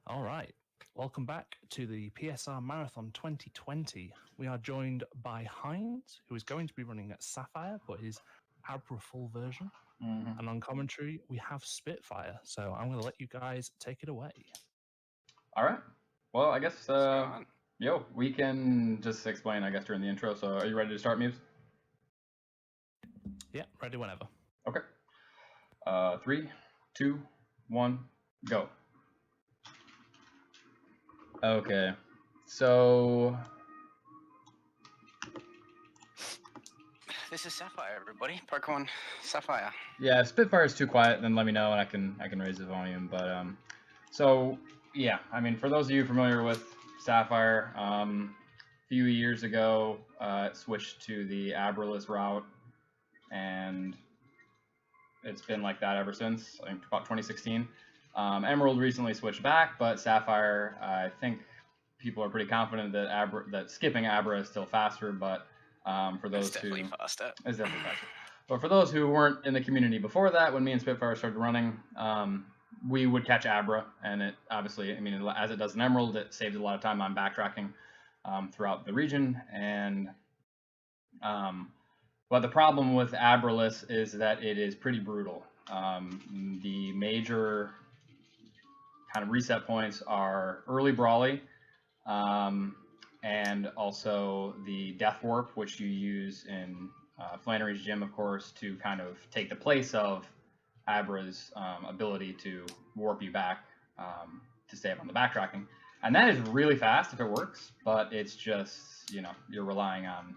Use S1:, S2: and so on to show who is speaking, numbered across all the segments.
S1: All right. Welcome back to the PSR Marathon 2020. We are joined by Hines, who is going to be running at Sapphire, but his Abraful version.
S2: Mm-hmm.
S1: And on commentary, we have Spitfire. So I'm going to let you guys take it away.
S2: All right. Well, I guess, we can just explain, I guess, during the intro. So are you ready to start, Muse?
S1: Yeah, ready whenever.
S2: Okay. 3, 2, 1, go. Okay. So...
S3: This is Sapphire, everybody. Pokémon Sapphire.
S2: Yeah, if Spitfire is too quiet, then let me know and I can raise the volume. But so yeah, I mean, for those of you familiar with Sapphire, a few years ago, it switched to the Abraless route, and it's been like that ever since. I think about 2016. Emerald recently switched back, but Sapphire, I think people are pretty confident that skipping Abra is still faster, but for those
S3: It's definitely
S2: who
S3: faster.
S2: it's definitely faster. But for those who weren't in the community before that, when me and Spitfire started running, we would catch Abra, and it obviously, I mean, as it does in Emerald, it saves a lot of time on backtracking throughout the region. And but the problem with Abraless is that it is pretty brutal. The major kind of reset points are early Brawly, and also the Death Warp, which you use in Flannery's Gym, of course, to kind of take the place of Abra's ability to warp you back to save on the backtracking. And that is really fast if it works, but it's just, you're relying on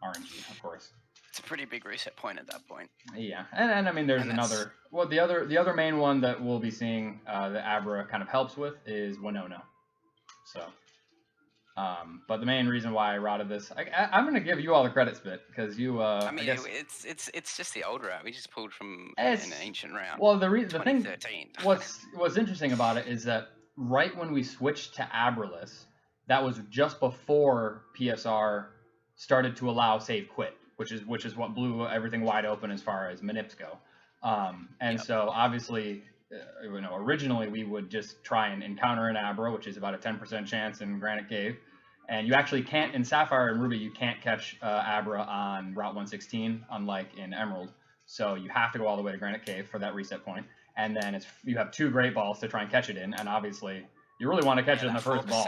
S2: RNG, of course.
S3: It's a pretty big reset point at that point.
S2: Yeah, and I mean, there's another. Well, the other main one that we'll be seeing that Abra kind of helps with is Winona. So, but the main reason why I routed this, I'm gonna give you all the credit, Spit, because you.
S3: I mean,
S2: I guess,
S3: it's just the old route. We just pulled from an ancient route.
S2: Well, the thing.
S3: 2013.
S2: What's interesting about it is that right when we switched to Abraless, that was just before PSR started to allow save quit, which is what blew everything wide open as far as manips go. So obviously, originally we would just try and encounter an Abra, which is about a 10% chance in Granite Cave, and you actually can't in Sapphire and Ruby. You can't catch Abra on Route 116, unlike in Emerald. So you have to go all the way to Granite Cave for that reset point, and then you have 2 Great Balls to try and catch it in, and obviously you really want to catch it in the first ball.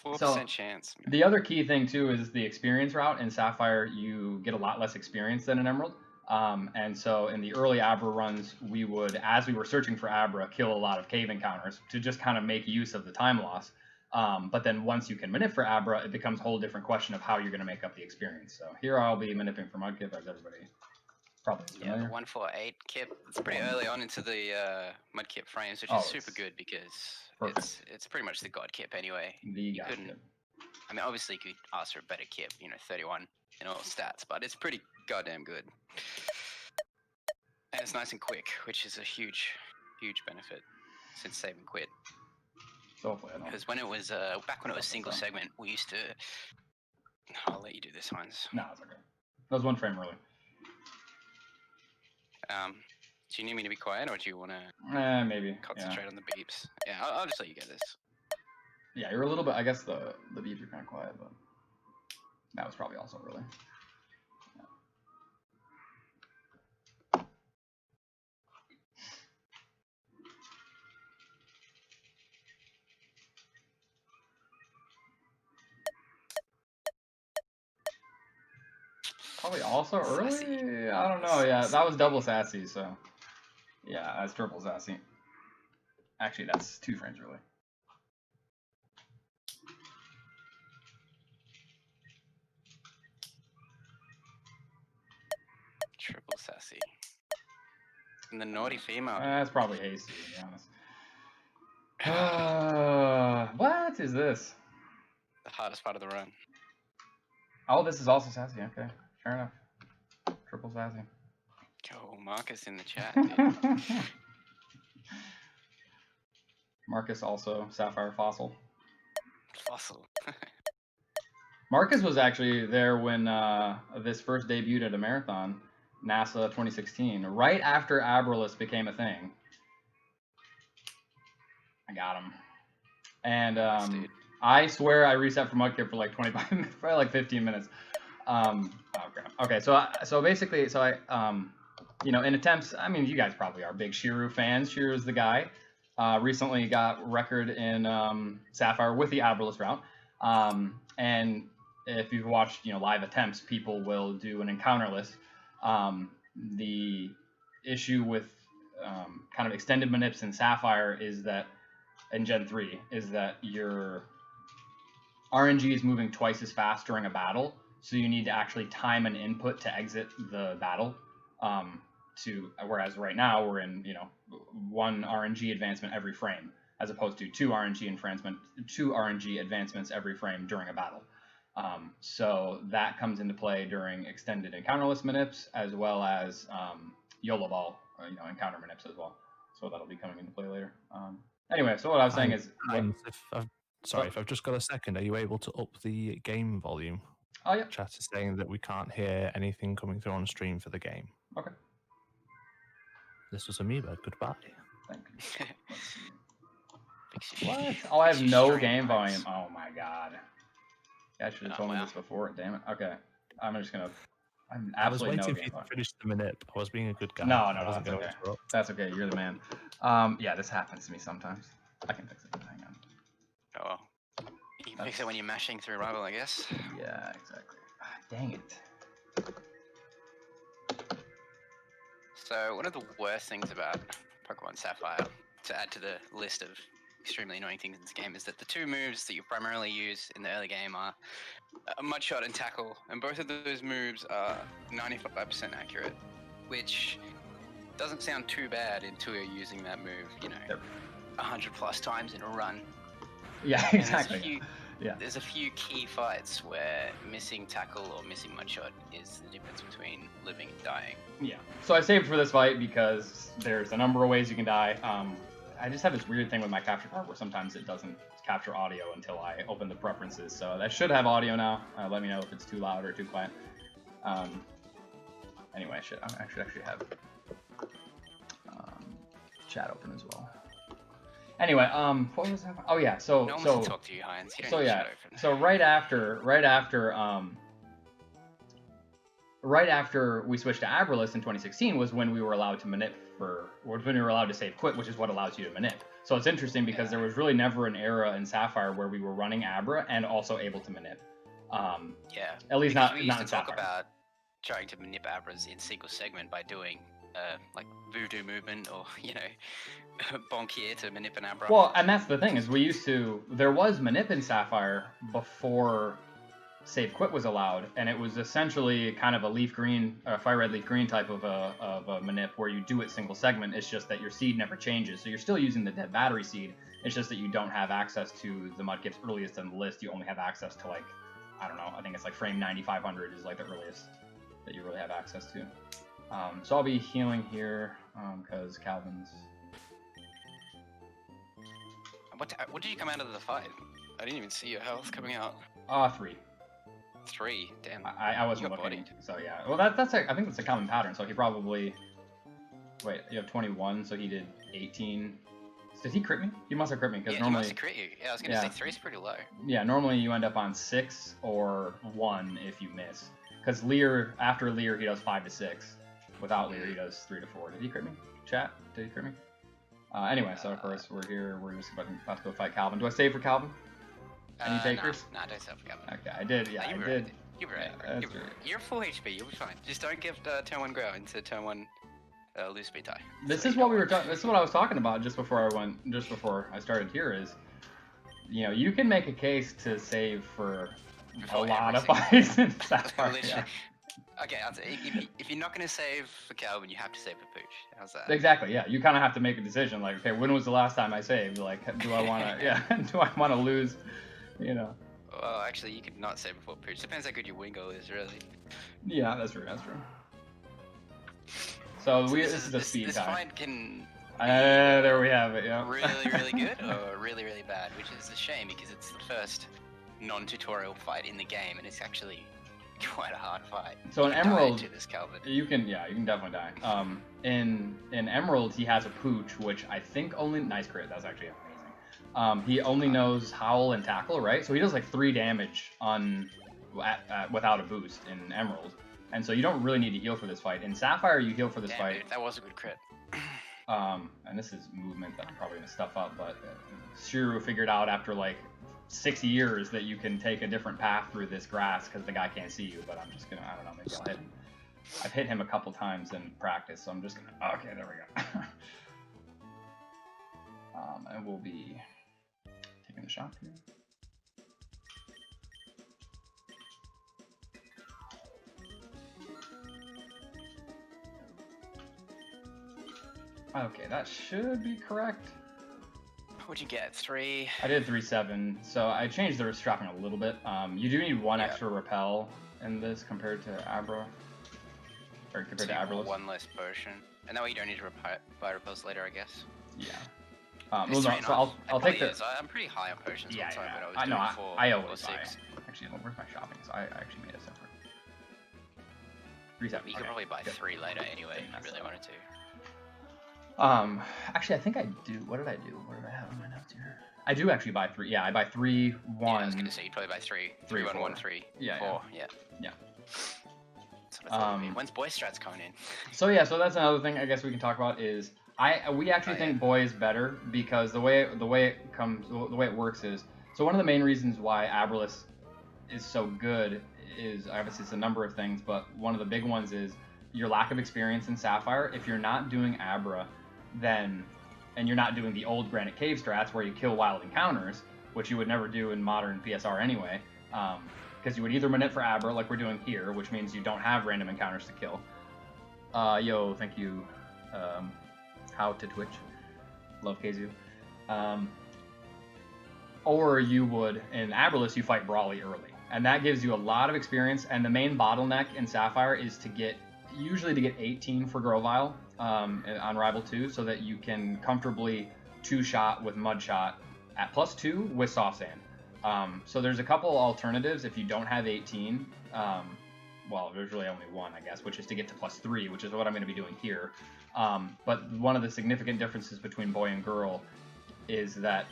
S3: 4% chance. Man.
S2: The other key thing too is the experience route. In Sapphire, you get a lot less experience than in Emerald. And so in the early Abra runs, we would, as we were searching for Abra, kill a lot of cave encounters to just kind of make use of the time loss. But then once you can manip for Abra, it becomes a whole different question of how you're going to make up the experience. So here I'll be manipping for Mudkip, as everybody probably is familiar.
S3: Yeah, the 148 kip. It's pretty early on into the Mudkip frames, which is super good because it's pretty much the God kip anyway.
S2: The God kip.
S3: I mean, obviously you could ask for a better kip, 31 in all stats, but it's pretty goddamn good. And it's nice and quick, which is a huge, huge benefit since save and quit.
S2: So
S3: because when it was back when it was single segment, we used to. I'll let you do this, Hines.
S2: No, it's okay. That was 1 frame early.
S3: Do you need me to be quiet, or do you want to
S2: maybe
S3: concentrate on the beeps? Yeah, I'll just let you get this.
S2: Yeah, you're a little bit. I guess the beeps are kind of quiet, but that was probably also early. Yeah. Probably also early? Sassy. I don't know. Yeah, that was double sassy, so yeah, that's triple sassy. Actually, that's 2 frames early.
S3: Triple sassy. And the naughty female.
S2: That's probably AC, to be honest. What is this?
S3: The hardest part of the run.
S2: Oh, this is also sassy. Okay, fair enough. Triple sassy.
S3: Oh, Marcus in the chat, dude.
S2: Marcus also Sapphire Fossil.
S3: Fossil.
S2: Marcus was actually there when this first debuted at a marathon, NASA 2016, right after Abraless became a thing. I got him. And I swear I reset for Mudkip for like 25 minutes, for like 15 minutes. Oh crap. Okay, so basically, you know, in attempts, I mean, you guys probably are big Shiru fans. Shiru's the guy. Recently got record in Sapphire with the Abraless route. And if you've watched, you know, live attempts, people will do an encounter list. The issue with kind of extended manips in Sapphire is that, in Gen 3, is that your RNG is moving twice as fast during a battle, so you need to actually time an input to exit the battle. Whereas right now we're in, you know, 1 RNG advancement every frame, as opposed to 2 RNG advancements every frame during a battle. So that comes into play during extended encounterless manips, as well as YOLO ball, you know, encounter manips as well. So that'll be coming into play later. Anyway, so what I was saying is,
S1: if I've just got a second, are you able to up the game volume?
S2: Oh yeah.
S1: Chat is saying that we can't hear anything coming through on stream for the game.
S2: Okay.
S1: This was Amoeba. Goodbye.
S2: Thank you. Let's see. What? Oh, I have no game volume. Oh my god. I should have told me this before. Damn it. Okay. I'm absolutely
S1: I was waiting for you to finish the manip. I was being a good guy.
S2: No, that's okay. That's okay. You're the man. Yeah, this happens to me sometimes. I can fix it. Hang on.
S3: Oh. You can fix it when you're mashing through rival, I guess.
S2: Yeah, exactly. Dang it.
S3: So, one of the worst things about Pokemon Sapphire, to add to the list of extremely annoying things in this game, is that the 2 moves that you primarily use in the early game are Mudshot and Tackle, and both of those moves are 95% accurate, which doesn't sound too bad until you're using that move, you know, 100+ times in a run.
S2: Yeah, exactly.
S3: There's a few key fights where missing Tackle or missing Mudshot is the difference between living and dying.
S2: Yeah. So I saved for this fight because there's a number of ways you can die. I just have this weird thing with my capture card where sometimes it doesn't capture audio until I open the preferences. So that should have audio now. Let me know if it's too loud or too quiet. Anyway, I should actually have chat open as well. Anyway, what was that? Oh yeah, so
S3: no one wants to talk to you, Heinz. You don't
S2: so right after we switched to Abraless in 2016 was when we were allowed to when we were allowed to save quit, which is what allows you to manip. So it's interesting because there was really never an era in Sapphire where we were running Abra and also able to manip. At least not in Sapphire.
S3: Talk about trying to manip Abras in single segment by doing like voodoo movement or, you know, bonk here to manip an Abra.
S2: Well, and that's the thing is there was manip in Sapphire before save quit was allowed, and it was essentially kind of a leaf green, fire red leaf green type of a manip where you do it single segment. It's just that your seed never changes, so you're still using the dead battery seed. It's just that you don't have access to the Mudkip's earliest in the list. You only have access to, like, I don't know, I think it's like frame 9500 is like the earliest that you really have access to. So I'll be healing here because Calvin's.
S3: What did you come out of the fight? I didn't even see your health coming out.
S2: 3.
S3: 3, damn.
S2: I wasn't looking. Bodied. So yeah, well I think that's a common pattern. So he probably, wait, you have 21, so he did 18. Did he crit me? He must have crit me because normally.
S3: He must have crit you. Yeah, I was gonna say 3 is pretty low.
S2: Yeah, normally you end up on 6 or 1 if you miss. Because Lear, after Lear, he does 5 to 6. Without Lear, he does 3 to 4. Did he crit me? Chat? Did he crit me? Anyway, so of course we're here. We're just about to go fight Calvin. Do I save for Calvin? Any takers?
S3: Nah, don't save for Calvin.
S2: Okay, I did. Yeah, I did.
S3: You're right. You're full HP. You'll be fine. Just don't give turn 1 grow into turn 1 loose speed tie.
S2: This is what we were talking. This is what I was talking about just before I started here. Is, you know, you can make a case to save for a lot of fights in Sapphire. Yeah.
S3: Okay, I'll say, if you're not going to save for Calvin, you have to save for Pooch. How's that?
S2: Exactly, yeah. You kind of have to make a decision, like, okay, when was the last time I saved? Like, do I want to, do I want to lose, you know?
S3: Well, actually, you could not save before Pooch. Depends how good your Wingo is, really.
S2: Yeah, that's true, So this is the speed
S3: this
S2: tie.
S3: fight can
S2: there we have it, yeah.
S3: really, really good or really, really bad, which is a shame because it's the first non-tutorial fight in the game, and it's actually quite a hard fight.
S2: So in Emerald,
S3: you
S2: can definitely die. In Emerald, he has a Pooch, which I think only nice crit. That's actually amazing. He only knows Howl and Tackle, right? So he does like 3 damage without a boost in Emerald. And so you don't really need to heal for this fight. In Sapphire, you heal for this fight.
S3: Dude, that was a good crit.
S2: And this is movement that I'm probably going to stuff up, but Shiru figured out after like 6 years that you can take a different path through this grass because the guy can't see you, but I'm just going to, I don't know, maybe I'll hit him. I've hit him a couple times in practice, so I'm just going to, okay, there we go. And we'll be taking the shot here. Okay, that should be correct.
S3: What'd you get? 3?
S2: I did 3-7, so I changed the strapping a little bit. You do need 1 extra repel in this compared to Abra. Or compared to Abra.
S3: 1 less potion. And that way you don't need to buy repels later, I guess.
S2: Yeah. Well, no, so I'll take the...
S3: I'm pretty high on potions.
S2: Yeah,
S3: time,
S2: yeah.
S3: but
S2: I always buy. Actually, where's my shopping? So I actually made a separate. 3-7.
S3: You could probably buy 3 later anyway if you really wanted to.
S2: Actually, I think I do. What did I do? What did I have in my notes here? I do actually buy 3. Yeah, I buy 3, 1.
S3: Yeah, I was gonna say you'd probably buy 3, 3, 1, 1, 3, 4. Yeah. When's boy strats coming in?
S2: So yeah, so that's another thing I guess we can talk about is we actually think boy is better because the way it works is, so one of the main reasons why Abralus is so good is obviously it's a number of things, but one of the big ones is your lack of experience in Sapphire. If you're not doing Abra, and you're not doing the old Granite Cave strats where you kill wild encounters, which you would never do in modern PSR anyway, because you would either manip for Abra like we're doing here, which means you don't have random encounters to kill. Yo, thank you, How to Twitch, love KZU. Or you would, in Abralus, you fight Brawly early, and that gives you a lot of experience, and the main bottleneck in Sapphire is usually to get 18 for Grovyle on Rival 2 so that you can comfortably 2-shot with Mudshot at +2 with Soft Sand. So there's a couple alternatives if you don't have 18. Well, there's really only one, I guess, which is to get to +3, which is what I'm going to be doing here. But one of the significant differences between boy and girl is that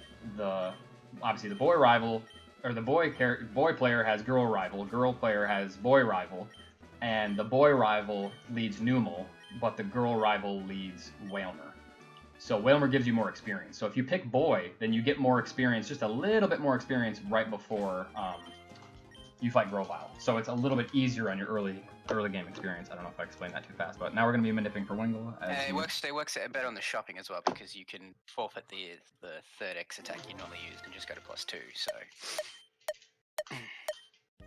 S2: obviously the boy rival, or the boy player has girl rival, girl player has boy rival, and the boy rival leads Numal, but the girl rival leads Whalmer. So Whalmer gives you more experience. So if you pick boy, then you get more experience, just a little bit more experience right before you fight Grovyle. So it's a little bit easier on your early game experience. I don't know if I explained that too fast, but now we're going to be manipping for Wingle.
S3: It works better on the shopping as well because you can forfeit the 3rd X attack you normally use and just go to +2. So.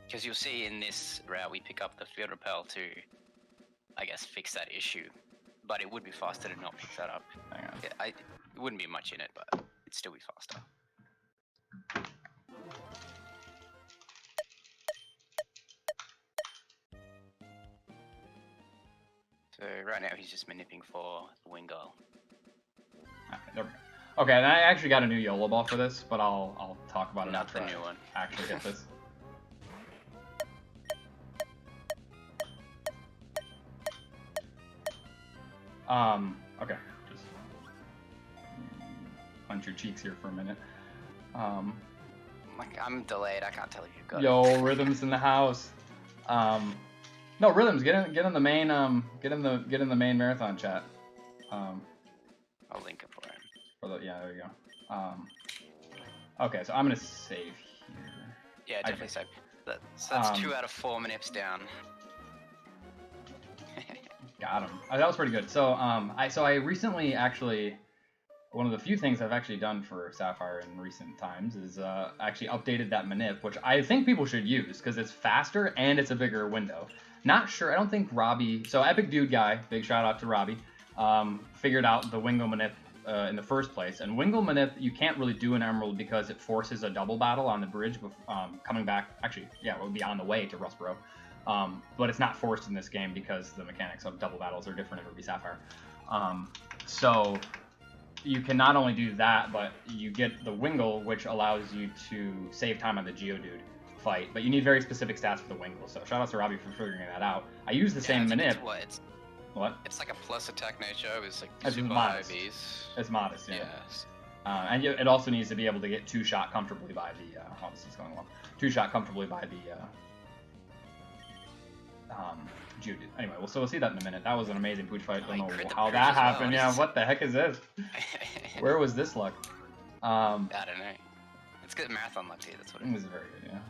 S3: Because you'll see in this route we pick up the field repel to, I guess, fix that issue. But it would be faster to not pick that up.
S2: Hang on.
S3: Yeah, it wouldn't be much in it, but it'd still be faster. So right now he's just manipping for the Wingull.
S2: Okay, there we go. Okay, and I actually got a new YOLO ball for this, but I'll talk about it
S3: Not
S2: after
S3: the
S2: I
S3: new one.
S2: actually get this. Okay, just punch your cheeks here for a minute.
S3: I'm delayed. I can't tell if you've got
S2: Yo,
S3: it.
S2: Rhythm's in the house. No, Rhythms, get in the main main marathon chat.
S3: I'll link it for him.
S2: Yeah, there you go. Okay, so I'm gonna save here.
S3: Yeah, definitely save. So that's 2 out of 4 manips down.
S2: Got him. That was pretty good. So I recently actually, one of the few things I've actually done for Sapphire in recent times is actually updated that manip, which I think people should use because it's faster and it's a bigger window. Not sure. I don't think Robbie. So Epic Dude Guy, big shout out to Robbie, figured out the Wingull manip in the first place. And Wingull manip you can't really do in Emerald because it forces a double battle on the bridge coming back. Actually, yeah, it would be on the way to Rustboro. But it's not forced in this game because the mechanics of double battles are different in Ruby Sapphire. So you can not only do that, but you get the Wingull, which allows you to save time on the Geodude fight. But you need very specific stats for the Wingull. So shout out to Robbie for figuring that out. I use the same manip.
S3: What? It's like a plus attack nature. It's like
S2: it's
S3: super
S2: modest.
S3: IVs.
S2: It's modest, yeah.
S3: Yes.
S2: And it also needs to be able to get 2-shot comfortably by the. Oh, this is going well. 2-shot comfortably by the. Geodude. Anyway, so we'll see that in a minute. That was an amazing pooch fight. Don't know how that happened. Yeah, what the heck is this? Where was this luck?
S3: I don't know. It's good marathon luck here. That's what
S2: it was. Very good, yeah.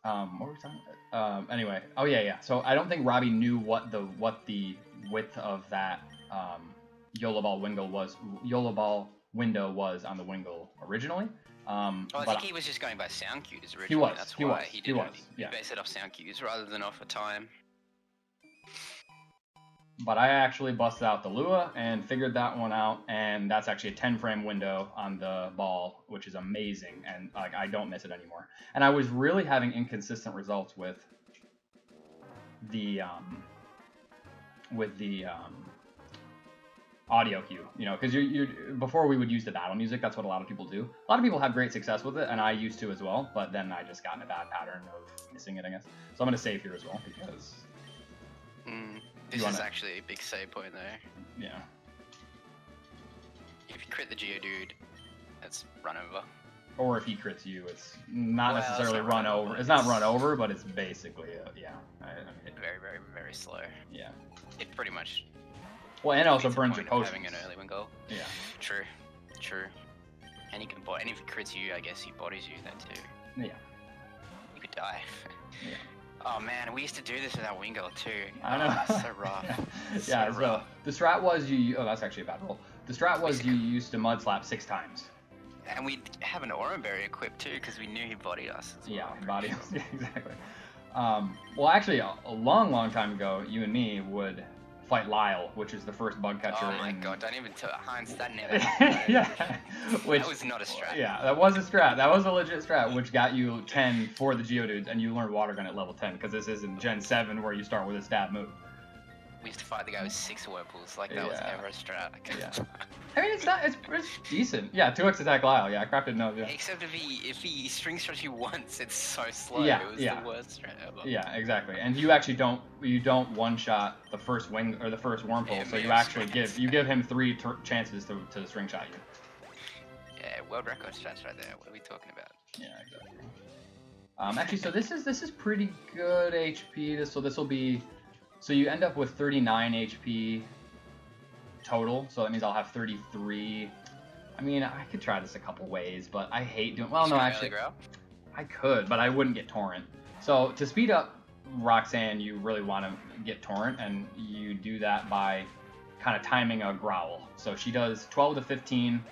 S2: What were we talking about? Anyway, oh yeah. So I don't think Robbie knew what the width of that Yola Ball window was on the Wingull originally.
S3: I think he was just going by sound cues originally.
S2: He was.
S3: That's why he did it. He
S2: Yeah.
S3: based it off sound cues rather than off a time.
S2: But I actually busted out the Lua and figured that one out, and that's actually a 10-frame window on the ball, which is amazing, and like I don't miss it anymore. And I was really having inconsistent results with the audio cue, because you before we would use the battle music. That's what a lot of people do. A lot of people have great success with it, and I used to as well. But then I just got in a bad pattern of missing it, I guess. So I'm gonna save here as well because.
S3: This is actually a big save point there.
S2: Yeah.
S3: If you crit the Geodude, that's run over.
S2: Or if he crits you, it's not necessarily run over. It's not run over, but it's basically
S3: very, very, very slow.
S2: Yeah.
S3: It pretty much.
S2: Well, and it also burns your potions.
S3: Having an early Wingull.
S2: Yeah.
S3: True. And he can body. And if he crits you, I guess he bodies you then too.
S2: Yeah.
S3: You could die.
S2: Yeah.
S3: Oh man, we used to do this with our Wingull too.
S2: I know.
S3: It's so rough.
S2: So the strat was you. Oh, that's actually a bad roll. The strat was you used to mud slap 6 times.
S3: And we'd have an Aura Berry equipped too, because we knew he bodied us.
S2: Body us. Yeah, exactly. Well, actually, a long time ago, you and me would fight Lyle, which is the first bug catcher.
S3: Oh my god! Don't even tell Heinz. That never.
S2: Yeah.
S3: That was not a strat.
S2: Yeah, that was a strat. That was a legit strat, which got you 10 for the Geodudes, and you learned Water Gun at level 10, because this isn't Gen 7 where you start with a stab move.
S3: We used to fight the guy with 6 Whirlpools. Like, that was never a strat.
S2: Yeah. I mean, it's decent. Yeah, 2x attack Lyle. Yeah, I crapped no. Yeah.
S3: Except if he string shots you once, it's so slow.
S2: Yeah,
S3: it was the worst strat ever.
S2: Yeah, exactly. And you actually don't one-shot the first wing or the first Wormhole, so you actually give him 3 chances to string shot you.
S3: Yeah, world record strats right there. What are we talking about?
S2: Yeah, exactly. Actually, so this is pretty good HP. This will be. So you end up with 39 HP total, so that means I'll have 33. I mean, I could try this a couple ways, but I hate doing. Well, no, actually, I could, but I wouldn't get Torrent. So to speed up Roxanne, you really want to get Torrent, and you do that by kind of timing a Growl. So she does 12 to 15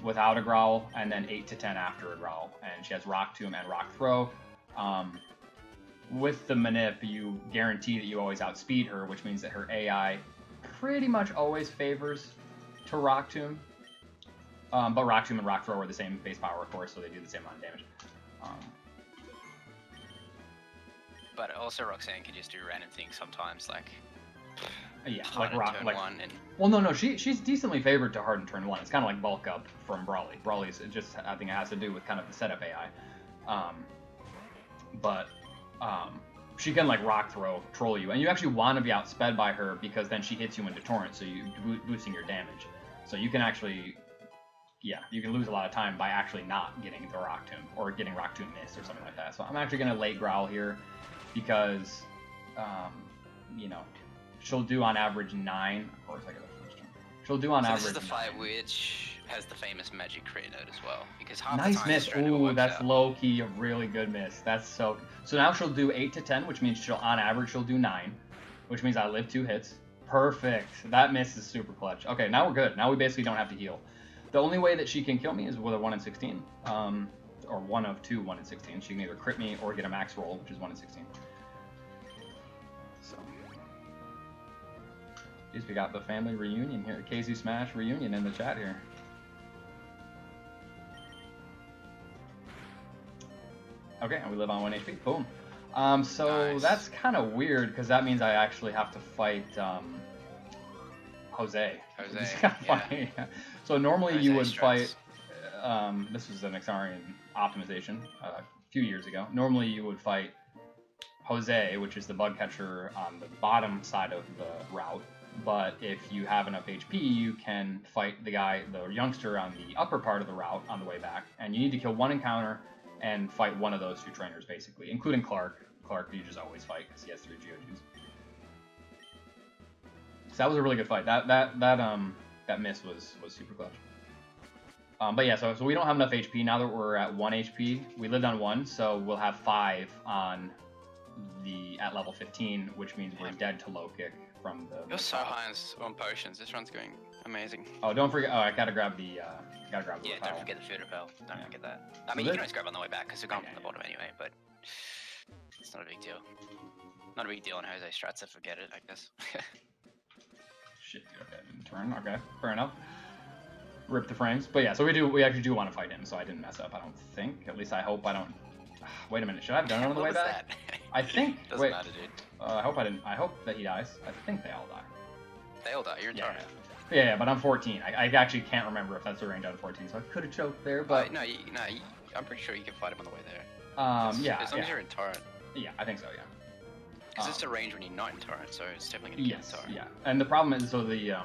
S2: without a Growl, and then 8 to 10 after a Growl, and she has Rock Tomb and Rock Throw. With the Manip, you guarantee that you always outspeed her, which means that her AI pretty much always favors to Rock Tomb. But Rock Tomb and Rock Throw are the same base power, of course, so they do the same amount of damage.
S3: But also Roxanne can just do random things sometimes, like
S2: like Rock.
S3: Turn 1 and...
S2: Well, no, she's decently favored to harden turn 1. It's kind of like bulk up from Brawly. Brawly's I think it has to do with kind of the setup AI. She can like Rock Throw troll you, and you actually want to be outsped by her because then she hits you into Torrent, so you boosting your damage. So you can actually, you can lose a lot of time by actually not getting the Rock Tomb or getting Rock Tomb missed or something like that. So I'm actually gonna late Growl here because, she'll do on average 9. Of course, I get the first turn. She'll do on average.
S3: This is the
S2: 9.
S3: Fight which has the famous magic crit note as well, because half
S2: nice
S3: the time
S2: miss. Ooh, that's low key a really good miss. That's so now she'll do 8 to 10, which means on average she'll do 9, which means I live 2 hits. Perfect. That miss is super clutch. Okay, now we're good. Now we basically don't have to heal. The only way that she can kill me is with a 1 in 16, or one of 2 1 in 16. She can either crit me or get a max roll, which is 1 in 16. So, geez, we got the family reunion here, KZ Smash reunion in the chat here. Okay, and we live on 1 HP. Boom. So
S3: nice.
S2: That's kind of weird because that means I actually have to fight Jose.
S3: Yeah.
S2: So normally
S3: Jose
S2: you would
S3: strikes.
S2: fight. This was an Exarian optimization a few years ago. Normally you would fight Jose, which is the bug catcher on the bottom side of the route, but if you have enough HP, you can fight the youngster on the upper part of the route on the way back, and you need to kill one encounter and fight one of those 2 trainers, basically, including Clark. Clark you just always fight because he has 3 GOGs. So that was a really good fight. That miss was super clutch. But yeah, so we don't have enough HP now that we're at 1 HP. We lived on 1, so we'll have 5 at level 15, which means we're dead to low kick from the.
S3: You're so high on potions. This run's going amazing.
S2: Oh, don't forget. Oh, I gotta grab the.
S3: Yeah, don't forget the food repel. Don't forget that. I
S2: So
S3: mean, you can always grab on the way back because we're going from the bottom anyway. But it's not a big deal. Not a big deal on Jose strats. I forget it, I guess.
S2: Shit, okay, didn't turn. Okay, fair enough. Rip the frames, but yeah. So we actually do want to fight him. So I didn't mess up. I don't think. At least I hope I don't. Wait a minute. Should I have done it on the way back? I think.
S3: Doesn't matter, dude.
S2: I hope I didn't. I hope that he dies. I think they all die.
S3: They all die. You're in torrent.
S2: Yeah, but I'm 14. I actually can't remember if that's the range on 14, so I could have choked there. But
S3: no, I'm pretty sure you can fight him on the way there.
S2: Yeah.
S3: As long as you're in torrent.
S2: Yeah, I think so. Yeah.
S3: Because it's a range when you're not in torrent, so it's definitely gonna get torrent.
S2: Yeah. And the problem is, so the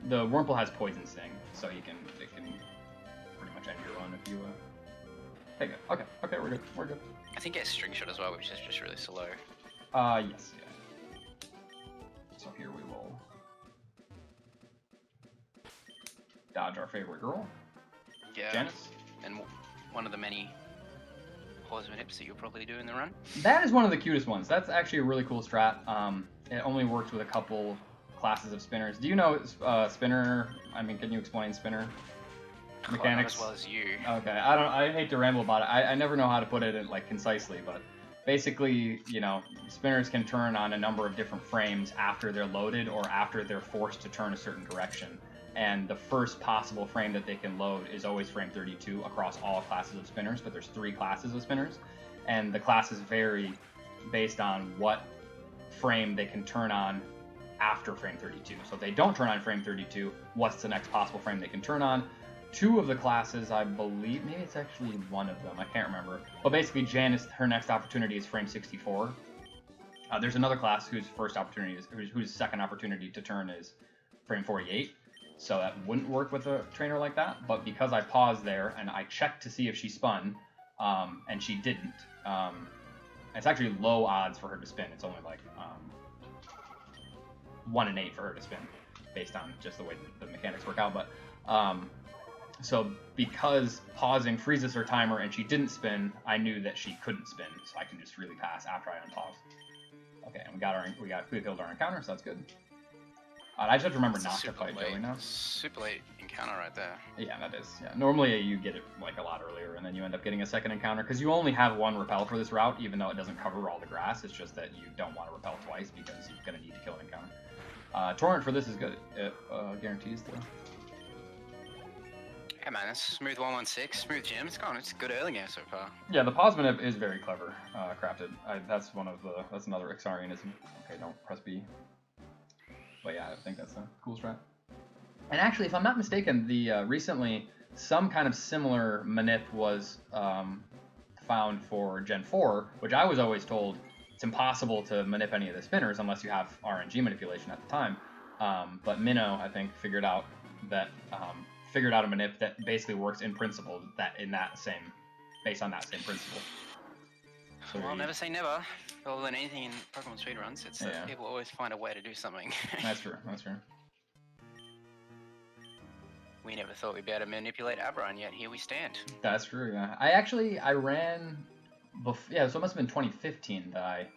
S2: Wurmple has poison sting, so it can pretty much end your run if you take it. Okay, we're good. We're good.
S3: I think it's string shot as well, which is just really slow.
S2: Yes. Yeah. So here we will dodge our favorite girl.
S3: Yeah.
S2: Janice.
S3: And one of the many pause manips that you'll probably do in the run.
S2: That is one of the cutest ones. That's actually a really cool strat. It only works with a couple classes of spinners. Do you know spinner? I mean, can you explain spinner mechanics?
S3: Not as well as you.
S2: Okay, I hate to ramble about it. I never know how to put it in, like, concisely, but basically, spinners can turn on a number of different frames after they're loaded or after they're forced to turn a certain direction. And the first possible frame that they can load is always frame 32 across all classes of spinners, but there's 3 classes of spinners, and the classes vary based on what frame they can turn on after frame 32. So if they don't turn on frame 32, what's the next possible frame they can turn on? 2 of the classes, I believe, maybe it's actually one of them, I can't remember. But basically, Janice, her next opportunity is frame 64. There's another class whose second opportunity to turn is frame 48. So that wouldn't work with a trainer like that, but because I paused there and I checked to see if she spun, and she didn't, it's actually low odds for her to spin. It's only like 1 in 8 for her to spin, based on just the way the mechanics work out. But so because pausing freezes her timer and she didn't spin, I knew that she couldn't spin, so I can just freely pass after I unpause. Okay, and we killed our encounter, so that's good. I just have to remember not to fight Joey now.
S3: Super late encounter right there.
S2: Yeah, that is. Yeah. Normally you get it like a lot earlier, and then you end up getting a second encounter because you only have 1 repel for this route, even though it doesn't cover all the grass. It's just that you don't want to repel twice because you're going to need to kill an encounter. Torrent for this is good. It guarantees the.
S3: Yeah, man, that's smooth 116, smooth gym. It's a good early game so far.
S2: Yeah, the pause manip is very clever crafted. That's another Ixarianism. Okay, don't press B. But yeah, I think that's a cool strat. And actually, if I'm not mistaken, recently some kind of similar manip was found for Gen 4, which I was always told it's impossible to manip any of the spinners unless you have RNG manipulation at the time. But Minnow, I think, figured out a manip that basically works in principle based on that same principle. So
S3: well, never say never. Other than anything in Pokemon speedruns, it's people always find a way to do something.
S2: That's true.
S3: We never thought we'd be able to manipulate Abra, and yet here we stand.
S2: That's true, yeah. I ran... so it must have been 2015 that I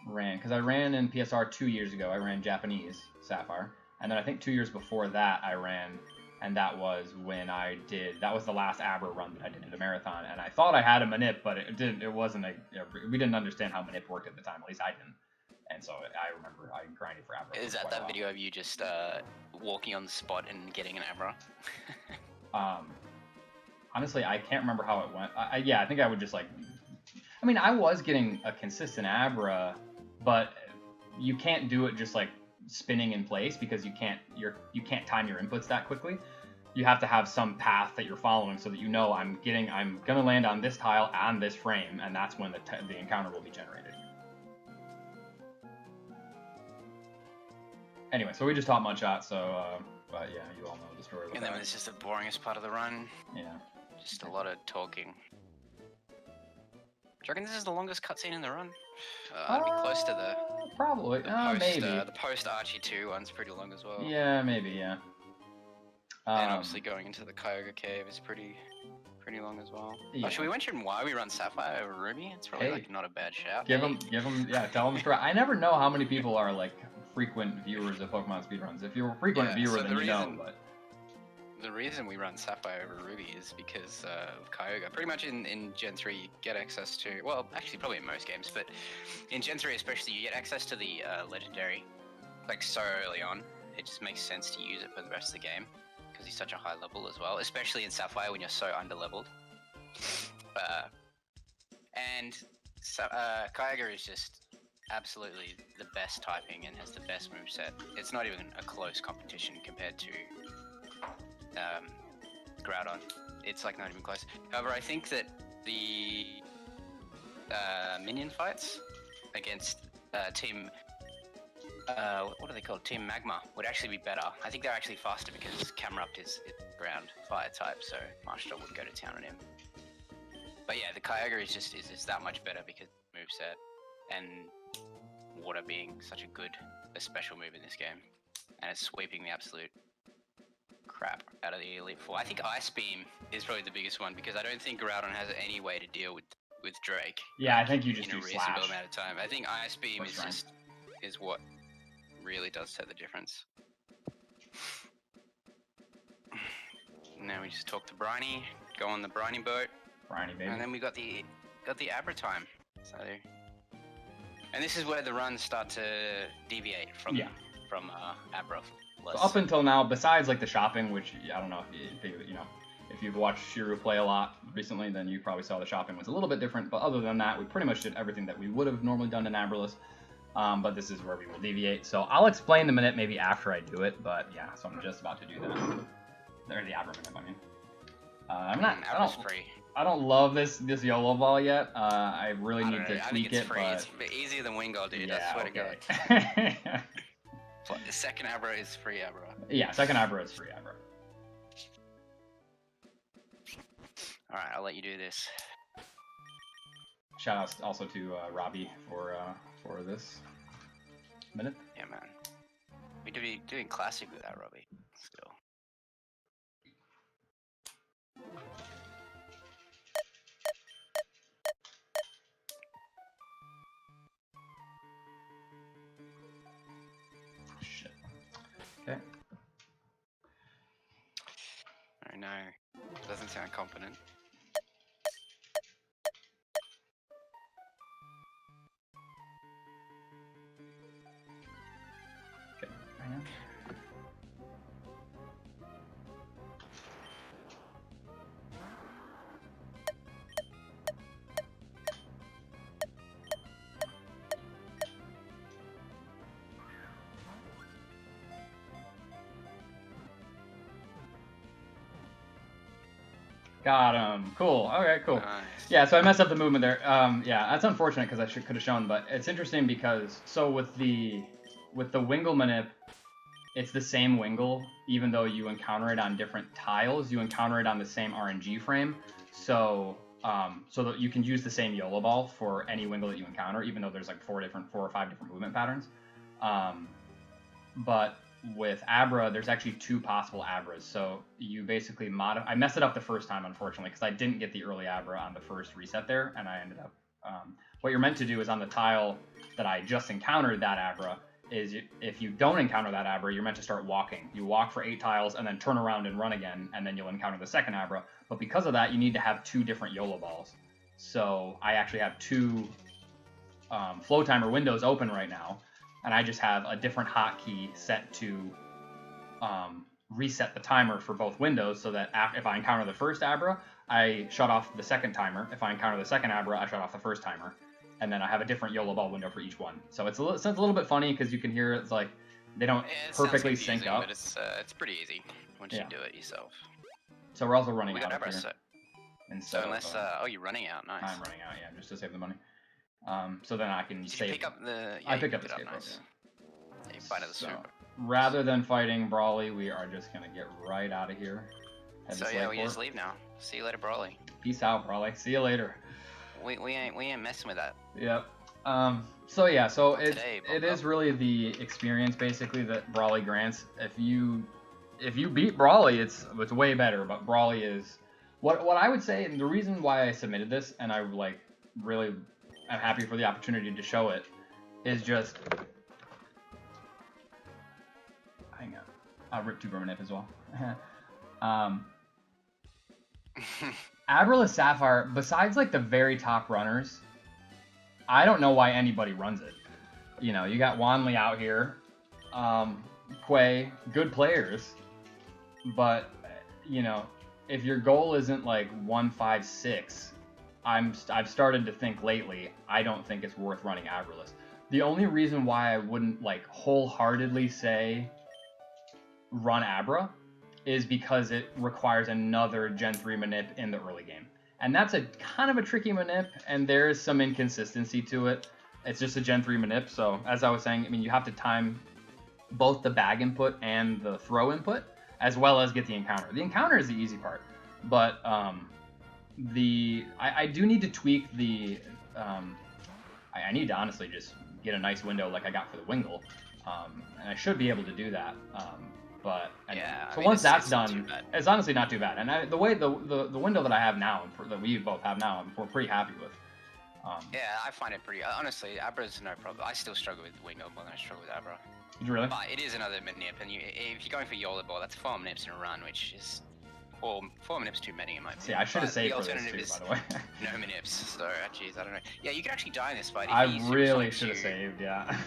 S2: ran, because I ran in PSR 2 years ago. I ran Japanese Sapphire, and then I think 2 years before that I ran, and that was when that was the last Abra run that I did at a marathon, and I thought I had a manip, but we didn't understand how manip worked at the time, at least I didn't. And so I remember I grinded for Abra.
S3: Is that video of you just walking on the spot and getting an Abra?
S2: Honestly, I can't remember how it went. I think I would just I was getting a consistent Abra, but you can't do it just like spinning in place because you can't time your inputs that quickly. You have to have some path that you're following so that you know I'm gonna land on this tile on this frame, and that's when the encounter will be generated. Anyway, so we just taught Mudshot, so, but yeah, you all know the story.
S3: And then it's just the boringest part of the run.
S2: Yeah.
S3: Just a lot of talking. Do you reckon this is the longest cutscene in the run? It'd be close to the...
S2: Probably. Maybe.
S3: The post Archie 2 one's pretty long as well.
S2: Yeah, maybe, yeah.
S3: And obviously going into the Kyogre Cave is pretty long as well.
S2: Yeah.
S3: Should we mention why we run Sapphire over Ruby? It's probably like not a bad shout.
S2: Give them, yeah, tell them the story. I never know how many people are like frequent viewers of Pokemon speedruns. If you're a frequent viewer, then you know. But
S3: the reason we run Sapphire over Ruby is because of Kyogre. Pretty much in Gen 3 you get access to, well, actually probably in most games, but in Gen 3 especially you get access to the Legendary like so early on. It just makes sense to use it for the rest of the game because he's such a high level as well, especially in Sapphire when you're so under-leveled. Kyogre is just absolutely the best typing and has the best moveset. It's not even a close competition compared to Groudon. It's like not even close. However, I think that the minion fights against Team what are they called? Team Magma would actually be better. I think they're actually faster because Camerupt is ground fire type, so Marshall would go to town on him. But yeah, the Kyogre is just that much better because of moveset and water being such a special move in this game, and it's sweeping the absolute crap out of the Elite Four. I think Ice Beam is probably the biggest one because I don't think Groudon has any way to deal with Drake.
S2: Yeah, I think you just
S3: in a
S2: do
S3: reasonable
S2: slash.
S3: amount of time. I think Ice Beam is what really does set the difference. Now we just talk to Briny, go on the Briny boat.
S2: Briny, baby.
S3: And then we got the Abra time. So, and this is where the runs start to deviate from Abra.
S2: So up until now, besides like the shopping, which I don't know if you've watched Shiru play a lot recently, then you probably saw the shopping was a little bit different. But other than that, we pretty much did everything that we would have normally done in Abralus. But this is where we will deviate. So I'll explain the minute maybe after I do it. But yeah, so I'm just about to do that. There's the Abra minute, I mean. I don't love this YOLO ball yet. I really need to tweak it.
S3: Free.
S2: But...
S3: It's easier than Wingull, dude.
S2: Yeah,
S3: I swear
S2: okay.
S3: to God. The second Abra is free Abra.
S2: Yeah, second Abra is free Abra.
S3: Alright, I'll let you do this.
S2: Shout out also to Robbie for this minute.
S3: Yeah, man. We do be doing classic with that, Robbie. Still.
S2: Shit. Okay.
S3: I know. Doesn't sound confident.
S2: Okay. Hang on. Got him. Cool. Okay, cool.
S3: Nice.
S2: Yeah, so I messed up the movement there. Yeah, that's unfortunate because I could have shown, but it's interesting because so with the Wingull manip, it's the same Wingull, even though you encounter it on different tiles. You encounter it on the same RNG frame, so that you can use the same YOLO ball for any Wingull that you encounter, even though there's like 4 or 5 different movement patterns. But with Abra, there's actually 2 possible Abras. So you basically I messed it up the first time, unfortunately, because I didn't get the early Abra on the first reset there, and I ended up... what you're meant to do is on the tile that I just encountered that Abra, is if you don't encounter that Abra, you're meant to start walking. You walk for 8 tiles, and then turn around and run again, and then you'll encounter the second Abra. But because of that, you need to have 2 different YOLO balls. So I actually have 2 flow timer windows open right now, and I just have a different hotkey set to reset the timer for both windows, so that if I encounter the first Abra, I shut off the second timer. If I encounter the second Abra, I shut off the first timer. And then I have a different YOLO ball window for each one. So it's a little bit funny because you can hear it's like they don't perfectly sync up.
S3: But it's pretty easy once you do it yourself.
S2: So we're also running out
S3: Abra
S2: of here.
S3: set.
S2: So
S3: unless you're running out, nice.
S2: I'm running out, yeah, just to save the money. So then I can
S3: Did
S2: save.
S3: You pick up the? Yeah,
S2: I picked up
S3: the
S2: the save.
S3: nice. Yeah, you find the super.
S2: rather than fighting Brawly, we are just gonna get right out of here. Head
S3: So
S2: to
S3: yeah, we
S2: Slakeport.
S3: just leave now. See you later, Brawly.
S2: Peace out, Brawly. See you later.
S3: We ain't messing with that.
S2: Yep. So yeah, so
S3: Not
S2: it
S3: today,
S2: is
S3: Bob.
S2: really the experience basically that Brawly grants. If you beat Brawly, it's way better. But Brawly is what I would say, and the reason why I submitted this, and I like really am happy for the opportunity to show it, is just hang on. I'll rip two Verminip as well. Abraful Sapphire, besides like the very top runners, I don't know why anybody runs it. You know, you got Wanley out here, Quay, good players, but you know, if your goal isn't like 156, I've started to think lately, I don't think it's worth running Abraful. The only reason why I wouldn't like wholeheartedly say run Abra is because it requires another Gen 3 manip in the early game. And that's a kind of a tricky manip, and there is some inconsistency to it. It's just a Gen 3 manip, so as I was saying, I mean, you have to time both the bag input and the throw input, as well as get the encounter. The encounter is the easy part, but I do need to tweak the... I need to honestly just get a nice window like I got for the Wingle, and I should be able to do that. But anyway.
S3: Yeah,
S2: So
S3: I mean,
S2: once that's
S3: it's not too
S2: done,
S3: bad.
S2: it's honestly not too bad. And the way the window that I have now, that we both have now, we're pretty happy with.
S3: Yeah, I find it pretty. Honestly, Abra's no problem. I still struggle with Wingo more than I struggle with Abra.
S2: Really?
S3: But it is another manip, and if you're going for Yola Ball, that's 4 manips in a run, which is four manips too many in my opinion.
S2: See, I should have
S3: But
S2: saved
S3: the
S2: for this
S3: alternative
S2: too,
S3: is
S2: by the way.
S3: no manips. So, jeez, I don't know. Yeah, you could actually die in this fight. If
S2: I
S3: he
S2: really
S3: supersonics
S2: should have
S3: you-
S2: saved, yeah.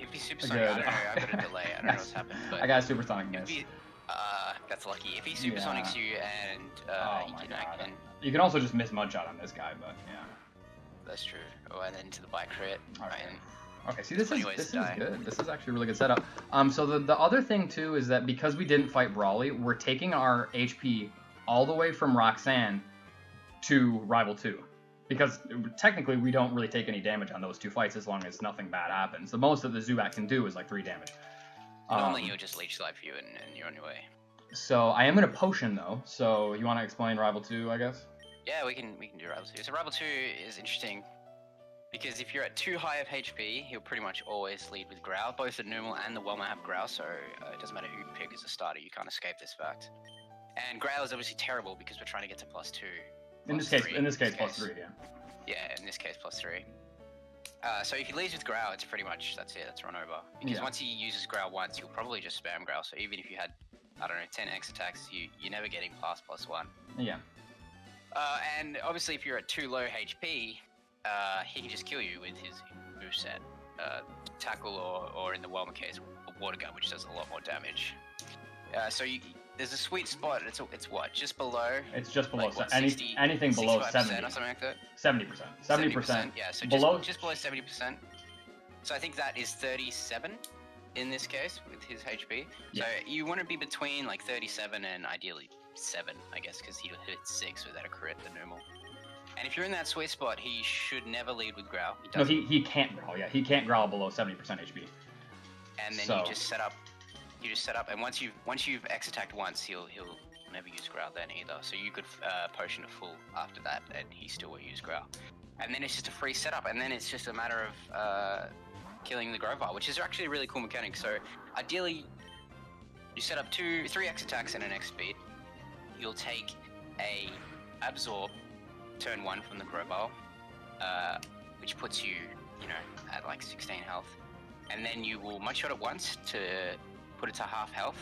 S3: If he supersonic, I don't know. I've got a delay. I don't know what's happened. But
S2: I got a supersonic
S3: if
S2: miss.
S3: he, that's lucky. If he supersonics you and
S2: Oh
S3: you
S2: my
S3: can,
S2: God.
S3: and
S2: You can also just miss Mudshot on this guy, but yeah.
S3: that's true. Oh, and then to the bike crit.
S2: Okay.
S3: And
S2: Okay, see, this
S3: 20
S2: is
S3: ways
S2: this
S3: to
S2: is
S3: die.
S2: good. This is actually a really good setup. So the other thing too is that because we didn't fight Brawly, we're taking our HP all the way from Roxanne to Rival 2. Because technically we don't really take any damage on those two fights as long as nothing bad happens. The most that the Zubat can do is like 3 damage.
S3: normally he'll just leech life you and you're on your way.
S2: So I am going to potion though. So you want to explain Rival 2, I guess?
S3: Yeah, we can do Rival 2. So Rival 2 is interesting because if you're at too high of HP, he'll pretty much always lead with Growl. Both the Normal and the Welma have Growl, so it doesn't matter who you pick as a starter, you can't escape this fact. And Growl is obviously terrible because we're trying to get to +2.
S2: In this case, +3, yeah.
S3: Yeah, in this case +3. So if he leads with Growl, it's pretty much, that's it, that's run over. Because
S2: Yeah.
S3: once he uses Growl once, he'll probably just spam Growl. So even if you had, I don't know, 10 X attacks, you're never getting past +1.
S2: Yeah.
S3: And obviously if you're at too low HP, he can just kill you with his moveset. Tackle or in the Welma case, a Water Gun, which does a lot more damage. So there's a sweet spot, it's what, just below?
S2: It's just below,
S3: Like, what,
S2: anything below 70.
S3: or something like that?
S2: 70%. 70%.
S3: Yeah, so
S2: below...
S3: just below 70%. So I think that is 37 in this case with his HP.
S2: Yeah.
S3: So you want to be between like 37 and ideally 7, I guess, because he'll hit 6 without a crit, the Normal. And if you're in that sweet spot, he should never lead with Growl.
S2: No, he can't growl. Yeah, he can't growl below 70% HP.
S3: And then you just set up. And once you've X attacked once, he'll never use Growl then either. So you could potion a full after that, and he still will use Growl. And then it's just a free setup, and then it's just a matter of killing the Grovyle, which is actually a really cool mechanic. So ideally, you set up 3 X attacks and an X speed. You'll take a Absorb turn 1 from the Grovyle, which puts you, at like 16 health. And then you will Mudshot it once to put it to half health,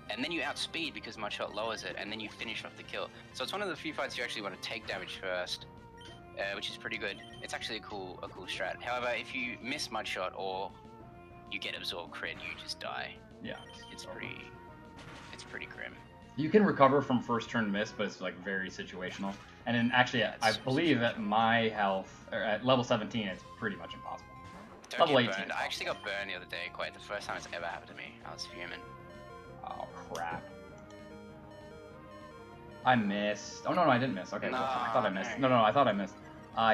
S3: and then you outspeed because Mudshot lowers it, and then you finish off the kill. So it's one of the few fights you actually want to take damage first, which is pretty good. It's actually a cool strat. However, if you miss Mudshot or you get Absorb crit, you just die.
S2: Yeah.
S3: It's pretty grim.
S2: You can recover from first turn miss, but it's like very situational. And then actually,
S3: Yeah,
S2: I
S3: it's
S2: believe at my health, or at level 17, it's pretty much impossible.
S3: Don't
S2: Level
S3: get
S2: 18.
S3: burned. I actually got burned the other day, quite the first time it's ever happened to me. I was fuming.
S2: Oh, crap. I missed. Oh, no, I didn't miss. Okay,
S3: No,
S2: cool. I thought I missed.
S3: no.
S2: No, I thought I missed.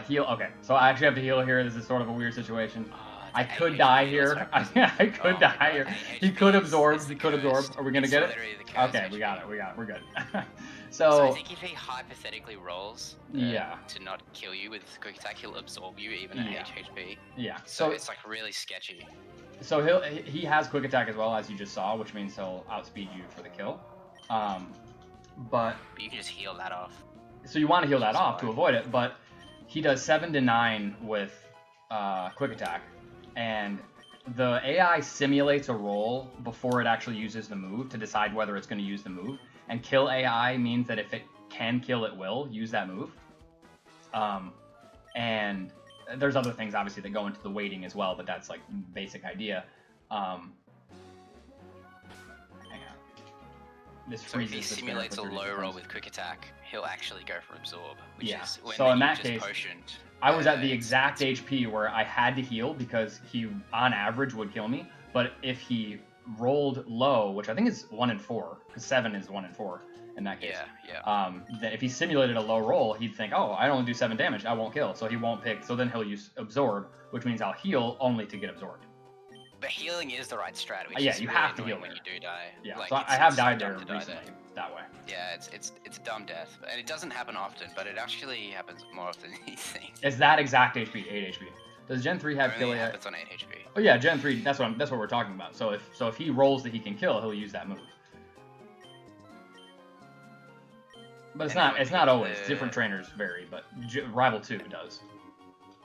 S2: Heal. Okay, so I actually have to heal here. This is sort of a weird situation. I could die here. I could die here. He could absorb. He could absorb. Are we gonna get it? Okay, we got it. We got it. We're good.
S3: So I think if he hypothetically rolls
S2: yeah,
S3: to not kill you with quick attack, he'll absorb you even at HP.
S2: Yeah.
S3: So it's like really sketchy.
S2: So he has quick attack as well, as you just saw, which means he'll outspeed you for the kill. But
S3: you can just heal that off.
S2: So you want to heal that off to avoid it, but he does 7 to 9 with quick attack, and the AI simulates a roll before it actually uses the move to decide whether it's going to use the move. And kill AI means that if it can kill, it will use that move. And there's other things obviously that go into the weighting as well, but that's like basic idea. Hang on. This
S3: so if he simulates a low roll with quick attack, he'll actually go for absorb, which is when
S2: so in that
S3: just
S2: case,
S3: potioned,
S2: I was at the exact HP where I had to heal because he, on average, would kill me. But if he rolled low, which I think is 1 in 4, because 7 is 1 in 4 in that case. Then if he simulated a low roll, he'd think, oh, I only do 7 damage, I won't kill, so he won't pick. So then he'll use absorb, which means I'll heal only to get absorbed.
S3: But healing is the right strat.
S2: Yeah, you have to heal
S3: when you do die.
S2: Yeah,
S3: like,
S2: so I have died there recently that way.
S3: Yeah, it's a dumb death, and it doesn't happen often, but it actually happens more often than you think.
S2: It's that exact HP, 8 HP. Does Gen 3 have kill?
S3: It happens on 8 HP.
S2: Oh yeah, Gen 3. That's what we're talking about. So if he rolls that he can kill, he'll use that move. But it's not always. Different trainers vary, but Rival 2 does.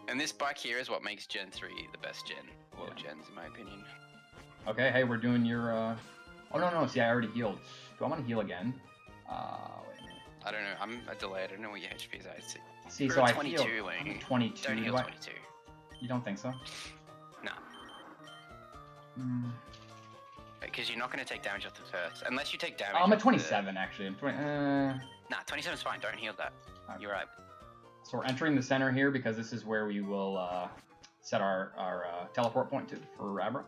S3: And this bike here is what makes Gen 3 the best gen. Well, gens, in my opinion.
S2: Okay, hey, we're doing your. Oh no! See, I already healed. Do I want to heal again? Wait a minute.
S3: I don't know. I'm a delay. I don't know what your HP is at.
S2: See, so I
S3: 22,
S2: heal. I'm 22.
S3: Don't heal 22.
S2: You don't think so?
S3: No. Because you're not going to take damage off the first, unless you take damage.
S2: I'm at 27 actually. I'm 20.
S3: Nah, 27 is fine. Don't heal that. Okay. You're right.
S2: So we're entering the center here because this is where we will set our teleport point to for Abra.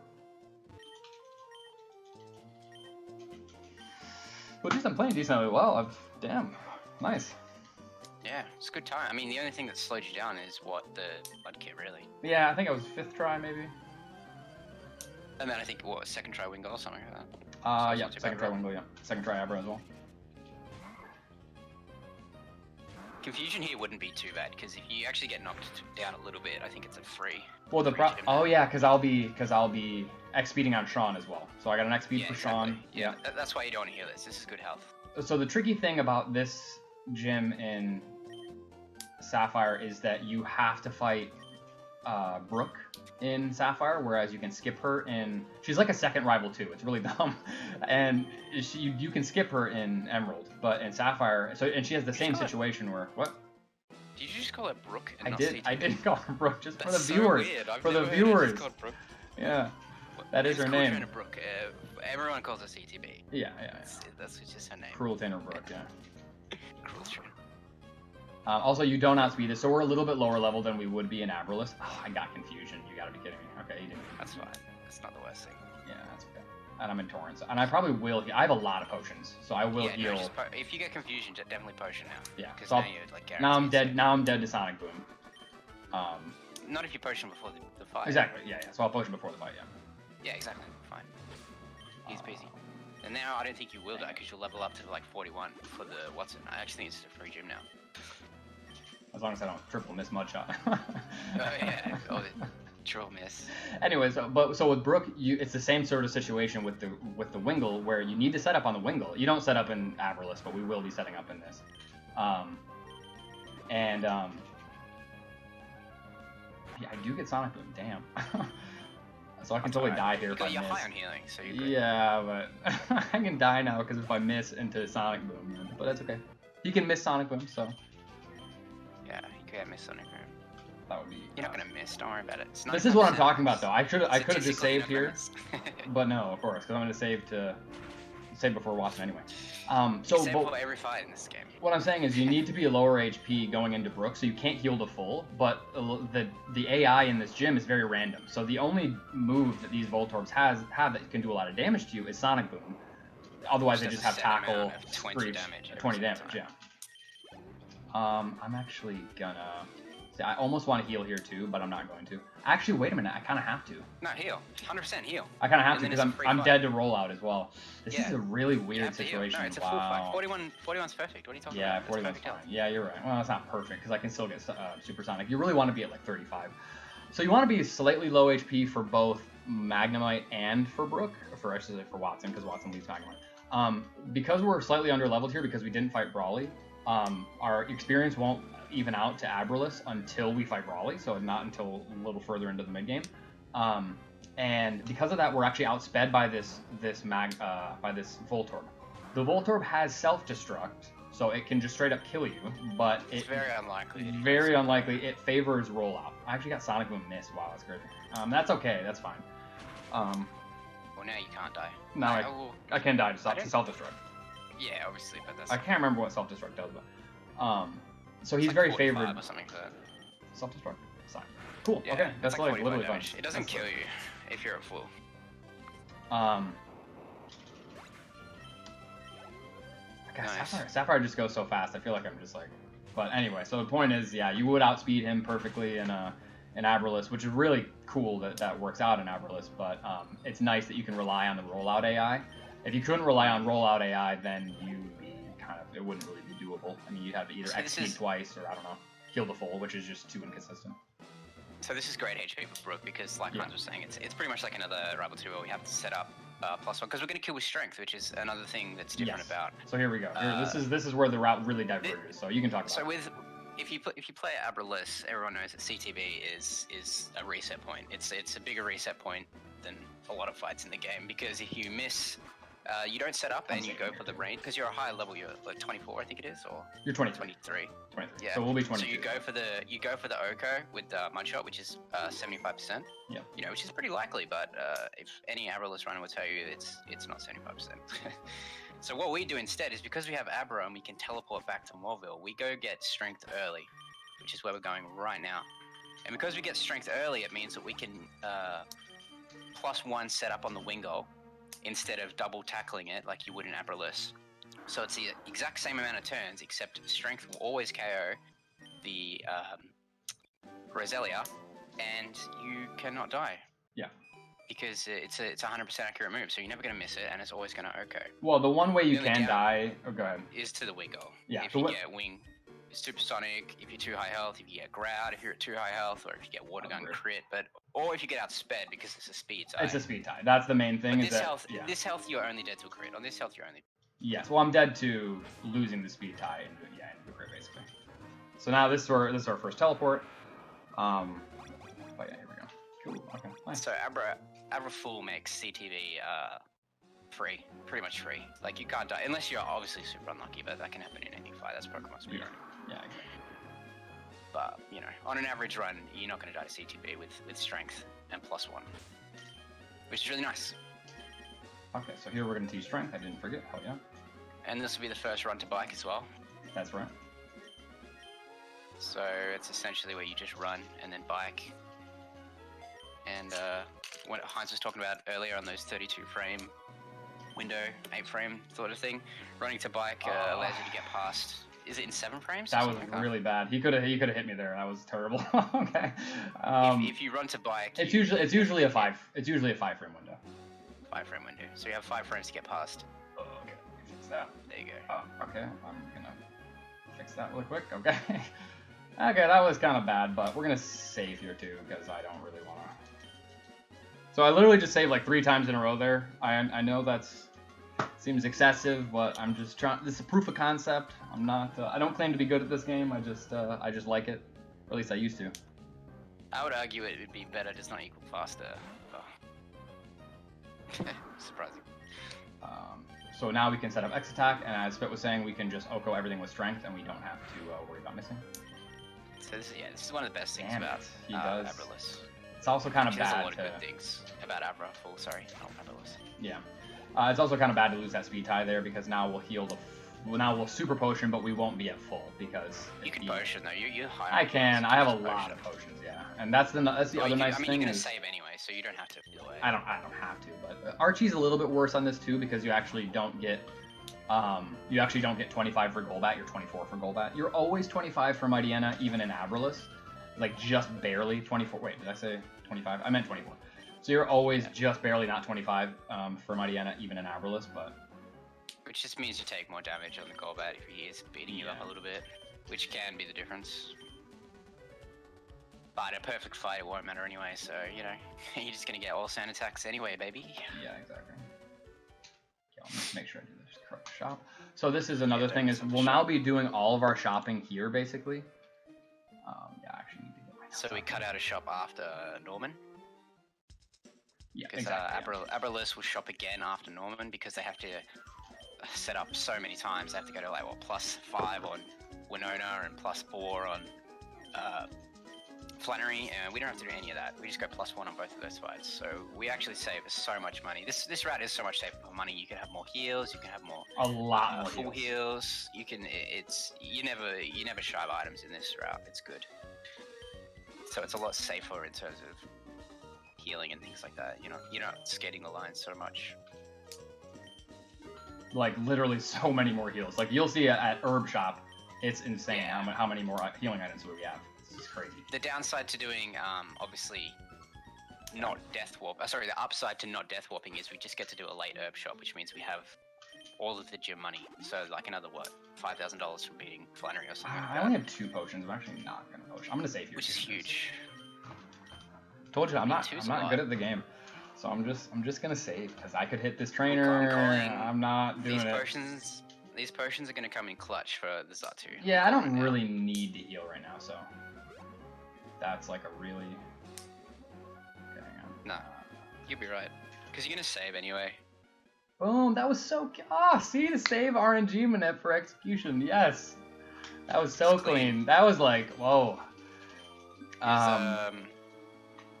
S2: Well, geez, I'm playing decently well. Damn, nice.
S3: Yeah, it's a good time. I mean, the only thing that slowed you down is the blood kit, really.
S2: Yeah, I think it was 5th try, maybe.
S3: And then I think, second try Wingull or something like that?
S2: Yeah, second try Wingull, yeah. Second try Abra as well.
S3: Confusion here wouldn't be too bad, because if you actually get knocked down a little bit, I think it's a free.
S2: Well, because I'll be X-speeding on Sean as well. So I got an X-speed for
S3: exactly.
S2: Sean. Yeah.
S3: That's why you don't want to heal this. This is good health.
S2: So the tricky thing about this gym in Sapphire is that you have to fight Brooke in Sapphire, whereas you can skip her in. She's like a second rival too. It's really dumb, and you can skip her in Emerald, but in Sapphire, and she has the same situation where what?
S3: Did you just call her Brooke? And
S2: I did call her Brooke just for the
S3: so
S2: viewers.
S3: Weird.
S2: For the viewers.
S3: Yeah.
S2: That is her name.
S3: Brooke. Everyone calls her CTB.
S2: Yeah.
S3: That's just her name.
S2: Cruel Trainer Brooke, yeah.
S3: Cruel Trainer.
S2: Also, you don't outspeed this, so we're a little bit lower level than we would be in Abralus. Oh, I got confusion. You gotta be kidding me. Okay, you didn't.
S3: That's fine. That's not the worst thing.
S2: Yeah, that's okay. And I'm in Torrents. And I probably will. I have a lot of potions, so I will heal.
S3: No, if you get confusion, definitely potion now.
S2: Yeah.
S3: Because
S2: so
S3: now you're like guaranteed.
S2: Now I'm dead to Sonic Boom.
S3: Not if you potion before the fight.
S2: Exactly. Yeah. So I'll potion before the fight. Yeah.
S3: Yeah, exactly. Fine. Easy peasy. And now I don't think you will die because you'll level up to like 41 for the Watson. I actually think it's a free gym now.
S2: As long as I don't triple miss Mudshot.
S3: Oh yeah. Oh, triple miss.
S2: Anyways, so with Brooke, it's the same sort of situation with the Wingull, where you need to set up on the Wingull. You don't set up in Abralus, but we will be setting up in this. Yeah, I do get Sonic Boom. Damn. So I can totally die here if I miss.
S3: You're high on healing, so you're good.
S2: Yeah, but I can die now because if I miss into Sonic Boom, but that's okay. He can miss Sonic Boom, so.
S3: Yeah, you can't miss Sonic Boom.
S2: That would be.
S3: You're not gonna miss. Don't worry about it.
S2: This is what I'm talking about, though. I could have just saved here, but no, of course, because I'm gonna save before Watson anyway.
S3: Save for every fight in this game.
S2: What I'm saying is you need to be a lower HP going into Brook, so you can't heal to full. But the AI in this gym is very random. So the only move that these Voltorbs have that can do a lot of damage to you is Sonic Boom. Otherwise, they just have Tackle,
S3: 20 damage.
S2: 20 damage, yeah. I'm actually gonna See, I almost want to heal here too, but I'm not going to. Actually, wait a minute. I kind of have to.
S3: No, heal. 100% heal.
S2: I kind of have
S3: And
S2: to
S3: then
S2: because
S3: it's a free
S2: I'm
S3: fight.
S2: dead to roll out as well. This
S3: Yeah.
S2: is a really
S3: You
S2: weird
S3: have to heal.
S2: situation.
S3: No, it's a full fight.
S2: Wow.
S3: 41's perfect. What are you talking
S2: Yeah,
S3: about?
S2: 41's
S3: It's
S2: fine.
S3: perfect
S2: Yeah, you're right. Well, it's not perfect because I can still get supersonic. You really want to be at like 35. So you want to be slightly low HP for both Magnemite and for Brook, actually for Watson, because Watson leads Magnemite. Because we're slightly under leveled here because we didn't fight Brawly, our experience won't even out to Abralus until we fight Brawly, so not until a little further into the mid game. And because of that, we're actually outsped by this Voltorb. The Voltorb has self-destruct, so it can just straight up kill you, but
S3: It's very unlikely.
S2: Very unlikely. It favors rollout. I actually got Sonic Boom miss. Wow, that's crazy. That's okay. That's fine.
S3: Well, now you can't die.
S2: No, I can die to self-destruct.
S3: Yeah, obviously, but that's.
S2: I can't remember what self-destruct does, but so he's
S3: like
S2: very
S3: 45
S2: favored.
S3: or something for that.
S2: Self-destruct. Fine. Cool.
S3: Yeah,
S2: Okay, that's
S3: it's
S2: like
S3: 45
S2: literally fine.
S3: damage. It doesn't kill you if you're at full.
S2: God, Sapphire just goes so fast. I feel like I'm just like. But anyway, so the point is, yeah, you would outspeed him perfectly in Abralus, which is really cool that works out in Abralus. But it's nice that you can rely on the rollout AI. If you couldn't rely on rollout AI, then it wouldn't really be doable. I mean, you'd have to either XP twice or I don't know, kill the full, which is just too inconsistent.
S3: So this is great HP for Brook because, like Hans was saying, it's pretty much like another Rival 2 where we have to set up +1 because we're going to kill with strength, which is another thing that's different about.
S2: So here we go. This is where the route really diverges. So you can talk about.
S3: So if you play Abralus, everyone knows that CTB is a reset point. It's a bigger reset point than a lot of fights in the game because if you miss. You don't set up and you go for the range because you're a higher level. You're like 24, I think it is, or
S2: you're 23.
S3: 23. Yeah.
S2: So we'll be 22.
S3: So you go for the Oko with Mudshot, which is 75%.
S2: Yeah.
S3: You know, which is pretty likely, but if any Abralus runner will tell you it's not 75%. So what we do instead is because we have Abra and we can teleport back to Morville, we go get strength early, which is where we're going right now. And because we get strength early, it means that we can +1 set up on the Wingull instead of double tackling it like you would in Abralus. So it's the exact same amount of turns, except strength will always KO the Roselia, and you cannot die.
S2: Yeah.
S3: Because it's a 100% accurate move, so you're never going to miss it, and it's always going to OHKO.
S2: Well, the one way you can die... Oh, go ahead.
S3: Is to the Wingull.
S2: Yeah.
S3: If you get Wing Supersonic, if you're too high health, if you get Grout, if you're at too high health, or if you get Water Gun crit, or if you get outsped because it's a speed tie.
S2: It's a speed tie. That's the main thing.
S3: But this health, you're only dead to a crit. On this health, you're only.
S2: Yes. Well, I'm dead to losing the speed tie into the crit basically. So now this is our first teleport. Oh yeah, here we go. Cool. Okay. Nice.
S3: So Abraful makes CTV free, pretty much free. Like you can't die unless you're obviously super unlucky, but that can happen in any fight. That's Pokemon Speedrun.
S2: Yeah, exactly.
S3: But you know, on an average run, you're not going to die to CTB with strength and +1, which is really nice.
S2: Okay, so here we're going to teach strength. I didn't forget. Oh yeah.
S3: And this will be the first run to bike as well.
S2: That's right.
S3: So it's essentially where you just run and then bike. And what Heinz was talking about earlier on those 32 frame window, 8 frame sort of thing, running to bike allows you to get past. Is it in 7 frames?
S2: That was really bad. He could have hit me there. That was terrible. Okay.
S3: If you run to bike,
S2: it's usually a 5 frame window.
S3: 5 frame window. So you have 5 frames to get past.
S2: Oh, okay. Fix that.
S3: There you go.
S2: Oh, okay. I'm gonna fix that real quick. Okay. Okay, that was kind of bad, but we're gonna save here too because I don't really want to. So I literally just saved like 3 times in a row there. I know that's seems excessive, but I'm just trying. This is proof of concept. I'm not. I don't claim to be good at this game. I just like it, or at least I used to.
S3: I would argue it would be better, just not equal faster. Oh. Surprising.
S2: So now we can set up X attack, and as Fit was saying, we can just OHKO everything with strength, and we don't have to worry about missing.
S3: So this is one of the best things about Abralus.
S2: It's also kind of bad.
S3: There's a lot of good things about Abraful. Sorry, not Abralus.
S2: Yeah. It's also kind of bad to lose that speed tie there because now we'll heal now we'll super potion, but we won't be at full because
S3: you can potion though. You're high.
S2: I can. I have a lot of potions. Yeah, and that's the other nice thing.
S3: I mean, you're gonna save anyway, so you don't have to heal away.
S2: I don't have to, but Archie's a little bit worse on this too because you actually don't get 25 for Golbat. You're 24 for Golbat. You're always 25 for Mightyena, even in Abralus. like just barely 24. Wait, did I say 25? I meant 24. So you're always just barely not 25 for Mightyena, even in Abralus, but...
S3: Which just means you take more damage on the Golbat if he is beating you up a little bit, which can be the difference. But a perfect fight, it won't matter anyway, so, you know, you're just going to get all sand attacks anyway, baby.
S2: Yeah, exactly. Okay, I'll just make sure I do this correct shop. So this is another thing, is we'll now be doing all of our shopping here, basically. Yeah, I actually need to get my notes.
S3: So we cut out a shop after Norman?
S2: Yeah,
S3: because
S2: exactly.
S3: Abralus will shop again after Norman because they have to set up so many times. They have to go to like what +5 on Winona and +4 on Flannery, and we don't have to do any of that. We just go +1 on both of those fights. So we actually save so much money. This route is so much safer for money. You can have more heals. You can have more
S2: A lot more
S3: full heals. You can. You never shy of items in this route. It's good. So it's a lot safer in terms of healing and things like that. You're not skating the lines so much.
S2: Like literally so many more heals. Like you'll see at Herb Shop, it's insane how many more healing items we have. It's crazy.
S3: The downside to doing obviously not death warp. Sorry, the upside to not death warping is we just get to do a late herb shop, which means we have all of the gym money. So like another $5,000 from beating Flannery or something.
S2: I only have 2 potions. I'm actually not gonna potion. I'm gonna save here.
S3: Which is huge.
S2: Told you I'm not good at the game, so I'm just gonna save because I could hit this trainer. I'm not doing
S3: These potions are gonna come in clutch for the Zatu.
S2: Yeah, I don't really need to heal right now, so that's like a really. Okay, hang on.
S3: Nah, you'll be right because you're gonna save anyway.
S2: Boom! That was so. See the save RNG manip for execution. Yes, that was so clean. That was like whoa.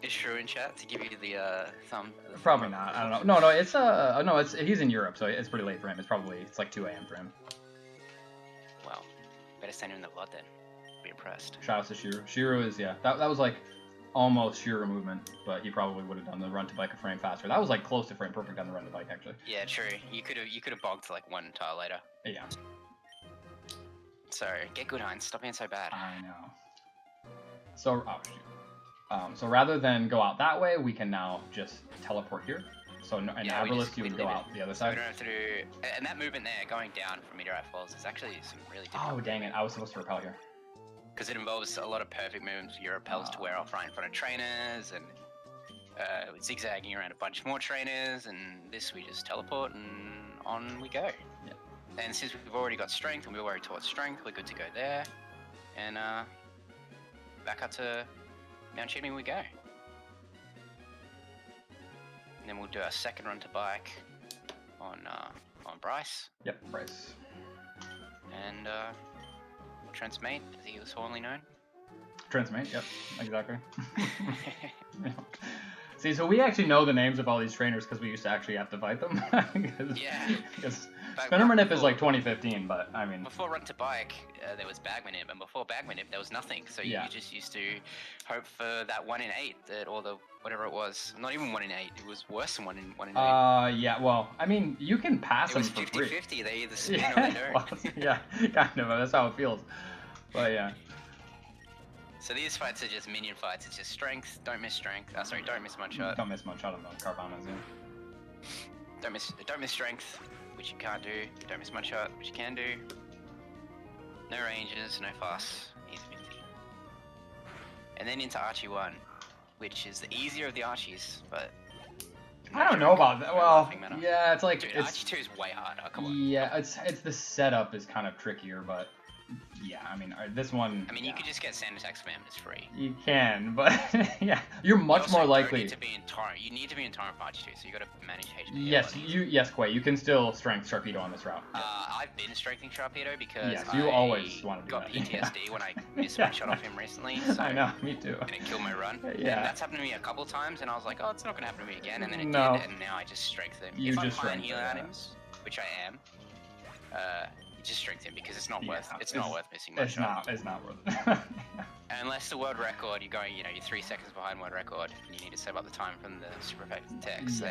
S3: Is Shrew in chat to give you the thumb?
S2: Probably not. I don't know. No, it's he's in Europe, so it's pretty late for him. It's like 2 a.m. for him.
S3: Well, better send him the blood then. Be impressed.
S2: Shout out to Shiru. Shiru is that was like almost Shiru movement, but he probably would have done the run to bike a frame faster. That was like close to frame perfect on the run to bike actually.
S3: Yeah, true. You could have bogged like 1 tile later.
S2: Yeah.
S3: So get good, Heinz. Stop being so bad.
S2: I know. So so rather than go out that way, we can now just teleport here. So in Abralus, you would go out the other side.
S3: We don't have to do... And that movement there, going down from Meteorite Falls, is actually some really difficult.
S2: Oh, dang it. I was supposed to repel here.
S3: Because it involves a lot of perfect movements. Your repels to wear off right in front of trainers, and zigzagging around a bunch more trainers, and this we just teleport, and on we go.
S2: Yeah.
S3: And since we've already got strength, and we're already taught strength, we're good to go there. And back up to Mount Chimney we go. And then we'll do our second run to bike on Bryce.
S2: Yep, Bryce.
S3: And we'll transmate, as he was formerly known.
S2: Transmate, yep, exactly. See, so we actually know the names of all these trainers because we used to actually have to fight them. Because Spinnermanip is like 2015, but I mean...
S3: Before Run to Bike, there was Bagmanip, and before Bagmanip, there was nothing. So you just used to hope for that 1 in 8, or the whatever it was. Not even 1 in 8, it was worse than 1 in 8.
S2: Yeah, well, I mean, you can pass them for free.
S3: It was 50-50, they either spin or they don't.
S2: Well, yeah, kind of, that's how it feels. But yeah.
S3: So these fights are just minion fights. It's just strength. Don't miss strength. Sorry, don't miss Mudshot.
S2: Don't miss Mudshot on the Carvanas, yeah.
S3: Don't miss strength, which you can't do. Don't miss Mudshot, which you can do. No ranges, no fuss. Easy 50. And then into Archie 1, which is the easier of the Archies, but...
S2: I don't know about that. Well, yeah, it's like...
S3: Dude, Archie 2 is way harder. Come on.
S2: Yeah, it's the setup is kind of trickier, but... Yeah, I mean, this one...
S3: I mean, you could just get sand attack spam, it's free.
S2: You can, but yeah, you're much more likely...
S3: You need to be in Torrent. You need to be in Torrent for Archie 2, so you got to manage HP.
S2: Yes, Quay, you can still strength Sharpedo on this route.
S3: I've been strengthening Sharpedo because
S2: you always want to do
S3: got
S2: that.
S3: PTSD when I missed one shot off him recently. So,
S2: I know, me too.
S3: And it killed my run.
S2: Yeah.
S3: And that's happened to me a couple times, and I was like, oh, it's not going to happen to me again, and then it did, and now I just strengthen. If I'm playing healing items, which I am, just strengthen because it's not worth missing much.
S2: It's not worth it.
S3: Unless the world record, you're 3 seconds behind world record, and you need to save up the time from the super effective text.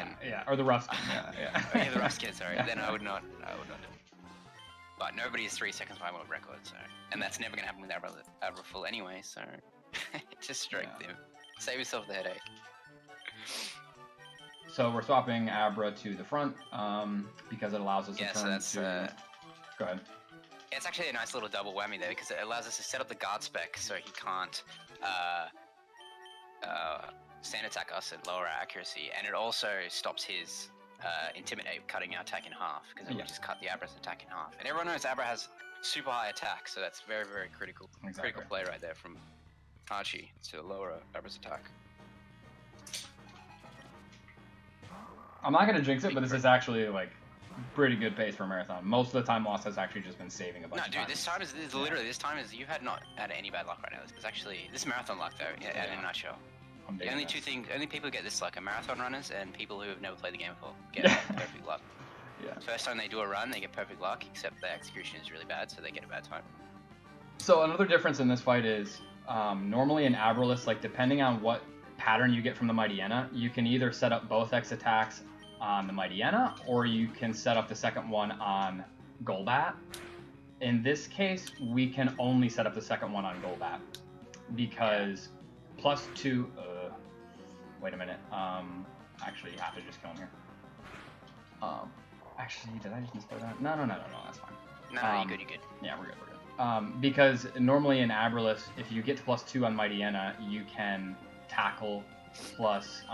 S2: Or the rough skin. Yeah.
S3: The rough skin. Sorry. Then I would not do it. But nobody is 3 seconds behind world record, so, and that's never gonna happen with Abraful anyway. So Just strength him. Save yourself the headache.
S2: So we're swapping Abra to the front because it allows us to
S3: Yeah, so
S2: turn
S3: that's
S2: to... Go ahead.
S3: it's actually a nice little double whammy there because it allows us to set up the guard spec so he can't stand attack us at lower accuracy, and it also stops his intimidate, cutting our attack in half because it will just cut the Abra's attack in half. And everyone knows Abra has super high attack, so that's very, very critical.
S2: Exactly.
S3: Critical play right there from Archie to lower Abra's attack.
S2: I'm not gonna jinx it, but this is actually like pretty good pace for a marathon. Most of the time lost has actually just been saving a bunch of time.
S3: No, dude, this time is literally you had not had any bad luck right now. This is actually marathon luck though, in a nutshell. The only only people who get this luck are marathon runners and people who have never played the game before get perfect luck.
S2: Yeah.
S3: First time they do a run, they get perfect luck, except the execution is really bad, so they get a bad time.
S2: So another difference in this fight is normally in Abralus, like depending on what pattern you get from the Mightyena, you can either set up both X attacks on the Mightyena, or you can set up the second one on Golbat. In this case, we can only set up the second one on Golbat because +2. Wait a minute. Actually, you have to just kill him here. Actually, did I just misplay that? No, that's fine.
S3: No, you're good.
S2: Yeah, we're good. Because normally in Abralus, if you get to +2 on Mightyena, you can tackle plus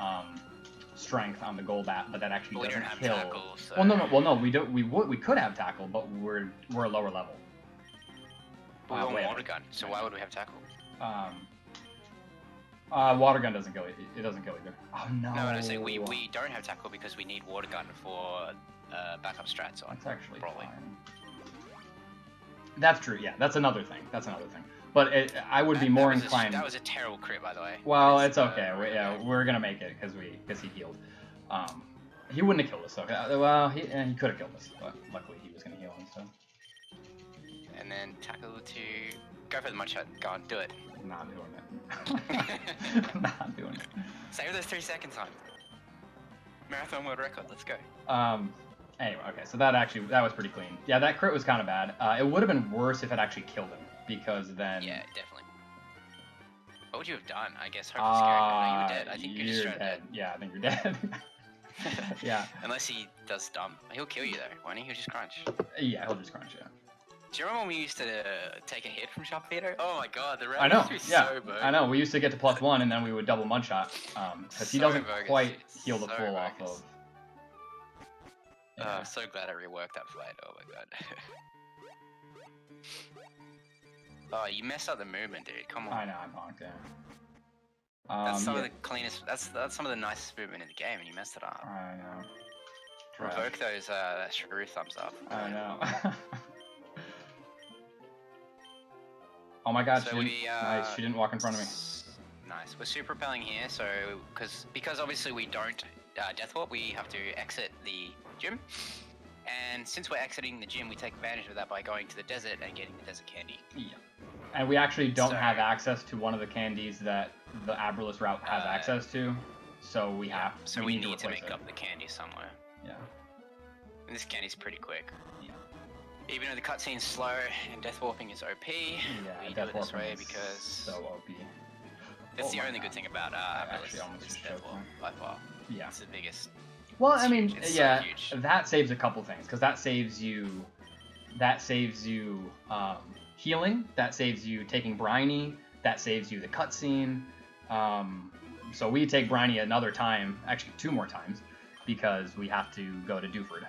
S2: strength on the Golbat, but that actually doesn't kill.
S3: Tackle, so...
S2: Well, no, we don't. We could have tackle, but we're a lower level.
S3: But we want water gun, so why would we have tackle?
S2: Water gun doesn't kill. It doesn't kill either. Oh no.
S3: No, I say we don't have tackle because we need water gun for backup strats on.
S2: That's actually
S3: probably.
S2: fine. That's true. Yeah, that's another thing. But I would be more inclined.
S3: That was a terrible crit, by the way.
S2: Well, it's okay. We're gonna make it because he healed. He wouldn't have killed us. Okay. Well, he could have killed us, but luckily he was gonna heal instead.
S3: And then tackle to go for the mudshot. Go on, do it.
S2: Not doing it. Not doing it.
S3: Save those 3 seconds on. Marathon world record. Let's go.
S2: Anyway, okay. So that was pretty clean. Yeah, that crit was kind of bad. It would have been worse if it actually killed him. Because then...
S3: Yeah, definitely. What would you have done? I guess hopefully scared him. No, you were dead. I think you're just straight dead.
S2: Yeah, I think you're dead. Yeah.
S3: Unless he does dump. He'll kill you though, won't he? He'll just crunch.
S2: Yeah, he'll just crunch, yeah.
S3: Do you remember when we used to take a hit from Sharpedo? Oh my god, the
S2: I know,
S3: round used to be
S2: yeah.
S3: so bogus.
S2: I know, we used to get to +1 and then we would double mudshot. Because he doesn't quite heal the full off of...
S3: Yeah. I'm so glad I reworked that fight. Oh my god. Oh, you messed up the movement, dude. Come on.
S2: I know, I'm honked, yeah.
S3: That's some of the cleanest. That's some of the nicest movement in the game, and you messed it up.
S2: I know.
S3: Revoke those shrew thumbs up.
S2: I know. Oh my god,
S3: so
S2: nice. She didn't walk in front of me.
S3: Nice. We're super repelling here, so because obviously we don't death warp, we have to exit the gym. And since we're exiting the gym, we take advantage of that by going to the desert and getting the desert candy.
S2: Yeah. And we actually don't have access to one of the candies that the Abralus route has access to, so we have.
S3: So we need to make up the candy somewhere.
S2: Yeah.
S3: And this candy's pretty quick.
S2: Yeah.
S3: Even though the cutscene's slow and death warping is OP, we do it this way because
S2: so OP.
S3: That's the only good thing about Abralus.
S2: Almost
S3: death warp by far.
S2: Yeah.
S3: It's the biggest.
S2: Well, I mean, yeah,
S3: so
S2: that saves a couple things because that saves you healing, that saves you taking Briny, that saves you the cutscene. So we take Briny another time, actually 2 more times, because we have to go to Dewford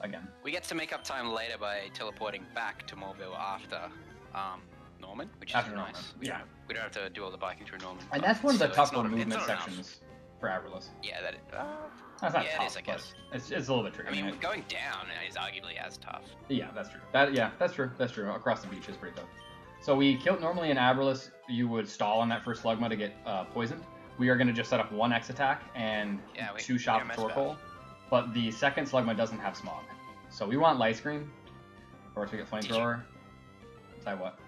S2: again.
S3: We get to make up time later by teleporting back to Morville after Norman, which is nice.
S2: Yeah.
S3: We don't have to do all the biking through Norman.
S2: And that's one of the tougher movement sections for Abralus.
S3: Yeah, that is.
S2: That's not tough,
S3: it is, I guess.
S2: It's a little bit tricky.
S3: I mean, going down is arguably as tough.
S2: Yeah, that's true. That's true. Across the beach is pretty tough. So we killed normally in Abralus, you would stall on that first Slugma to get poisoned. We are going to just set up 1 X attack and 2 shots of Torkoal. But the second Slugma doesn't have Smog. So we want Light Screen. Of course, we get Flamethrower. Tell you what.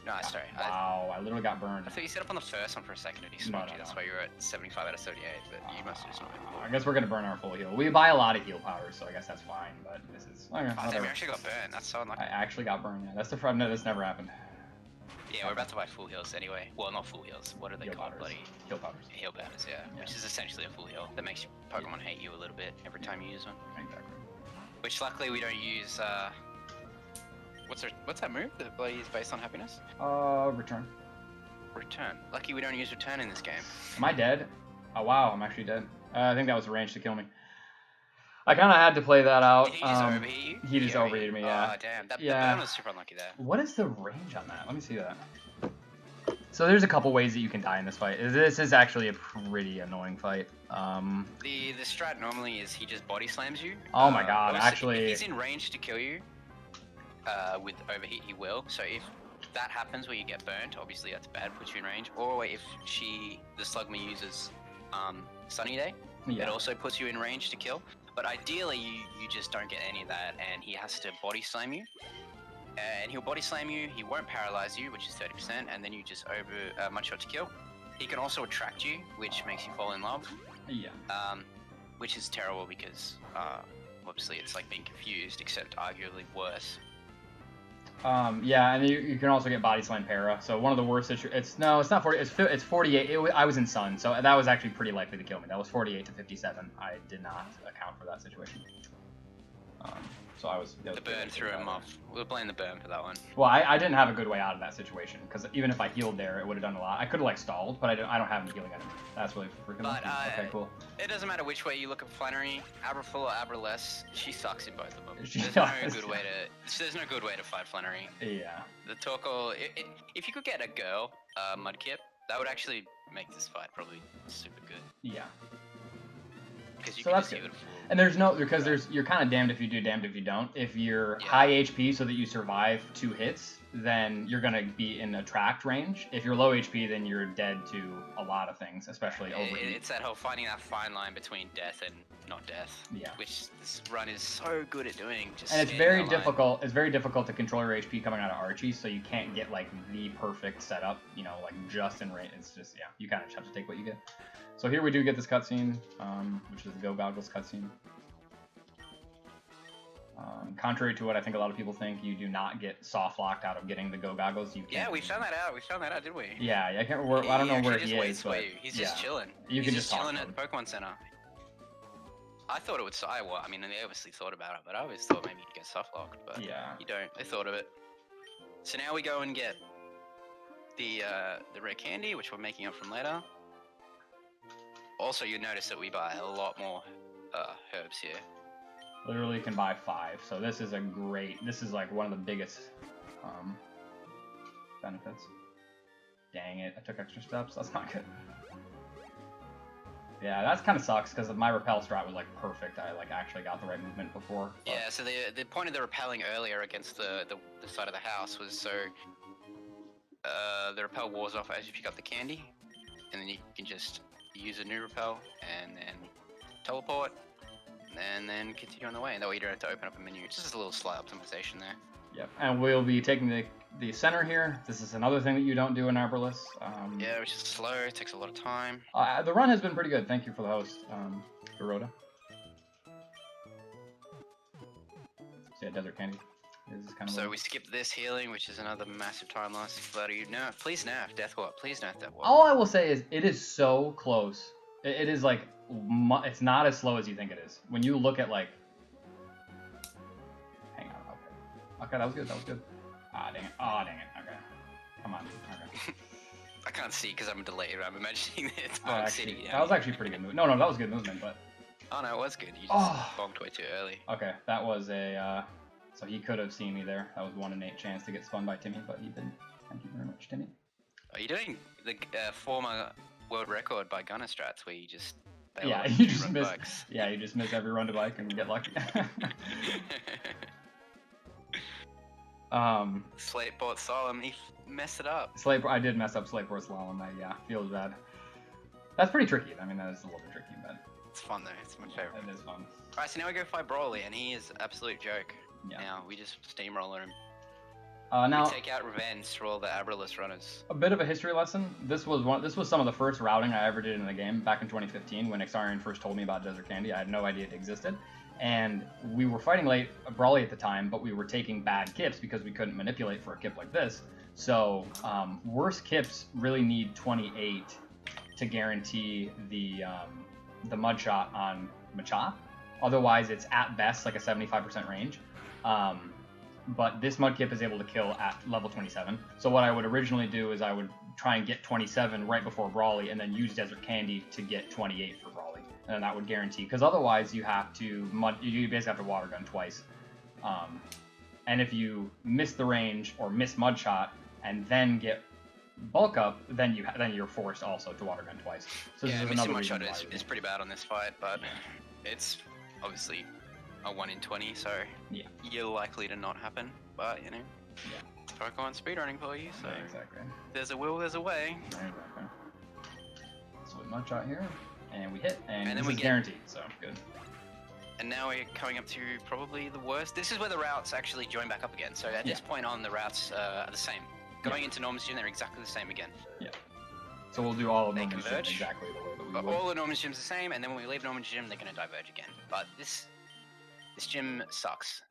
S3: No, sorry.
S2: Wow, I literally got burned.
S3: I thought you set up on the first one for a second and he smoked you. That's why you were at 75 out of 38, but you must have just not.
S2: I guess we're going to burn our full heal. We buy a lot of heal powers, so I guess that's fine, but this is... Okay,
S3: damn, you actually got burned. That's so unlucky.
S2: I actually got burned, yeah. That's the front. No, this never happened.
S3: Yeah, we're about to buy full heals anyway. Well, not full heals. What are they
S2: Heal
S3: called?
S2: powders.
S3: Bloody
S2: Heal powders.
S3: heal powders, yeah.
S2: Yeah.
S3: Which is essentially a full heal that makes your Pokemon hate you a little bit every time you use one.
S2: Exactly.
S3: Which luckily we don't use. What's that move that bloody is based on happiness?
S2: Return.
S3: Return. Lucky we don't use return in this game.
S2: Am I dead? Oh wow, I'm actually dead. I think that was a range to kill me. I kind of had to play that out.
S3: Did he just overheat you?
S2: He just overheated me, yeah.
S3: Oh damn, the
S2: Yeah.
S3: burn was super unlucky there.
S2: What is the range on that? Let me see that. So there's a couple ways that you can die in this fight. This is actually a pretty annoying fight.
S3: The strat normally is he just body slams you.
S2: Oh my god,
S3: obviously,
S2: actually.
S3: if he's in range to kill you, with overheat he will. So if that happens where you get burnt, obviously that's bad, puts you in range. Or if the Slugma uses Sunny Day, it
S2: Yeah.
S3: also puts you in range to kill. But ideally you just don't get any of that, and he has to body slam you. And he'll body slam you, he won't paralyze you, which is 30%, and then you just over one-shot to kill. He can also attract you, which makes you fall in love.
S2: Yeah.
S3: Which is terrible because obviously it's like being confused, except arguably worse.
S2: Yeah, and you can also get body slam para. So one of the worst situations. It's not 40. It's 48. I was in Sun, so that was actually pretty likely to kill me. That was 48 to 57. I did not account for that situation. So I was.
S3: The burn threw him off. We'll blame the burn for that one.
S2: Well, I didn't have a good way out of that situation because even if I healed there, it would have done a lot. I could have like stalled, but I don't have any healing items. That's really freaking lucky. Okay, cool.
S3: It doesn't matter which way you look at Flannery, Abraful or Abraless, she sucks in both of them.
S2: She
S3: There's
S2: does,
S3: no good way to. There's no good way to fight Flannery.
S2: Yeah.
S3: The Torkoal. If you could get a girl, Mudkip, that would actually make this fight probably super good.
S2: Yeah.
S3: Because you
S2: So
S3: can
S2: that's
S3: just
S2: good.
S3: give it a full.
S2: And you're kind of damned if you do, damned if you don't. If you're
S3: Yeah.
S2: high HP so that you survive 2 hits, then you're gonna be in attract range. If you're low HP, then you're dead to a lot of things, especially overheat.
S3: It's that whole finding that fine line between death and not death.
S2: Yeah.
S3: Which this run is so good at doing. Just
S2: And it's
S3: staying
S2: very
S3: in that line.
S2: difficult. It's very difficult to control your HP coming out of Archie, so you can't get like the perfect setup. Like just in range. It's just you kind of just have to take what you get. So here we do get this cutscene, which is the Go Goggles cutscene. Contrary to what I think a lot of people think, you do not get soft locked out of getting the Go Goggles.
S3: Yeah, we found that out. We found that out, didn't we?
S2: Yeah, I can't. I don't know where
S3: just
S2: he
S3: waits
S2: is,
S3: for
S2: but
S3: you. He's just chilling.
S2: You
S3: He's
S2: can
S3: just
S2: just talk
S3: chilling
S2: to
S3: at
S2: him.
S3: the Pokemon Center. I thought it would. I mean, they obviously thought about it, but I always thought maybe you'd get soft locked, but
S2: Yeah.
S3: you don't. They thought of it. So now we go and get the rare candy, which we're making up from later. Also, you notice that we buy a lot more herbs here.
S2: Literally can buy 5. So this is like one of the biggest benefits. Dang it, I took extra steps. That's not good. Yeah, that's kind of sucks because my repel strat was like perfect. I like actually got the right movement before. But...
S3: Yeah, so the point of the repelling earlier against the side of the house was so the repel wars off as you pick up the candy, and then you can just use a new repel and then teleport, and then continue on the way. And that way you don't have to open up a menu. It's just a little slight optimization there.
S2: Yep, and we'll be taking the center here. This is another thing that you don't do in Arborless.
S3: Yeah, which is slow. It takes a lot of time.
S2: The run has been pretty good. Thank you for the host, Garoda. So yeah, Desert Candy. This is kind of
S3: So we skipped this healing, which is another massive time loss. Bloody nerf. Please nerf Deathwalk. Please nerf Deathwalk.
S2: all I will say is it is so close. It is like it's not as slow as you think it is. When you look at like, hang on, okay, that was good. That was good. Ah, dang it. Oh, dang it. Okay, come on. Okay.
S3: I can't see because I'm delayed. I'm imagining it's
S2: Oh,
S3: Bonk
S2: actually,
S3: City.
S2: that was actually pretty good movement. No, that was good movement, but
S3: Oh no, it was good. You just
S2: Oh.
S3: bonked way too early.
S2: okay, that was a. So he could have seen me there. That was 1 in 8 chance to get spun by Timmy, but he didn't. Thank you very much, Timmy.
S3: Are you doing the former world record by gunner strats where you just bail
S2: Yeah,
S3: out
S2: you
S3: and
S2: just
S3: run
S2: miss.
S3: bikes?
S2: Yeah, you just miss every run to bike and get lucky.
S3: Slateport Solemn, he messed it up.
S2: I did mess up Slateport Slalom. Feels bad. That's pretty tricky. I mean, that is a little bit tricky, but
S3: It's fun though. It's my favorite.
S2: it is fun.
S3: Alright, so now we go fight Broly, and he is absolute joke.
S2: Yeah.
S3: Now we just steamroller him.
S2: Now,
S3: We take out revenge for all the Abraless runners.
S2: a bit of a history lesson. This was some of the first routing I ever did in the game back in 2015 when Xarian first told me about Desert Candy. I had no idea it existed. And we were fighting late Brawly at the time, but we were taking bad kips because we couldn't manipulate for a kip like this. So worse kips really need 28 to guarantee the mud shot on Machop. Otherwise, it's at best like a 75% range. But this mud kip is able to kill at level 27. So what I would originally do is I would try and get 27 right before Brawly, and then use Desert Candy to get 28 for Brawly, and that would guarantee. Because otherwise, you basically have to water gun twice. And if you miss the range or miss mud shot and then get bulk up, then you're forced also to water gun twice. So this is
S3: missing
S2: another
S3: mud
S2: reason
S3: shot is pretty bad on this fight, but it's obviously a 1 in 20, so you're likely to not happen. But it's Pokemon speedrunning for you, so
S2: exactly.
S3: There's a will, there's a way.
S2: Exactly. So we mud shot here, and we hit, and
S3: then
S2: this
S3: we
S2: is
S3: get
S2: guaranteed. So good.
S3: And now we're coming up to probably the worst. This is where the routes actually join back up again. So at this point on, the routes are the same. Going into Norman's Gym, they're exactly the same again.
S2: Yeah. So we'll do all of
S3: They
S2: Norman's Gym
S3: converge,
S2: exactly the way that we
S3: but
S2: would.
S3: all of Norman's Gym's the same, and then when we leave Norman's Gym, they're going to diverge again. But this gym sucks.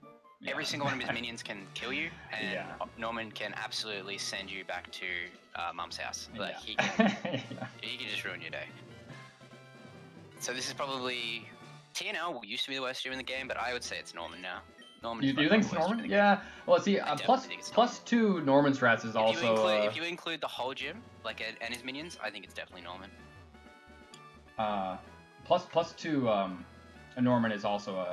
S2: Yeah.
S3: Every single one of his minions can kill you, and
S2: Yeah.
S3: Norman can absolutely send you back to Mum's house. Like
S2: Yeah.
S3: he can just ruin your day. So this is probably TNL used to be the worst gym in the game, but I would say it's Norman now. Norman.
S2: You think it's Norman? Yeah. Well, see, plus 2 Norman strats is also.
S3: If you include the whole gym, like and his minions, I think it's definitely Norman.
S2: Plus 2. Norman is also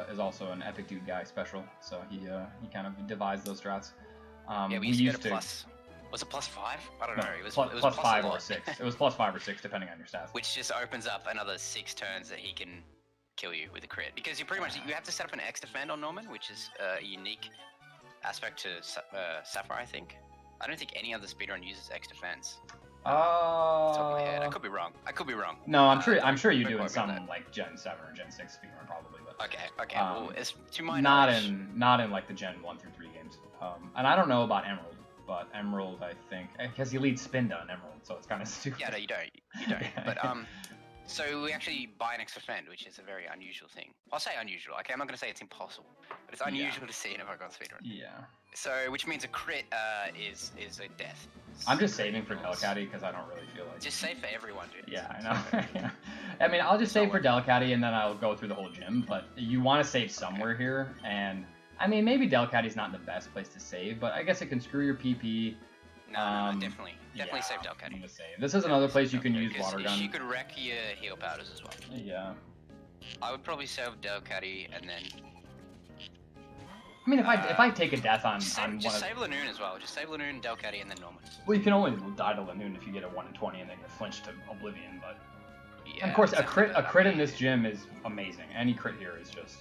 S2: an epic dude guy special, so he kind of devised those strats.
S3: We used to get a plus. Was it +5? I don't know. It was
S2: plus 5 or 6. It was plus 5 or 6 depending on your stats.
S3: Which just opens up another 6 turns that he can kill you with a crit, because you pretty much you have to set up an X defend on Norman, which is a unique aspect to Sapphire, I think. I don't think any other speedrun uses X defense. Top of my head. I could be wrong.
S2: No, I'm sure you do in some like Gen 7 or Gen 6 speedrun probably, but
S3: okay. Well, it's to my
S2: not
S3: knowledge.
S2: not in like the Gen 1 through 3 games. And I don't know about Emerald, but Emerald I think because you lead Spinda on Emerald, so it's kind of stupid.
S3: Yeah, no, you don't. But so we actually buy an X defend, which is a very unusual thing. I'll say unusual. Okay, I'm not going to say it's impossible, but it's unusual to see in a Pokemon speedrun.
S2: Yeah.
S3: So, which means a crit is a death.
S2: I'm just saving for Delcatty because I don't really feel like.
S3: Just save for everyone, dude.
S2: Yeah, I know. Yeah. I mean, I'll just save for Delcatty and then I'll go through the whole gym. But you want to save somewhere here, and I mean, maybe Delcatty's not the best place to save, but I guess it can screw your PP.
S3: No, definitely save Delcatty.
S2: I'm gonna save. This is another place you can use water gun.
S3: She could wreck your heal powders as well.
S2: Yeah.
S3: I would probably save Delcatty and then.
S2: I mean, if I take a death on
S3: just save Lanoon as well. Just save Lanoon, Delcatty, and then Norman.
S2: Well, you can only die to Lanoon if you get a 1 in 20 and then you flinch to Oblivion. But
S3: yeah,
S2: of course, a crit in this gym is amazing. Any crit here is just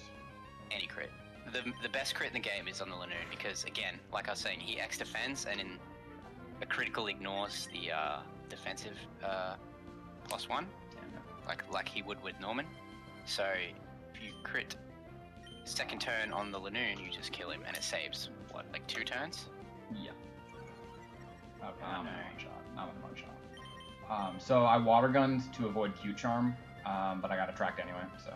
S3: any crit. The best crit in the game is on the Lanoon because again, like I was saying, he X defends and in a critical ignores the defensive +1, like he would with Norman. So if you crit second turn on the Lanoon, you just kill him and it saves what, like 2 turns?
S2: Yeah. Okay, not with a mud shot. So I water gunned to avoid Q charm, but I got attract anyway. So.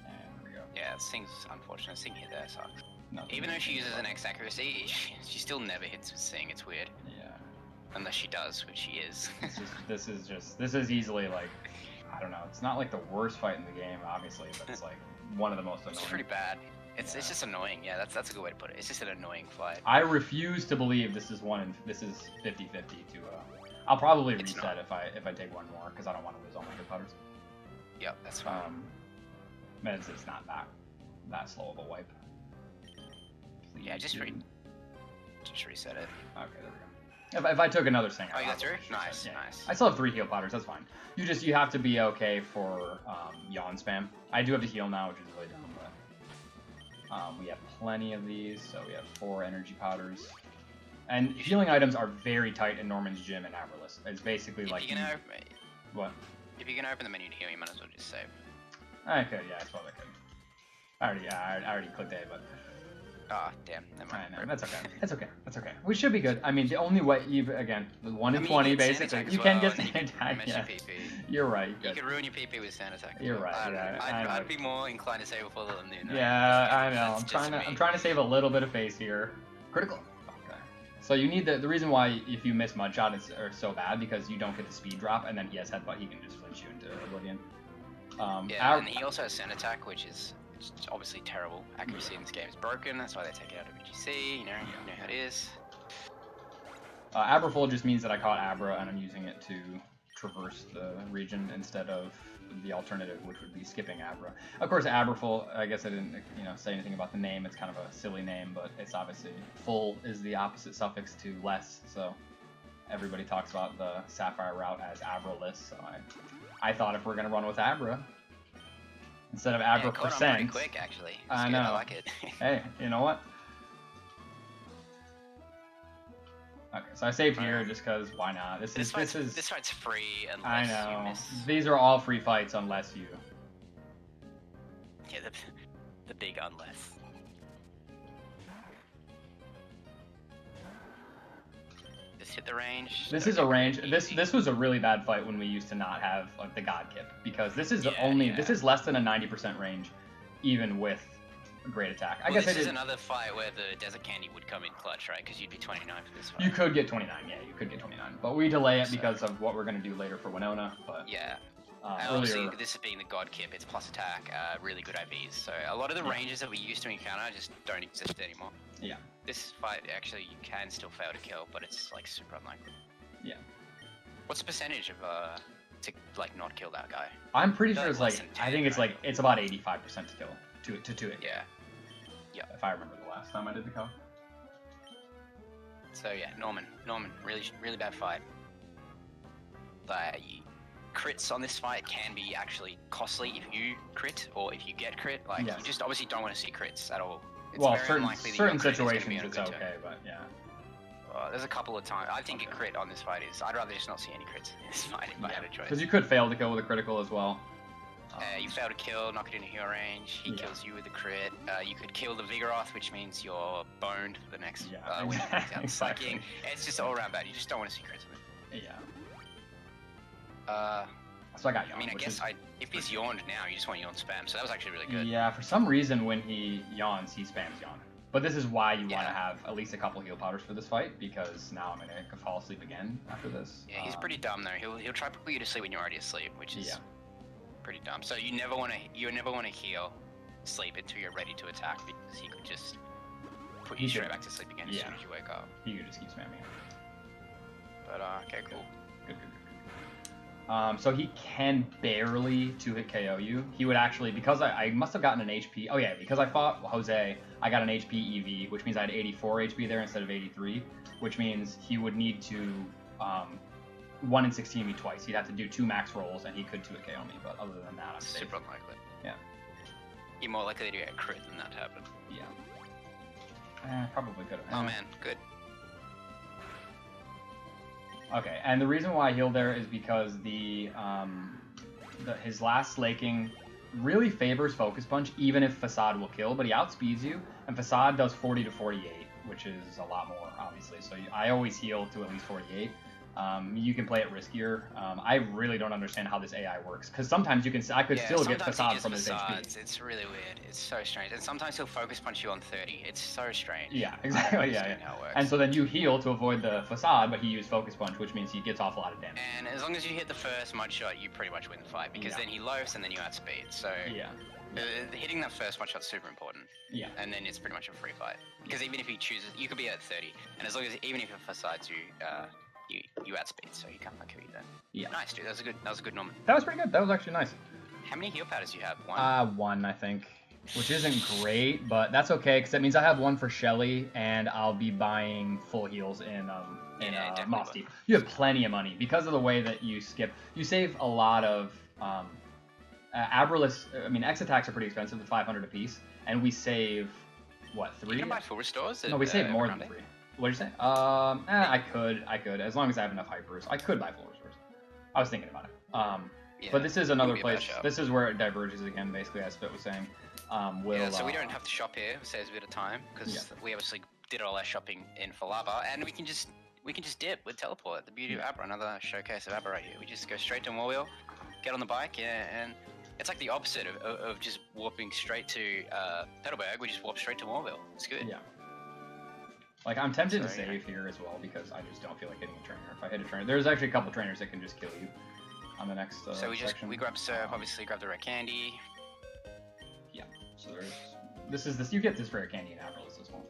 S2: And here we go.
S3: Yeah, this thing's unfortunate. This thing hit there sucks.
S2: Nothing
S3: Even though she uses an X accuracy, she still never hits with Sing. It's weird.
S2: Yeah.
S3: Unless she does, which she is.
S2: This is easily like, I don't know. It's not like the worst fight in the game, obviously, but it's like one of the most annoying.
S3: It's pretty bad. It's just annoying. Yeah, that's a good way to put it. It's just an annoying fight.
S2: I refuse to believe this is 50-50 to. I'll probably reset if I take one more because I don't want to lose all my good putters.
S3: Yep, that's fine.
S2: But it's not that slow of a wipe. Please
S3: yeah, just reset it.
S2: Okay, there we go. If I took another thing,
S3: you got through? Nice,
S2: yeah.
S3: nice.
S2: I still have 3 heal powders. That's fine. You have to be okay for yawn spam. I do have to heal now, which is really dumb, but we have plenty of these. So we have 4 energy powders, and healing items are very tight in Norman's Gym and Abraful. It's basically
S3: If
S2: like
S3: you're gonna
S2: what?
S3: If you're gonna open the menu to heal, you might as well just save.
S2: I could, yeah, I suppose I could. I already clicked A, but
S3: Oh, damn. Never
S2: I
S3: mind.
S2: know, that's okay. That's okay. That's okay. We should be good. I mean, the only way again, the 1 in 20
S3: you get
S2: basically.
S3: Sand Attack
S2: You
S3: as
S2: can
S3: well,
S2: get
S3: and then you
S2: Sand
S3: can
S2: Attack.
S3: mess your
S2: Yeah.
S3: PP.
S2: You're right.
S3: You could ruin your PP with Sand Attack.
S2: You're right.
S3: I don't know.
S2: Yeah,
S3: I'd be more inclined to save a full than
S2: Yeah, I know.
S3: That's just me.
S2: I'm trying to save a little bit of face here. Critical. Okay. So you need the reason why if you miss Mudshot are so bad because you don't get the speed drop and then he has headbutt. He can just flinch you into Oblivion.
S3: Yeah, and he also has Sand Attack, which is obviously terrible. Accuracy in this game is broken. That's why they take it out of VGC. You know how it is.
S2: Abraful just means that I caught Abra and I'm using it to traverse the region instead of the alternative, which would be skipping Abra. Of course, Abraful, I guess I didn't say anything about the name. It's kind of a silly name, but it's obviously full is the opposite suffix to less, so everybody talks about the Sapphire route as Abra-less, so I thought if we're going to run with Abra, instead of Abra percent.
S3: Pretty quick, actually.
S2: I know.
S3: I like it.
S2: Hey, you know what? Okay, so I saved here just because why not? This
S3: fight's free unless
S2: I know.
S3: you miss.
S2: These are all free fights unless you.
S3: Yeah, the big unless. Just hit the range.
S2: This is a range. This was a really bad fight when we used to not have like the God Kip because this is this is less than a 90% range, even with a great attack. I guess
S3: this is another fight where the Desert Candy would come in clutch, right? Because you'd be 29 for this fight.
S2: You could get 29, yeah, you could get 29, but we delay it because of what we're gonna do later for Winona. But
S3: yeah.
S2: earlier,
S3: obviously, this being the God Kip, it's plus attack, really good IVs. So a lot of the ranges that we used to encounter just don't exist anymore.
S2: Yeah.
S3: This fight, actually, you can still fail to kill, but it's like super unlikely.
S2: Yeah.
S3: What's the percentage of to like not kill that guy?
S2: I'm pretty sure it's like
S3: 10,
S2: I think it's
S3: right?
S2: like it's about 85% to kill to it.
S3: Yeah. Yeah.
S2: If I remember the last time I did the count.
S3: So yeah, Norman, really bad fight. Crits on this fight can be actually costly if you crit or if you get crit. Like you just obviously don't want to see crits at all. It's
S2: well,
S3: very unlikely that
S2: certain
S3: your crit is gonna
S2: situations
S3: be on a
S2: it's
S3: good
S2: okay,
S3: turn.
S2: but yeah.
S3: There's a couple of times. I think a crit on this fight is. I'd rather just not see any crits in this fight if I had a choice.
S2: Because you could fail to kill with a critical as well.
S3: You fail to kill, knock it into heal range. He kills you with a crit. You could kill the Vigoroth, which means you're boned for the next when you take out Psyching. It's just all around bad. You just don't want to see crits with it.
S2: Yeah. So I got Yawn.
S3: I mean, I guess if he's yawned now, you just want Yawn spam. So that was actually really good.
S2: Yeah, for some reason when he yawns, he spams Yawn. But this is why you want to have at least a couple heal powders for this fight, because now I'm gonna fall asleep again after this.
S3: Yeah, he's pretty dumb though. He'll try to put you to sleep when you're already asleep, which is pretty dumb. So you never want to heal sleep until you're ready to attack, because he could just put you straight back to sleep again as soon as you wake up.
S2: He could just keep spamming.
S3: But okay, cool.
S2: Good. So he can barely 2-hit KO you. He would actually, because I must have gotten an HP. Oh yeah, because I fought Jose, I got an HP EV, which means I had 84 HP there instead of 83, which means he would need to 1 in 16 me twice. He'd have to do 2 max rolls, and he could 2-hit KO me. But other than that, I'm safe.
S3: Super unlikely.
S2: Yeah.
S3: You're more likely to get a crit than that to happen.
S2: Yeah. Probably could have.
S3: Oh man, good.
S2: Okay, and the reason why I healed there is because his last slaking really favors Focus Punch, even if Facade will kill, but he outspeeds you, and Facade does 40 to 48, which is a lot more, obviously. So I always heal to at least 48. You can play it riskier. I really don't understand how this AI works, because sometimes I could still get Facade from his HP.
S3: It's really weird. It's so strange. And sometimes he'll Focus Punch you on 30. It's so strange.
S2: Yeah, exactly. Yeah. And so then you heal to avoid the Facade, but he used Focus Punch, which means he gets off a lot of damage.
S3: And as long as you hit the first mud shot, you pretty much win the fight, because then he loafs and then you outspeed. So hitting that first mud shot's super important.
S2: Yeah.
S3: And then it's pretty much a free fight. Because even if he chooses, you could be at 30, and as long as even if it Facades you, you outspeed, so you can't kill you then. Yeah. Nice, dude. That was a good Norman.
S2: That was pretty good. That was actually nice.
S3: How many heal powders do you have? One?
S2: One, I think. Which isn't great, but that's okay, because that means I have one for Shelly, and I'll be buying full heals in Moss Deep. You have plenty of money. Because of the way that you skip, you save a lot of... X attacks are pretty expensive, at 500 apiece, and we save, what, 3?
S3: You can buy full restores?
S2: No, we save more than 3. What did you say? I could, as long as I have enough hypers. I could buy full resource. I was thinking about it. But this is another place. This is where it diverges again, basically, as Spit was saying. will.
S3: So we don't have to shop here. It saves a bit of time because we obviously did all our shopping in Falaba, and we can just dip with teleport. The beauty of Abra, another showcase of Abra right here. We just go straight to Warwheel, get on the bike, and it's like the opposite of just warping straight to Petalburg. We just warp straight to Warwheel. It's good.
S2: Yeah. Like, I'm tempted to save here as well because I just don't feel like hitting a trainer. If I hit a trainer, there's actually a couple trainers that can just kill you on the next
S3: so
S2: section.
S3: we grab Surf, obviously grab the rare candy.
S2: Yeah. So there's you get this rare candy in Abraful as well.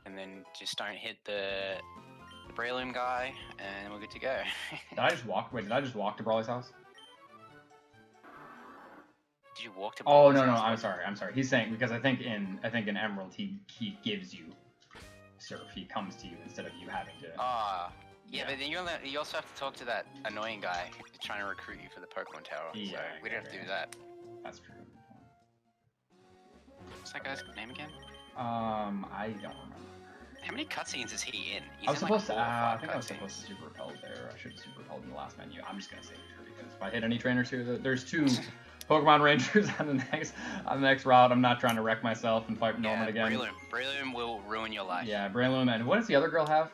S3: And then just don't hit the Breloom guy, and we're good to go.
S2: Did I just walk? Wait, did I just walk to Brawly's house?
S3: Did you walk to?
S2: Oh no, I'm sorry. He's saying because I think in Emerald he gives you Surf. He comes to you instead of you having to.
S3: Yeah, but then you also have to talk to that annoying guy who's trying to recruit you for the Pokemon Tower.
S2: Yeah,
S3: so we don't have to do that.
S2: That's true.
S3: What's that guy's name again?
S2: I don't remember.
S3: How many cutscenes is he in?
S2: I was supposed to. I think I was supposed to super repelled there. I should have super repelled in the last menu. I'm just gonna save it here because if I hit any trainers here, there's two Pokemon Rangers on the next route. I'm not trying to wreck myself and fight Norman again.
S3: Breloom will ruin your life.
S2: Yeah, Breloom. And what does the other girl have?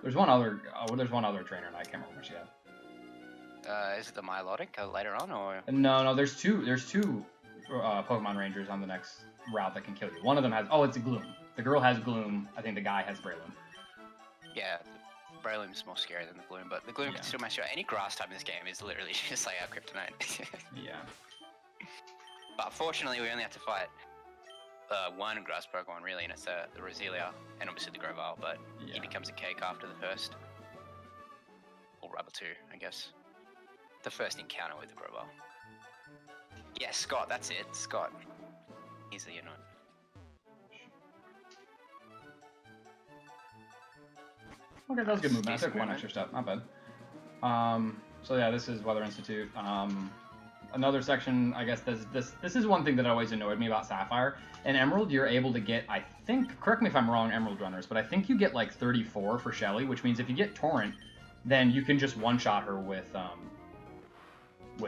S2: There's one other. There's one other trainer, and I can't remember what she had.
S3: Is it the Milotic later on, or?
S2: No. There's two Pokemon Rangers on the next route that can kill you. One of them has. Oh, it's a Gloom. The girl has Gloom. I think the guy has Breloom.
S3: Yeah, Breloom's more scary than the Gloom, but the Gloom can still mess you up. Any grass type in this game is literally just like our kryptonite.
S2: Yeah.
S3: But fortunately, we only have to fight one grass Pokemon really, and it's the Roselia, and obviously the Grovyle, but he becomes a cake after the first. Or rather two, I guess. The first encounter with the Grovyle. Yeah, Scott, that's it. Scott. He's the annoying.
S2: Okay, that was a good movement. I took one extra step. Not bad. So yeah, this is Weather Institute. Another section, I guess this is one thing that always annoyed me about Sapphire. In Emerald, you're able to get, I think, correct me if I'm wrong, Emerald runners, but I think you get like 34 for Shelly, which means if you get Torrent, then you can just one-shot her with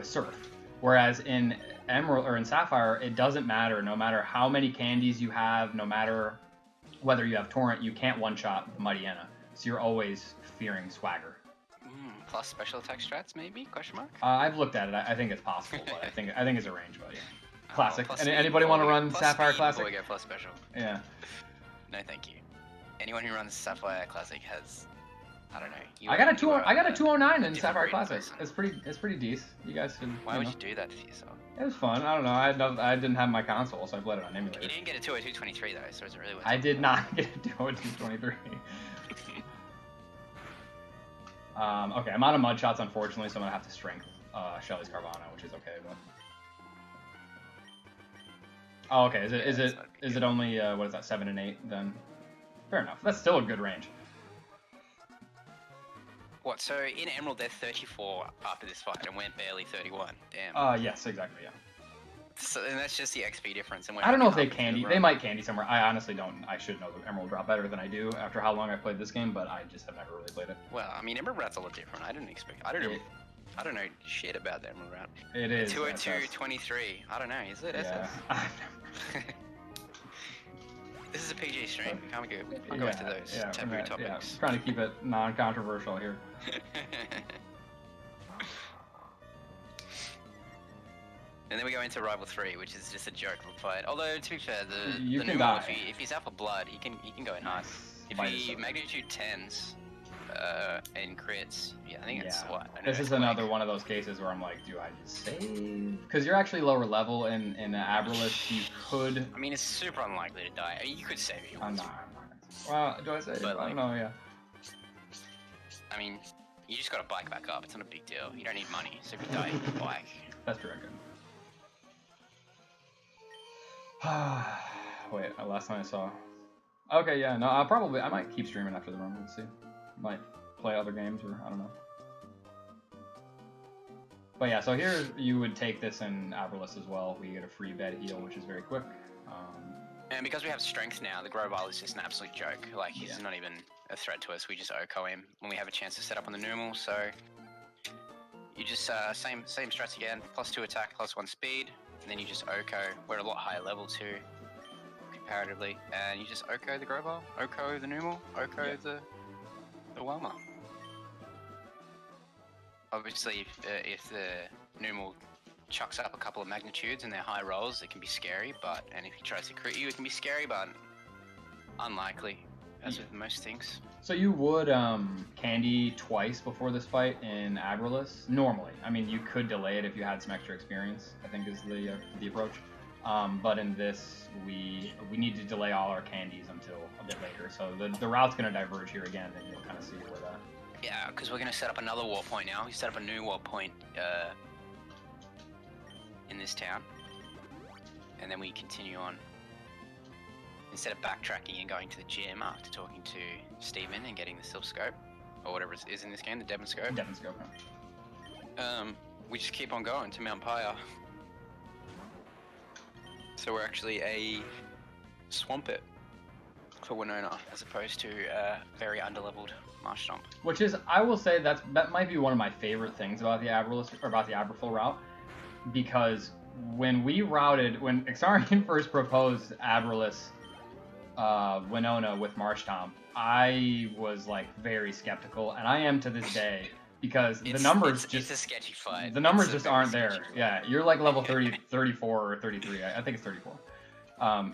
S2: Surf. Whereas in Emerald or in Sapphire, it doesn't matter. No matter how many candies you have, no matter whether you have Torrent, you can't one-shot the Mightyena. So you're always fearing Swagger.
S3: Plus special attack strats, maybe? Question mark.
S2: I've looked at it. I think it's possible, but I think it's a range, but yeah. Classic. Anybody want to run Sapphire Classic?
S3: Before we go plus special.
S2: Yeah.
S3: No, thank you. Anyone who runs Sapphire Classic has, I don't know.
S2: I got a 209 in Sapphire Classic. It's pretty decent. You guys should.
S3: Why would you do that to yourself?
S2: It was fun. I don't know. I didn't have my console, so I played it on emulator.
S3: You didn't get a 202.23 though, so it's really.
S2: I did not get a 202.23. Okay, I'm out of mud shots, unfortunately, so I'm gonna have to strength Shelly's Carvana, which is okay. But oh, okay. Is it only what is that, 7 and 8? Then fair enough. That's still a good range.
S3: What? So in Emerald, they're 34 after this fight, and we're barely 31. Damn.
S2: Yes, exactly. Yeah.
S3: So and that's just the XP difference. And
S2: I don't know if they candy. They might candy somewhere. I honestly don't. I should know the Emerald drop better than I do after how long I played this game, but I just have never really played it.
S3: Well, I mean, Emerald Rout's a lot different. I didn't expect. I don't know shit about the Emerald Route.
S2: It is.
S3: 202.23. I don't know. Is it?
S2: Yeah.
S3: This is a PG stream. We can't go into those taboo topics.
S2: Yeah, trying to keep it non-controversial here.
S3: And then we go into Rival 3, which is just a joke of a fight. Although, to be fair, the
S2: can
S3: normal,
S2: die.
S3: if he's out for blood, he can go in hard. If he magnitude 10s and crits, I think it's what?
S2: This is another one of those cases where I'm like, do I just save? Because you're actually lower level in Abraful, you could.
S3: I mean, it's super unlikely to die. I mean, you could save if you
S2: I'm
S3: want to.
S2: not. Well, do I save? I don't know, yeah.
S3: I mean, you just got to bike back up. It's not a big deal. You don't need money, so if you die, you can bike.
S2: That's true, good. Wait, last time I saw. Okay, yeah, no, I might keep streaming after the run. Let's see. Might play other games, or I don't know. But yeah, so here you would take this in Abraful as well. We get a free bed heal, which is very quick.
S3: And because we have strength now, the Grovyle is just an absolute joke. Like, he's not even a threat to us. We just OHKO him when we have a chance to set up on the normal, so You just same strats again, +2 attack, +1 speed, and then you just Oko. We're at a lot higher level too, comparatively, and you just Oko the Grobar, Oko the Numel, Oko the Welmer. Obviously, if the Numel chucks up a couple of magnitudes and they're high rolls, it can be scary. And if he tries to crit you, it can be scary, but unlikely, as with most things.
S2: So you would candy twice before this fight in Abraful normally. I mean, you could delay it if you had some extra experience, I think is the approach. But in this, we need to delay all our candies until a bit later. So the route's going to diverge here again, and you'll kind of see where that.
S3: Yeah, because we're going to set up another warp point now. We set up a new warp point in this town, and then we continue on. Instead of backtracking and going to the gym after talking to Steven and getting the Silph Scope, or whatever it is in this game, the Devon Scope.
S2: Devon Scope.
S3: We just keep on going to Mount Pyre. So we're actually a Swampert for Winona, as opposed to a very underleveled Marshtomp.
S2: Which is, I will say, that might be one of my favorite things about the Abraful route, because when Exarian first proposed Abraful Winona with Marshtomp, I was like very skeptical, and I am to this day, because the numbers
S3: it's a sketchy fight.
S2: The numbers just aren't there. Yeah, you're like level 30, 34 or 33. I think it's 34.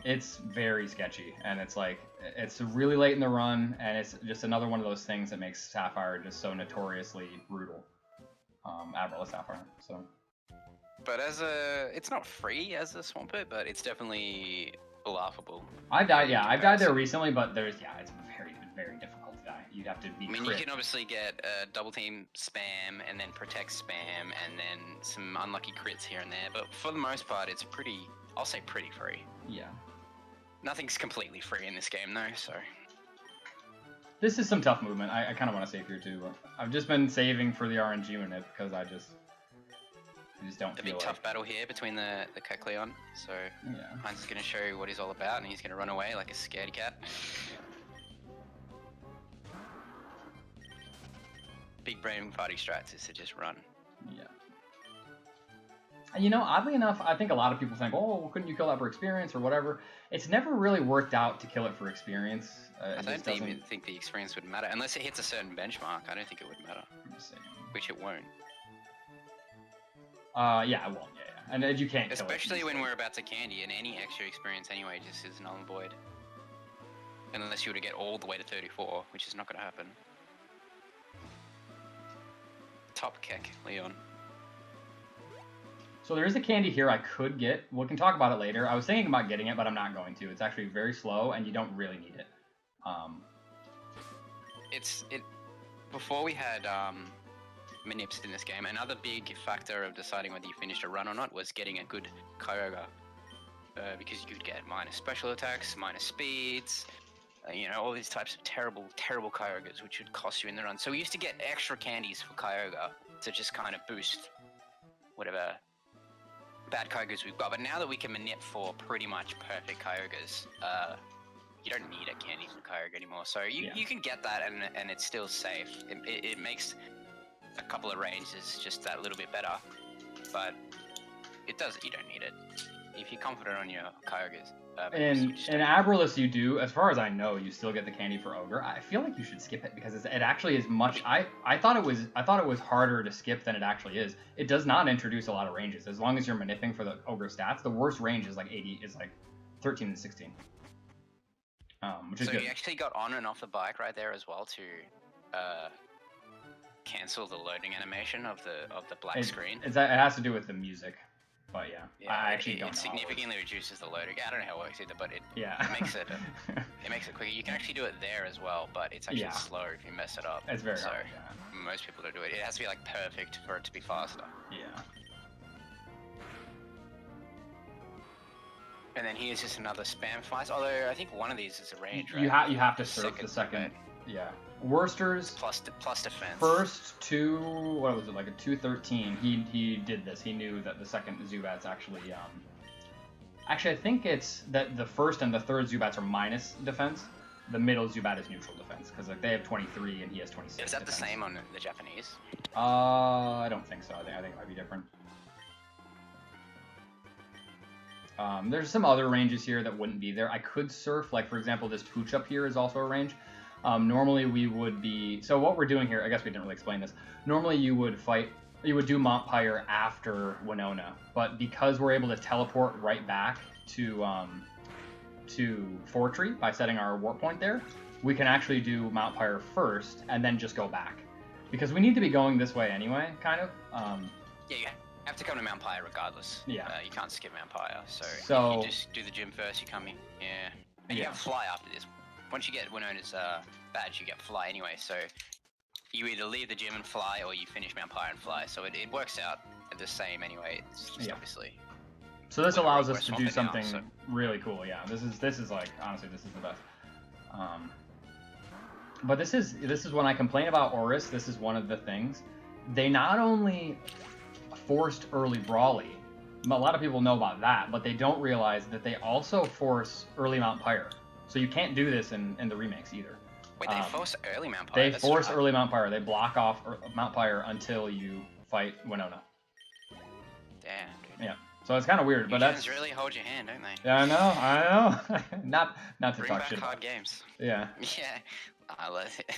S2: It's very sketchy, and it's like it's really late in the run, and it's just another one of those things that makes Sapphire just so notoriously brutal. Abra Sapphire. So. But
S3: it's not free as a Swampert, but it's definitely laughable.
S2: I've died there recently, but it's very, very difficult to die. You'd have to be.
S3: I mean, you can obviously get double team spam and then protect spam and then some unlucky crits here and there, but for the most part, it's pretty. I'll say pretty free.
S2: Yeah.
S3: Nothing's completely free in this game, though. So.
S2: This is some tough movement. I kind of want to save here too. But I've just been saving for the RNG unit because I just don't feel
S3: big tough battle here between the Kecleon. So Heinz is going to show you what he's all about, and he's going to run away like a scaredy cat. Big brain party strats is to just run.
S2: Yeah. You know, oddly enough, I think a lot of people think, oh, well, couldn't you kill that for experience or whatever? It's never really worked out to kill it for experience.
S3: I don't even think the experience would matter. Unless it hits a certain benchmark, I don't think it would matter. Which it won't.
S2: Yeah, it won't. Yeah. And you can't
S3: especially when we're about to candy, and any extra experience anyway just is null and void. Unless you were to get all the way to 34, which is not going to happen. Top Keck, Leon.
S2: So there is a candy here I could get. We can talk about it later. I was thinking about getting it, but I'm not going to. It's actually very slow, and you don't really need it.
S3: Before we had Manips in this game, another big factor of deciding whether you finished a run or not was getting a good Kyogre. Because you could get minus special attacks, minus speeds, all these types of terrible, terrible Kyogres, which would cost you in the run. So we used to get extra candies for Kyogre to just kind of boost whatever bad Kyogres we've got. But now that we can manip for pretty much perfect Kyogres, you don't need a candy for Kyogre anymore. So you can get that and it's still safe. It makes a couple of ranges just that little bit better, but you don't need it. If you're confident on your Kyogres.
S2: In Abraful, you do, as far as I know, you still get the candy for Ogre. I feel like you should skip it because it actually is much. I thought it was harder to skip than it actually is. It does not introduce a lot of ranges as long as you're manipping for the Ogre stats. The worst range is like 13 and 16. Which is good.
S3: So you actually got on and off the bike right there as well to cancel the loading animation of the black screen.
S2: It has to do with the music. But I actually don't know.
S3: It significantly reduces the loading. I don't know how it works either, but it makes it quicker. You can actually do it there as well, but it's actually slower if you mess it up.
S2: It's very hard.
S3: Most people don't do it. It has to be like perfect for it to be faster.
S2: Yeah.
S3: And then here's just another spam fight. Although I think one of these is a range, right?
S2: You have to surf the second. Yeah. Worster's
S3: plus defense.
S2: First to what was it, like a 213? He did this. He knew that the second Zubat's actually I think it's that the first and the third Zubats are minus defense, the middle Zubat is neutral defense because like they have 23 and he has 26.
S3: Is that
S2: defense.
S3: the same on the Japanese?
S2: I don't think so. I think it might be different. There's some other ranges here that wouldn't be there. I could surf, like for example, this Pooch up here is also a range. Normally we would be, so what we're doing here, I guess we didn't really explain this. Normally you would do Montpire after Winona, but because we're able to teleport right back to Fortree by setting our warp point there, we can actually do Montpire first and then just go back. Because we need to be going this way anyway, kind of.
S3: Yeah, you have to come to Montpire regardless.
S2: Yeah.
S3: You can't skip Montpire, so
S2: So-
S3: you just do the gym first, you come in, and you have Fly after this. Once you get Winona's badge, you get Fly anyway, so you either leave the gym and fly, or you finish Montpire and fly, so it works out the same anyway. It's just obviously...
S2: So this
S3: we're
S2: allows us to
S3: swamped
S2: do
S3: it now,
S2: something
S3: so-
S2: really cool. Yeah, this is like, honestly, this is the best. But this is when I complain about Oris. This is one of the things. They not only forced early Brawly, a lot of people know about that, but they don't realize that they also force early Montpire. So you can't do this in the remakes either.
S3: Wait, they force early Montpire?
S2: They
S3: That's
S2: force
S3: right.
S2: early Montpire. They block off Montpire until you fight Winona.
S3: Damn, dude.
S2: Yeah. So it's kind of weird, but that's
S3: really hold your hand, don't they?
S2: yeah, I know. not to
S3: Bring
S2: talk
S3: back
S2: shit
S3: hard
S2: about.
S3: games.
S2: Yeah.
S3: Yeah, I love it.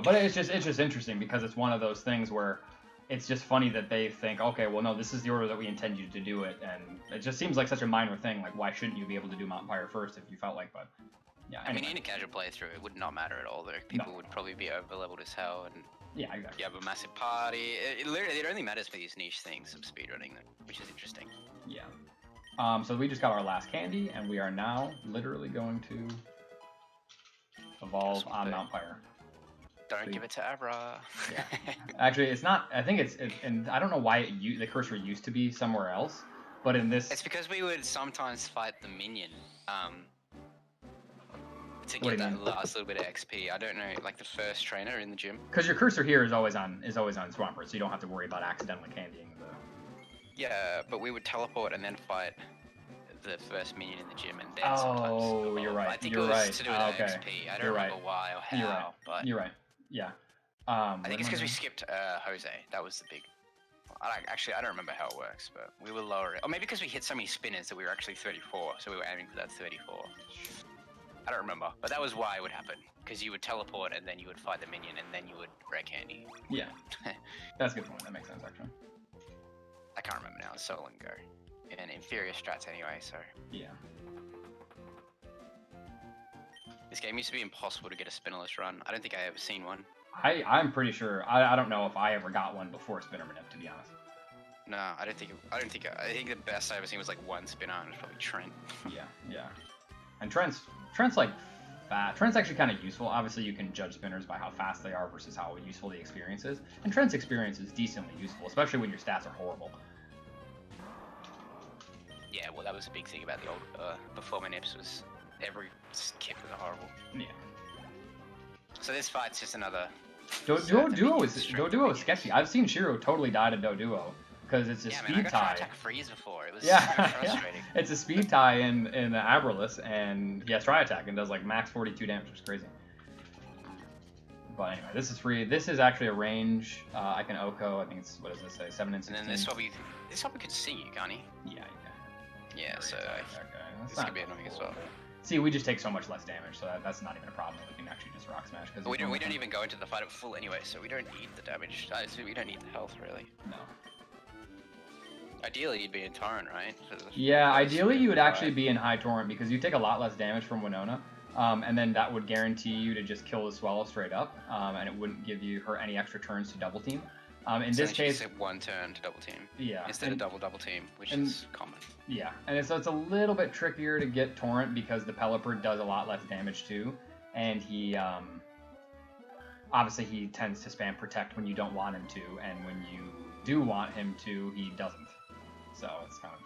S2: But it's just interesting because it's one of those things where it's just funny that they think, okay, well, no, this is the order that we intend you to do it, and it just seems like such a minor thing. Like, why shouldn't you be able to do Montpire first if you felt like? But yeah,
S3: I
S2: anyway.
S3: mean, in a casual playthrough, it would not matter at all. People would probably be over-leveled as hell, and
S2: Yeah, exactly.
S3: you have a massive party. It only matters for these niche things of speedrunning, which is interesting.
S2: Yeah. So we just got our last candy, and we are now literally going to evolve on Montpire.
S3: Don't give it to Abra.
S2: Yeah. Actually, it's not. I think and I don't know why the cursor used to be somewhere else, but in this.
S3: It's because we would sometimes fight the minion to
S2: What do
S3: get
S2: you
S3: that
S2: mean?
S3: last little bit of XP. I don't know, like the first trainer in the gym.
S2: Because your cursor here is always on Swampert, so you don't have to worry about accidentally candying the.
S3: Yeah, but we would teleport and then fight the first minion in the gym, and then sometimes.
S2: Oh, you're right.
S3: I think
S2: You're
S3: it was
S2: right.
S3: to do with
S2: Okay.
S3: XP. I don't
S2: You're
S3: remember
S2: right.
S3: why or how,
S2: You're right.
S3: but
S2: You're right. Yeah.
S3: I think it's because we skipped Jose. That was the big. I don't remember how it works, but we were lower. Or maybe because we hit so many spinners that we were actually 34, so we were aiming for that 34. I don't remember, but that was why it would happen. Because you would teleport and then you would fight the minion and then you would rare candy.
S2: Yeah. That's a good point. That makes sense, actually.
S3: I can't remember now. It's so long ago. And inferior strats anyway, so.
S2: Yeah.
S3: This game used to be impossible to get a spinnerless run. I don't think I ever seen one.
S2: I'm pretty sure. I don't know if I ever got one before Spinner Manip, to be honest.
S3: No, I think the best I ever seen was like one spinner, and it was probably Trent.
S2: Yeah. And Trent's like fast. Trent's actually kind of useful. Obviously, you can judge spinners by how fast they are versus how useful the experience is. And Trent's experience is decently useful, especially when your stats are horrible.
S3: Yeah, well, that was a big thing about the old before Manips was every kit was horrible.
S2: Yeah.
S3: So this fight's just another.
S2: Duo is sketchy. I've seen Shiro totally die to Duo because it's a speed
S3: I got
S2: tie.
S3: attack freeze before. It was
S2: Yeah,
S3: so frustrating.
S2: It's a speed tie in the Abralus, and he has Tri Attack and does like max 42 damage, which is crazy. But anyway, this is free. This is actually a range. I can Oko. I think it's, what does this say? 7 and 16.
S3: And then this probably could see you, can't he?
S2: Yeah.
S3: Yeah, so this
S2: That's
S3: could be annoying as well.
S2: See, we just take so much less damage, so that's not even a problem. We can actually just Rock Smash.
S3: We don't even go into the fight at full anyway, so we don't need the damage. We don't need the health, really.
S2: No.
S3: Ideally, you'd be in Torrent, right?
S2: Yeah, ideally you would actually be in High Torrent because you take a lot less damage from Winona, and then that would guarantee you to just kill the Swallow straight up, and it wouldn't give her any extra turns to double team. In this case,
S3: it's one turn to double team.
S2: Yeah.
S3: Instead of double team, which is common.
S2: Yeah, and so it's a little bit trickier to get Torrent because the Pelipper does a lot less damage too, and he obviously he tends to spam Protect when you don't want him to, and when you do want him to, he doesn't. So it's kind of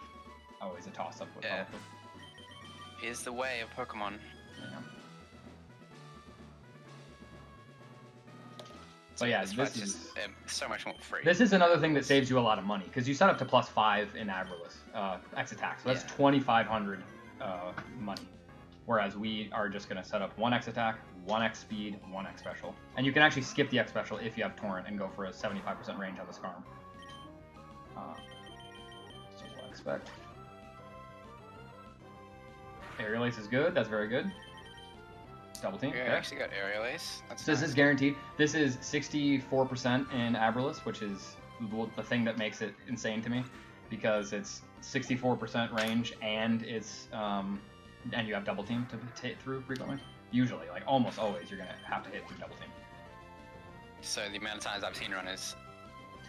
S2: always a toss up with Pelipper.
S3: Is the way of Pokemon.
S2: Yeah. So yeah, this is
S3: so much more free.
S2: This is another thing that saves you a lot of money because you set up to +5 in Abralus X attack, so that's 2,500 money. whereas we are just going to set up 1x attack, 1x speed, 1x special. And you can actually skip the X special if you have Torrent and go for a 75% range on the Skarm. So we'll expect. Aerial Ace is good. That's very good. Double team.
S3: Yeah,
S2: Okay.
S3: I actually got Aerial Ace. That's
S2: So
S3: nice.
S2: this is guaranteed. This is 64% in Abraful, which is the thing that makes it insane to me, because it's 64% range and it's and you have double team to hit through frequently. Usually, like almost always, you're gonna have to hit through double team.
S3: So the amount of times I've seen runners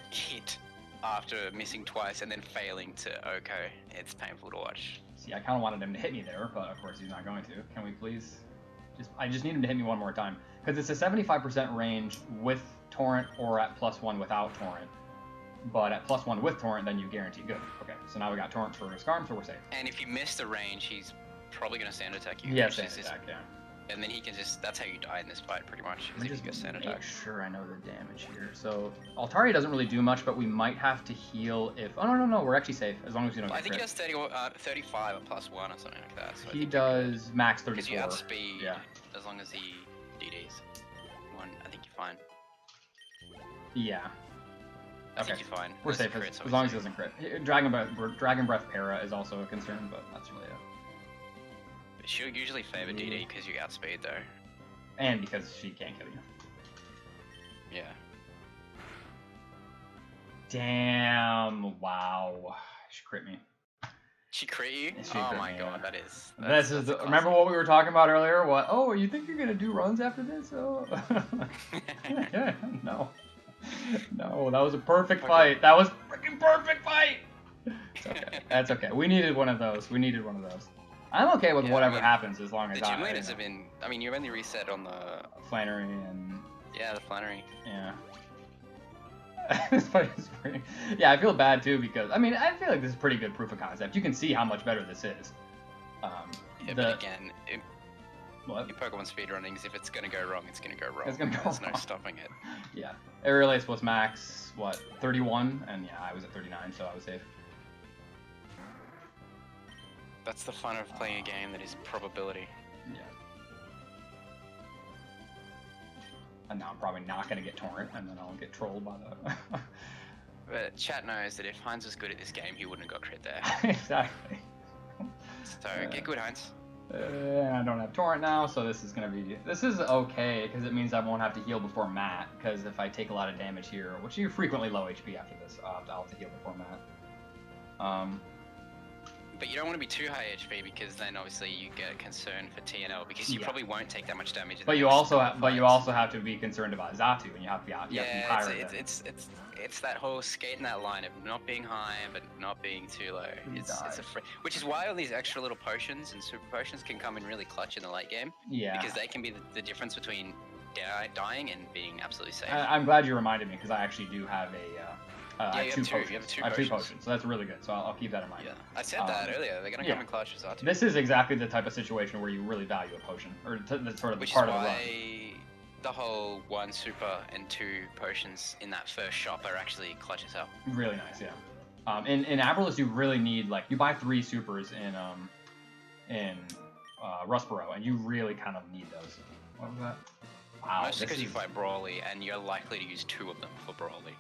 S3: hit after missing twice and then failing to okay, it's painful to watch.
S2: See, I kind of wanted him to hit me there, but of course he's not going to. Can we please? I just need him to hit me one more time, because it's a 75% range with Torrent or at +1 without Torrent. But at +1 with Torrent, then you guarantee good. Okay, so now we got Torrent for Skarm, so we're safe.
S3: And if you miss the range, he's probably going to stand attack you.
S2: Yeah,
S3: which
S2: stand
S3: is
S2: attack, yeah.
S3: And then he can just, that's how you die in this fight pretty much, is
S2: Let me
S3: if you go
S2: just
S3: stand
S2: make
S3: attack.
S2: sure I know the damage here. So Altari doesn't really do much, but we might have to heal if... Oh, no, we're actually safe, as long as we don't
S3: I
S2: get
S3: think he
S2: crit.
S3: does 35 and +1 or something like that. So
S2: He does max
S3: because you
S2: 34.
S3: outspeed
S2: Yeah.
S3: as long as he DDs. One, I think you're fine.
S2: Yeah.
S3: I
S2: Okay.
S3: think you're fine.
S2: We're
S3: Unless he
S2: safe,
S3: crits,
S2: as long as he
S3: obviously.
S2: doesn't crit. Dragon Breath Para is also a concern, but that's really it.
S3: But she'll usually favor DD because you outspeed though.
S2: And because she can't kill you.
S3: Yeah.
S2: Damn, wow. She crit me.
S3: She crit you?
S2: She
S3: Oh
S2: crit
S3: my
S2: me,
S3: god,
S2: yeah.
S3: that is.
S2: This is the, remember what we were talking about earlier? What? Oh, you think you're gonna do runs after this? Oh, yeah, no, no, that was a perfect fight. That was a freaking perfect fight. It's okay. That's okay. We needed one of those. I'm okay with
S3: Yeah,
S2: whatever
S3: I mean,
S2: happens as long as
S3: The gym leaders have been. I mean, you only reset on the.
S2: Flannery and
S3: Yeah, the Flannery.
S2: yeah. Yeah, I feel bad too because I mean I feel like this is pretty good proof of concept. You can see how much better this is.
S3: Yeah, but again,
S2: What?
S3: in Pokemon speedrunnings, if it's gonna go wrong, it's gonna go wrong.
S2: It's gonna go
S3: There's no
S2: wrong.
S3: stopping it.
S2: Yeah. Aerial Ace was max, what, 31? And yeah, I was at 39, so I was safe.
S3: That's the fun of playing a game that is probability.
S2: Yeah. And now I'm probably not going to get Torrent, and then I'll get trolled by the...
S3: But chat knows that if Heinz was good at this game, he wouldn't have got crit there.
S2: Exactly.
S3: So get good, Heinz.
S2: I don't have Torrent now, so this is going to be... This is okay, because it means I won't have to heal before Matt, because if I take a lot of damage here, which you're frequently low HP after this, I'll have to heal before Matt.
S3: But you don't want to be too high HP because then obviously you get concerned for TNL because you
S2: Yeah.
S3: probably won't take that much damage. in
S2: But
S3: the
S2: you
S3: next
S2: also
S3: couple
S2: have,
S3: of
S2: but you
S3: fights.
S2: also have to be concerned about Zatu, and you have to be out. You have to be higher than-
S3: It's that whole skating that line of not being high but not being too low. It's a which is why all these extra little potions and super potions can come in really clutch in the late game
S2: Yeah.
S3: because they can be the difference between dying and being absolutely safe.
S2: I'm glad you reminded me because I actually do have I
S3: you
S2: have
S3: have
S2: two
S3: two.
S2: potions.
S3: You have two
S2: I have two
S3: potions.
S2: potions, so that's really good. So I'll keep that in mind.
S3: Yeah, I said that earlier. They're gonna
S2: yeah.
S3: come in clutch with Zatu.
S2: This is exactly the type of situation where you really value a potion, or that's sort of
S3: Which
S2: part
S3: is
S2: of the run.
S3: why the whole 1 super and 2 potions in that first shop are actually clutch as hell.
S2: Really nice, yeah. In Abraful, you really need you buy 3 supers in Rustboro, and you really kind of need those. What was that? Wow.
S3: Mostly
S2: this
S3: because you
S2: is-
S3: fight Brawly and you're likely to use 2 of them for Brawly.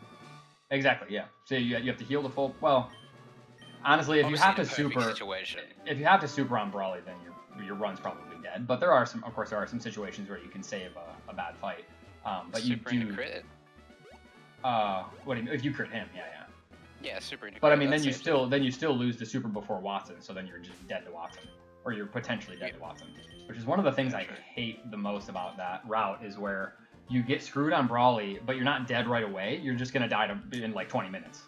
S2: Exactly, yeah. So you have to heal the full. Well, honestly, if
S3: Obviously,
S2: you have
S3: in
S2: to
S3: a perfect
S2: super,
S3: situation.
S2: if you have to super on Brawly, then your run's probably dead. But there are some, of course, there are some situations where you can save a bad fight. But
S3: super
S2: you
S3: into
S2: do.
S3: crit.
S2: What do you mean? If you crit him, yeah.
S3: Yeah, super into
S2: But I
S3: crit,
S2: mean,
S3: that's
S2: then you
S3: safe.
S2: still lose the super before Watson, so then you're just dead to Watson, or you're potentially dead to Watson, which is one of the things I hate the most about that route is where you get screwed on Brawly, but you're not dead right away. You're just gonna die in like 20 minutes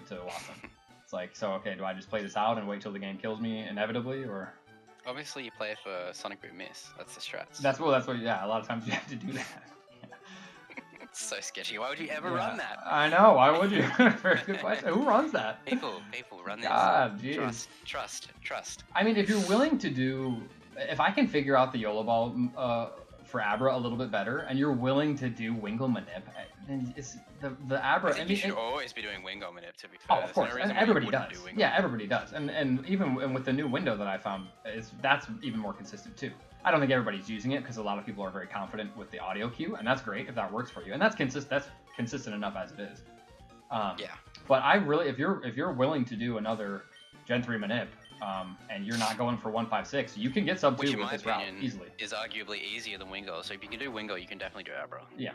S2: to Watson. It's like, so okay, do I just play this out and wait till the game kills me inevitably, or?
S3: Obviously, you play for Sonic Boom Miss. That's the strats.
S2: That's what. Yeah, a lot of times you have to do that.
S3: It's so sketchy. Why would you ever run that?
S2: I know. Why would you? Very good question. Who runs that?
S3: People run this.
S2: God, jeez.
S3: Trust.
S2: I mean, if you're willing to do, if I can figure out the YOLO ball for Abra a little bit better, and you're willing to do Wingle Manip, And it's the Abra.
S3: I think you should always be doing window manip, to be
S2: Oh,
S3: fair.
S2: of course,
S3: There's no
S2: and
S3: reason why you
S2: everybody
S3: wouldn't
S2: does.
S3: do window
S2: Yeah,
S3: manip.
S2: everybody does, and even with the new window that I found, that's even more consistent too. I don't think everybody's using it because a lot of people are very confident with the audio cue, and that's great if that works for you, and that's consistent enough as it is.
S3: Yeah.
S2: But I really, if you're willing to do another Gen 3 manip, and you're not going for 156, you can get sub 2 with this route easily.
S3: Is arguably easier than Wingo. So if you can do Wingo, you can definitely do Abra.
S2: Yeah.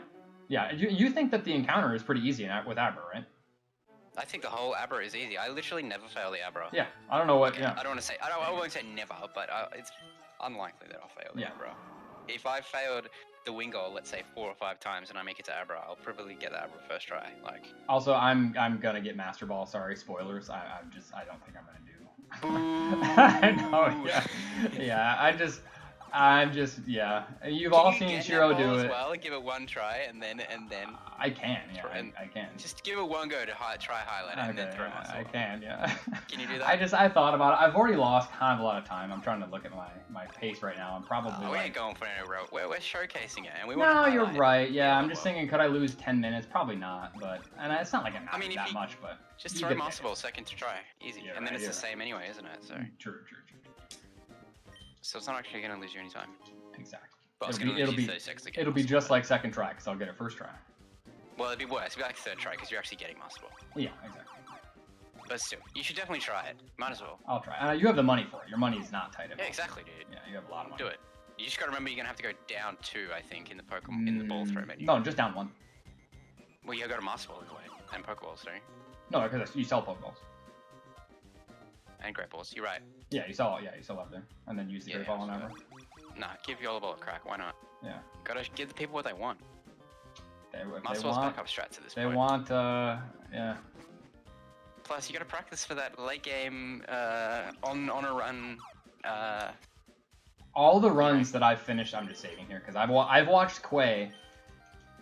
S2: Yeah, you think that the encounter is pretty easy with Abra, right?
S3: I think the whole Abra is easy. I literally never fail the Abra.
S2: Yeah, I don't know what.
S3: Okay,
S2: Yeah,
S3: I don't want to say. I won't say never, but it's unlikely that I'll fail the Abra. If I failed the Wingo, let's say 4 or 5 times, and I make it to Abra, I'll probably get the Abra first try. Like.
S2: Also, I'm gonna get Master Ball. Sorry, spoilers. I don't think I'm gonna do.
S3: Boo.
S2: I know. Yeah. I'm just. Yeah. You've all seen Shiro do it.
S3: Well, give it one try, and then.
S2: I can. Yeah, I can.
S3: Just give it one go to try highlight, and then throw Muscle.
S2: I can. Yeah.
S3: Can you do that?
S2: I thought about it. I've already lost kind of a lot of time. I'm trying to look at my pace right now. I'm probably.
S3: We ain't going for any route. We're showcasing it, and we.
S2: No, you're right. Yeah, I'm just thinking, could I lose 10 minutes? Probably not. And it's not like it matters that much, but.
S3: Just throw Muscle Ball second to try, easy,
S2: Yeah,
S3: and then it's the same anyway, isn't it? So.
S2: True.
S3: So it's not actually gonna lose you any time.
S2: Exactly.
S3: But
S2: it'll be just like second try, because I'll get it first try.
S3: Well, it'd be worse. It'd be like third try, because you're actually getting Muscle Ball.
S2: Yeah, exactly.
S3: But still, you should definitely try it. Might as well.
S2: I'll try. You have the money for it. Your money's not tight enough.
S3: Yeah, exactly, dude.
S2: Yeah, you have a lot of money.
S3: Do it. You just gotta remember you're gonna have to go down 2, I think, in the Pokemon in the ball throw menu.
S2: No, just down 1.
S3: Well, you gotta go to Muscle Ball anyway, and Pokeballs, don't you?
S2: No, because you sell Pokeballs.
S3: And Great Balls. You're right.
S2: Yeah, you sell up there, and then use the Great Ball on Abra.
S3: Nah, give Yola Ball a crack. Why not?
S2: Yeah.
S3: Gotta give the people what they want.
S2: Muscle
S3: Ball's backup strat to this point.
S2: They want, yeah.
S3: Plus, you gotta practice for that late game, on a run,
S2: All the runs that I've finished, I'm just saving here, because I've watched Quay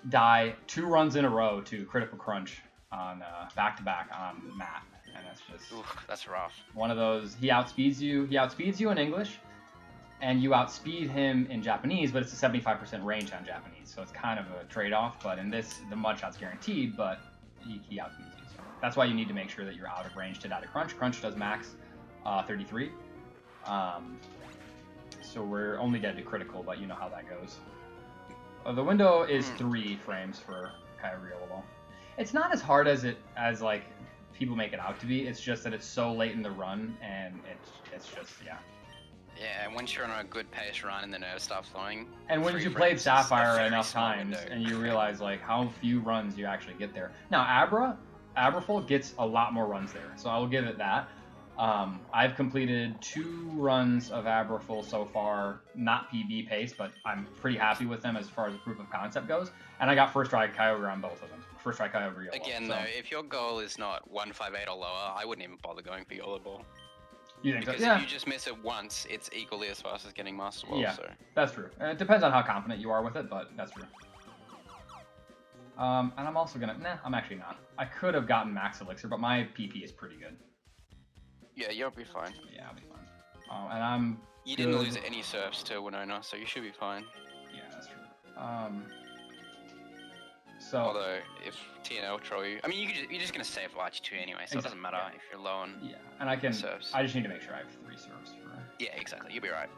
S2: die 2 runs in a row to Critical Crunch on back-to-back on Matt, and that's just...
S3: Oof, that's rough.
S2: One of those, he outspeeds you in English, and you outspeed him in Japanese, but it's a 75% range on Japanese, so it's kind of a trade-off, but in this, the mud shot's guaranteed, but he outspeeds you. So that's why you need to make sure that you're out of range to die to Crunch. Crunch does max 33. So we're only dead to critical, but you know how that goes. The window is 3 frames for Kyogre. It's not as hard as like people make it out to be. It's just that it's so late in the run, and it's just
S3: Yeah, and once you're on a good pace run and the nerves start flowing.
S2: And when you played Sapphire enough times, and you realize like how few runs you actually get there. Now Abraful gets a lot more runs there, so I will give it that. I've completed 2 runs of Abraful so far, not PB pace, but I'm pretty happy with them as far as the proof of concept goes. And I got first try Kyogre on both of them. First try Kyogre Yola.
S3: Again, though, if your goal is not 158 or lower, I wouldn't even bother going for Yola Ball.
S2: You think
S3: because
S2: so? Yeah.
S3: If you just miss it once, it's equally as fast as getting Master Ball.
S2: Yeah,
S3: so.
S2: That's true. It depends on how confident you are with it, but that's true. And I'm also gonna... Nah, I'm actually not. I could have gotten Max Elixir, but my PP is pretty good.
S3: Yeah, you'll be fine.
S2: Yeah, I'll be fine. And I'm
S3: You didn't lose any serves to Winona, so you should be fine.
S2: Yeah, that's true. So...
S3: Although, if TNL troll you... I mean, you're just going to save Archie 2 anyway, so it doesn't matter if you're low on
S2: Yeah, and I can...
S3: serves.
S2: I just need to make sure I have 3 serves for...
S3: Yeah, exactly. You'll be right.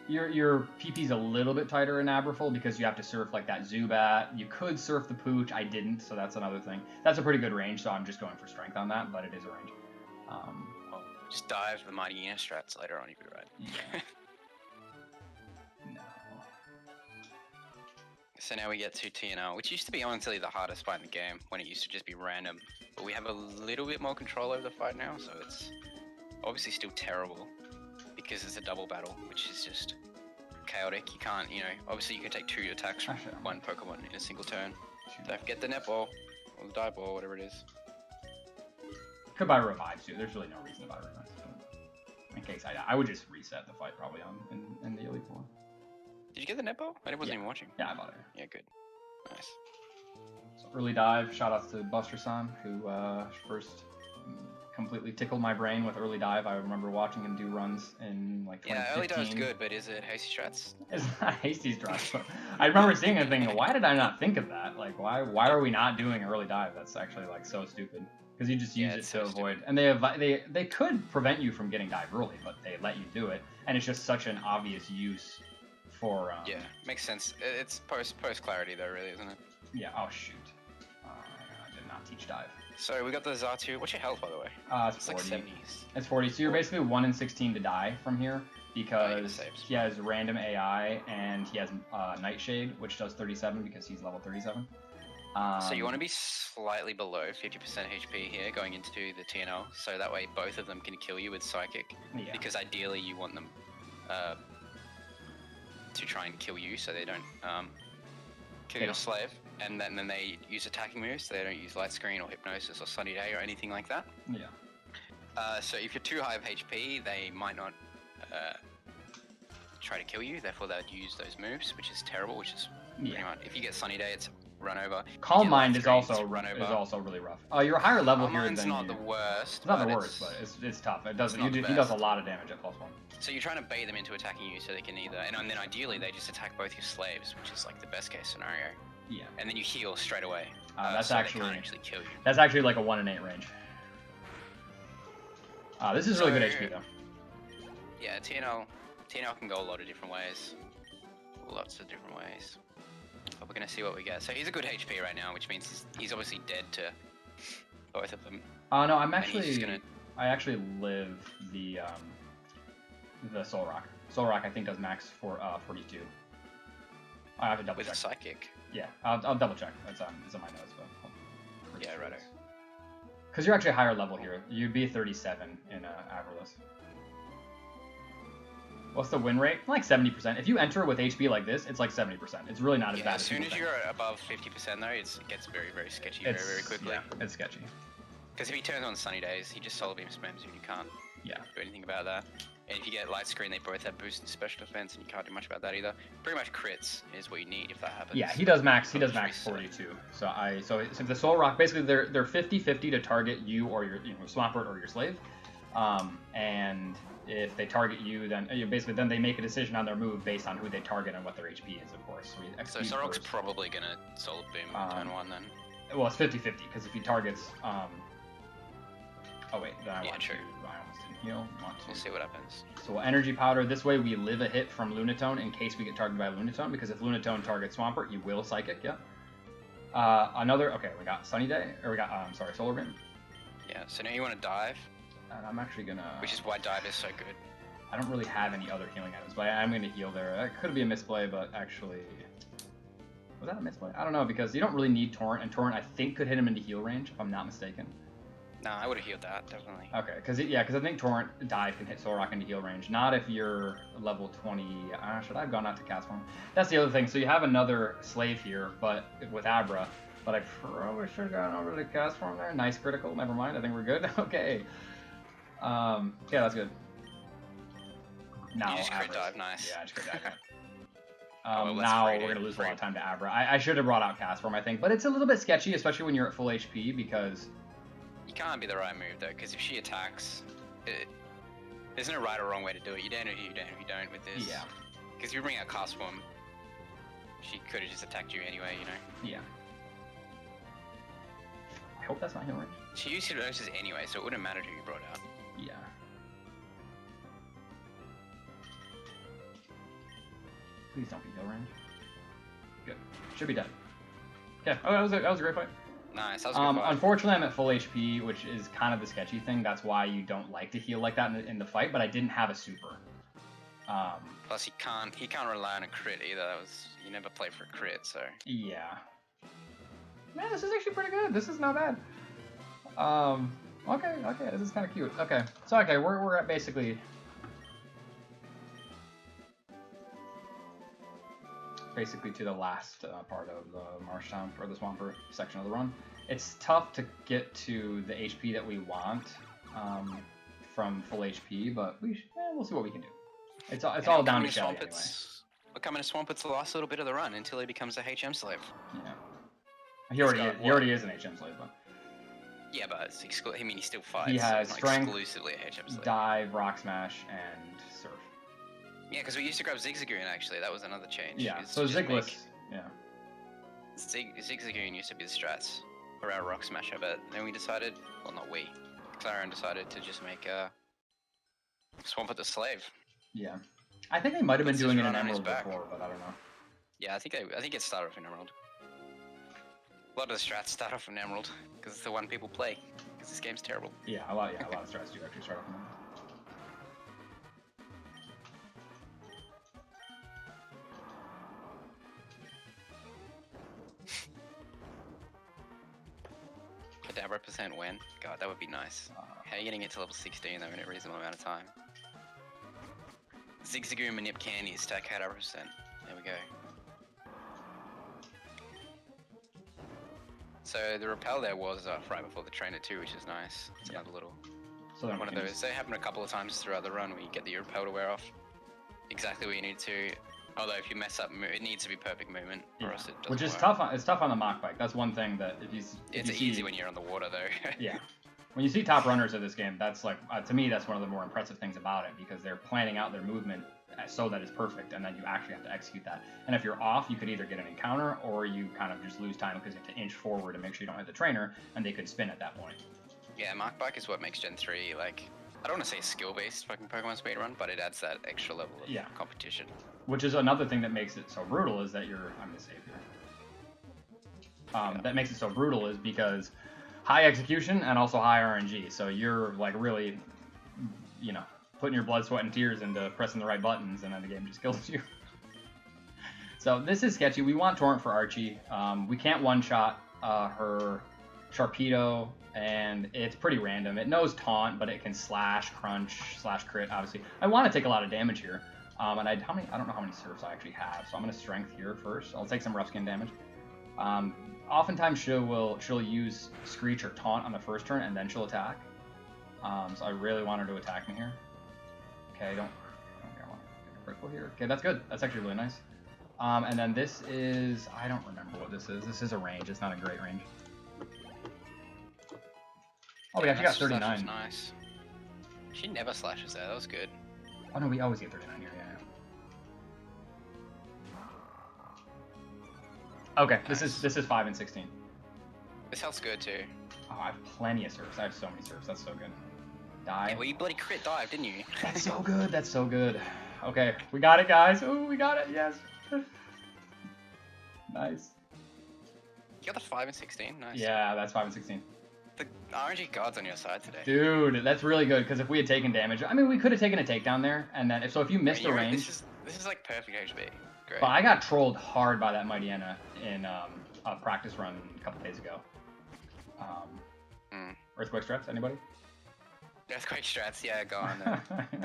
S2: Your PP's a little bit tighter in Abraful because you have to surf like that Zubat. You could surf the Pooch. I didn't, so that's another thing. That's a pretty good range, so I'm just going for strength on that, but it is a range.
S3: Well, just dive the Mighty Unit strats later on, you'll be right.
S2: Yeah. No.
S3: So now we get to TNL, which used to be honestly the hardest fight in the game, when it used to just be random. But we have a little bit more control over the fight now, so it's obviously still terrible. Because it's a double battle, which is just chaotic. You can't, obviously you can take 2 attacks from one Pokemon in a single turn. Don't forget the netball, or the die ball, whatever it is.
S2: Could buy revives too. There's really no reason to buy revives. In case I would just reset the fight probably in the Elite one.
S3: Did you get the netball? I wasn't even watching.
S2: Yeah, I bought it.
S3: Yeah, good. Nice.
S2: So early dive. Shout outs to Buster-san, who first completely tickled my brain with early dive. I remember watching him do runs in like 2015.
S3: Yeah, early dive's good, but is it hasty strats?
S2: It's not hasty strats, but I remember seeing it and thinking, why did I not think of that? Like, why are we not doing early dive? That's actually like so stupid. Because you just use it to avoid, and they could prevent you from getting dive early, but they let you do it, and it's just such an obvious use for.
S3: Yeah, makes sense. It's post clarity though, really, isn't it?
S2: Yeah. Oh shoot. I did not teach dive.
S3: So we got the Zatu. What's your health, by the way?
S2: It's
S3: 40.
S2: Like
S3: 70s.
S2: It's 40. So you're basically 1 in 16 to die from here because he has random AI and he has Nightshade, which does 37 because he's level 37.
S3: So you want to be slightly below 50% HP here going into the TNL, so that way both of them can kill you with Psychic.
S2: Yeah.
S3: Because ideally you want them to try and kill you, so they don't kill your slave, and then they use attacking moves, so they don't use Light Screen or Hypnosis or Sunny Day or anything like that.
S2: Yeah.
S3: So if you're too high of HP, they might not try to kill you, therefore they'd use those moves, which is terrible, which is pretty much, if you get Sunny Day, it's run over.
S2: Calm Mind is also really rough. You're higher level here
S3: Mind's
S2: than
S3: not the worst.
S2: It's not the worst, but it's tough. It does. He does a lot of damage at +1.
S3: So you're trying to bait them into attacking you, so they can either, and then ideally they just attack both your slaves, which is like the best case scenario.
S2: Yeah.
S3: And then you heal straight away.
S2: That's
S3: so
S2: actually
S3: they can't actually kill you.
S2: That's actually like a 1 in 8 range. This is really good HP though.
S3: Yeah, TNL can go a lot of different ways. Lots of different ways. But we're gonna see what we get. So he's a good HP right now, which means he's obviously dead to both of them.
S2: No, I actually live the Soul Rock. Soul Rock I think does max for 42. I have to double check.
S3: With a Psychic.
S2: Yeah, I'll double check. It's on my notes, but
S3: yeah, right.
S2: Because you're actually higher level here. You'd be 37 in Abraful. What's the win rate? Like 70%. If you enter with HP like this, it's like 70%. It's really not as bad.
S3: As soon as you're above 50% though, it gets very, very sketchy very quickly.
S2: Yeah, it's sketchy.
S3: Because if he turns on Sunny Days, he just Solar Beam spams you and you can't do anything about that. And if you get Light Screen, they both have boosted special defense and you can't do much about that either. Pretty much crits is what you need if that happens.
S2: Yeah, he does max 42. So the Soul Rock, basically they're 50-50 to target you or your Swampert or your slave. And if they target you, then then they make a decision on their move based on who they target and what their HP is, of course.
S3: So Sorok's probably gonna Solar Beam turn 1 then.
S2: Well, it's 50-50 because if he targets, oh wait, then I almost didn't heal.
S3: We'll see what happens.
S2: So we'll Energy Powder. This way we live a hit from Lunatone in case we get targeted by Lunatone, because if Lunatone targets Swampert, you will Psychic. Yeah. We got Sunny Day, or we got Solar Beam.
S3: Yeah. So now you want to dive.
S2: And I'm actually gonna.
S3: Which is why dive is so good.
S2: I don't really have any other healing items, but I'm gonna heal there. That could be a misplay, but actually, was that a misplay? I don't know, because you don't really need Torrent, and Torrent I think could hit him into heal range if I'm not mistaken.
S3: No, I would have healed that definitely.
S2: Okay, because I think Torrent dive can hit Soul Rock into heal range. Not if you're level 20. Should I have gone out to cast form? That's the other thing. So you have another slave here, but with Abra. But I probably should have gone over to cast form there. Nice critical. Never mind. I think we're good. Okay. Yeah, that's good. Now
S3: you just crit dive, nice.
S2: Yeah, I just crit dive. Now we're gonna lose a lot of time to Abra. I should have brought out cast form, I think, but it's a little bit sketchy, especially when you're at full HP, because
S3: you can't be the right move though, because if she attacks, there's no right or wrong way to do it. You don't know who you don't with this. Yeah. Because if you bring out cast form, she could have just attacked you anyway, you know.
S2: Yeah. I hope that's not heal range.
S3: She used hypnosis anyway, so it wouldn't matter who you brought out.
S2: Yeah. Please don't be heal range. Good. Should be dead. Okay. Oh, that was a great fight.
S3: Nice. That was a good fight.
S2: Unfortunately, I'm at full HP, which is kind of the sketchy thing. That's why you don't like to heal like that in the fight. But I didn't have a super.
S3: Plus, he can't rely on a crit either. You never play for a crit, so.
S2: Yeah. Man, this is actually pretty good. This is not bad. Okay, this is kind of cute. Okay, so we're at basically to the last part of the Marshtown, or the Swampert section of the run. It's tough to get to the HP that we want from full HP, but we'll see what we can do. It's all down to Shelly anyway.
S3: We're coming to Swampert's the last little bit of the run until he becomes a HM slave.
S2: Yeah. He already is an HM slave, but.
S3: Yeah, but it's I mean, he still fights.
S2: He has
S3: it's not
S2: strength,
S3: exclusively a HM slave.
S2: dive, rock smash, and surf.
S3: Yeah, because we used to grab Zigzagoon actually. That was another change.
S2: Yeah,
S3: Is
S2: so
S3: to just
S2: Ziggless,
S3: make-
S2: yeah.
S3: Zigzagoon used to be the strats for our Rock Smasher, but then we decided, well, not we, Clarion decided to just make a Swamp at the Slave.
S2: Yeah. I think they might have been
S3: Puts
S2: doing
S3: his
S2: it in
S3: run on his
S2: Emerald
S3: back.
S2: before, but I don't know.
S3: Yeah, I think it started off in Emerald. A lot of the strats start off in Emerald because it's the one people play. Because this game's terrible.
S2: Yeah, a lot of strats do actually start off in Emerald.
S3: Could Abra % win? God, that would be nice. How are you getting it to level 16 though in a reasonable amount of time? Zigzagoon Manip Candy stack out Abra %. There we go. So the repel there was right before the trainer too, which is nice. It's another little
S2: So then
S3: one of those. They happen a couple of times throughout the run where you get the repel to wear off exactly where you need to. Although if you mess up, it needs to be perfect movement, or else it doesn't
S2: Which is
S3: work.
S2: tough. It's tough on the mock bike. That's one thing that if you
S3: It's
S2: see,
S3: easy when you're on the water though.
S2: Yeah. When you see top runners of this game, that's like to me that's one of the more impressive things about it because they're planning out their movement so that it's perfect, and then you actually have to execute that. And if you're off, you could either get an encounter or you kind of just lose time because you have to inch forward to make sure you don't hit the trainer, and they could spin at that point.
S3: Yeah, Mark Bike is what makes Gen 3 like. I don't want to say skill-based fucking Pokemon speedrun, but it adds that extra level of competition.
S2: Which is another thing that makes it so brutal is that I'm gonna save here. That makes it so brutal is because high execution and also high RNG. So you're like really, putting your blood, sweat, and tears into pressing the right buttons, and then the game just kills you. So this is sketchy. We want Torrent for Archie. We can't one-shot her Sharpedo, and it's pretty random. It knows Taunt, but it can slash, crunch, slash crit, obviously. I want to take a lot of damage here. And I don't know how many surfs I actually have, so I'm going to strength here first. I'll take some rough skin damage. Oftentimes she'll use Screech or Taunt on the first turn, and then she'll attack. So I really want her to attack me here. Okay, I want to get a critical here. Okay, that's good. That's actually really nice. And then this is, I don't remember what this is. This is a range. It's not a great range. Oh, we actually got 39.
S3: Nice. She never slashes there. That was good.
S2: Oh no, we always get 39 here. Yeah. Okay, nice. This is 5 and 16.
S3: This health's good too.
S2: Oh, I have plenty of surfs. I have so many surfs. That's so good. Die.
S3: Yeah, well, you bloody crit dive, didn't you?
S2: That's so good. That's so good. Okay, we got it, guys. Ooh, we got it. Yes. Nice.
S3: You got the 5 and 16. Nice.
S2: Yeah, that's 5 and 16.
S3: The RNG God's on your side today.
S2: Dude, that's really good, because if we had taken damage, I mean, we could have taken a takedown there, and then if you missed the range...
S3: This is like perfect HB. Great.
S2: But I got trolled hard by that Mightyena in a practice run a couple days ago. Earthquake strats, anybody?
S3: Earthquake strats, yeah, go on.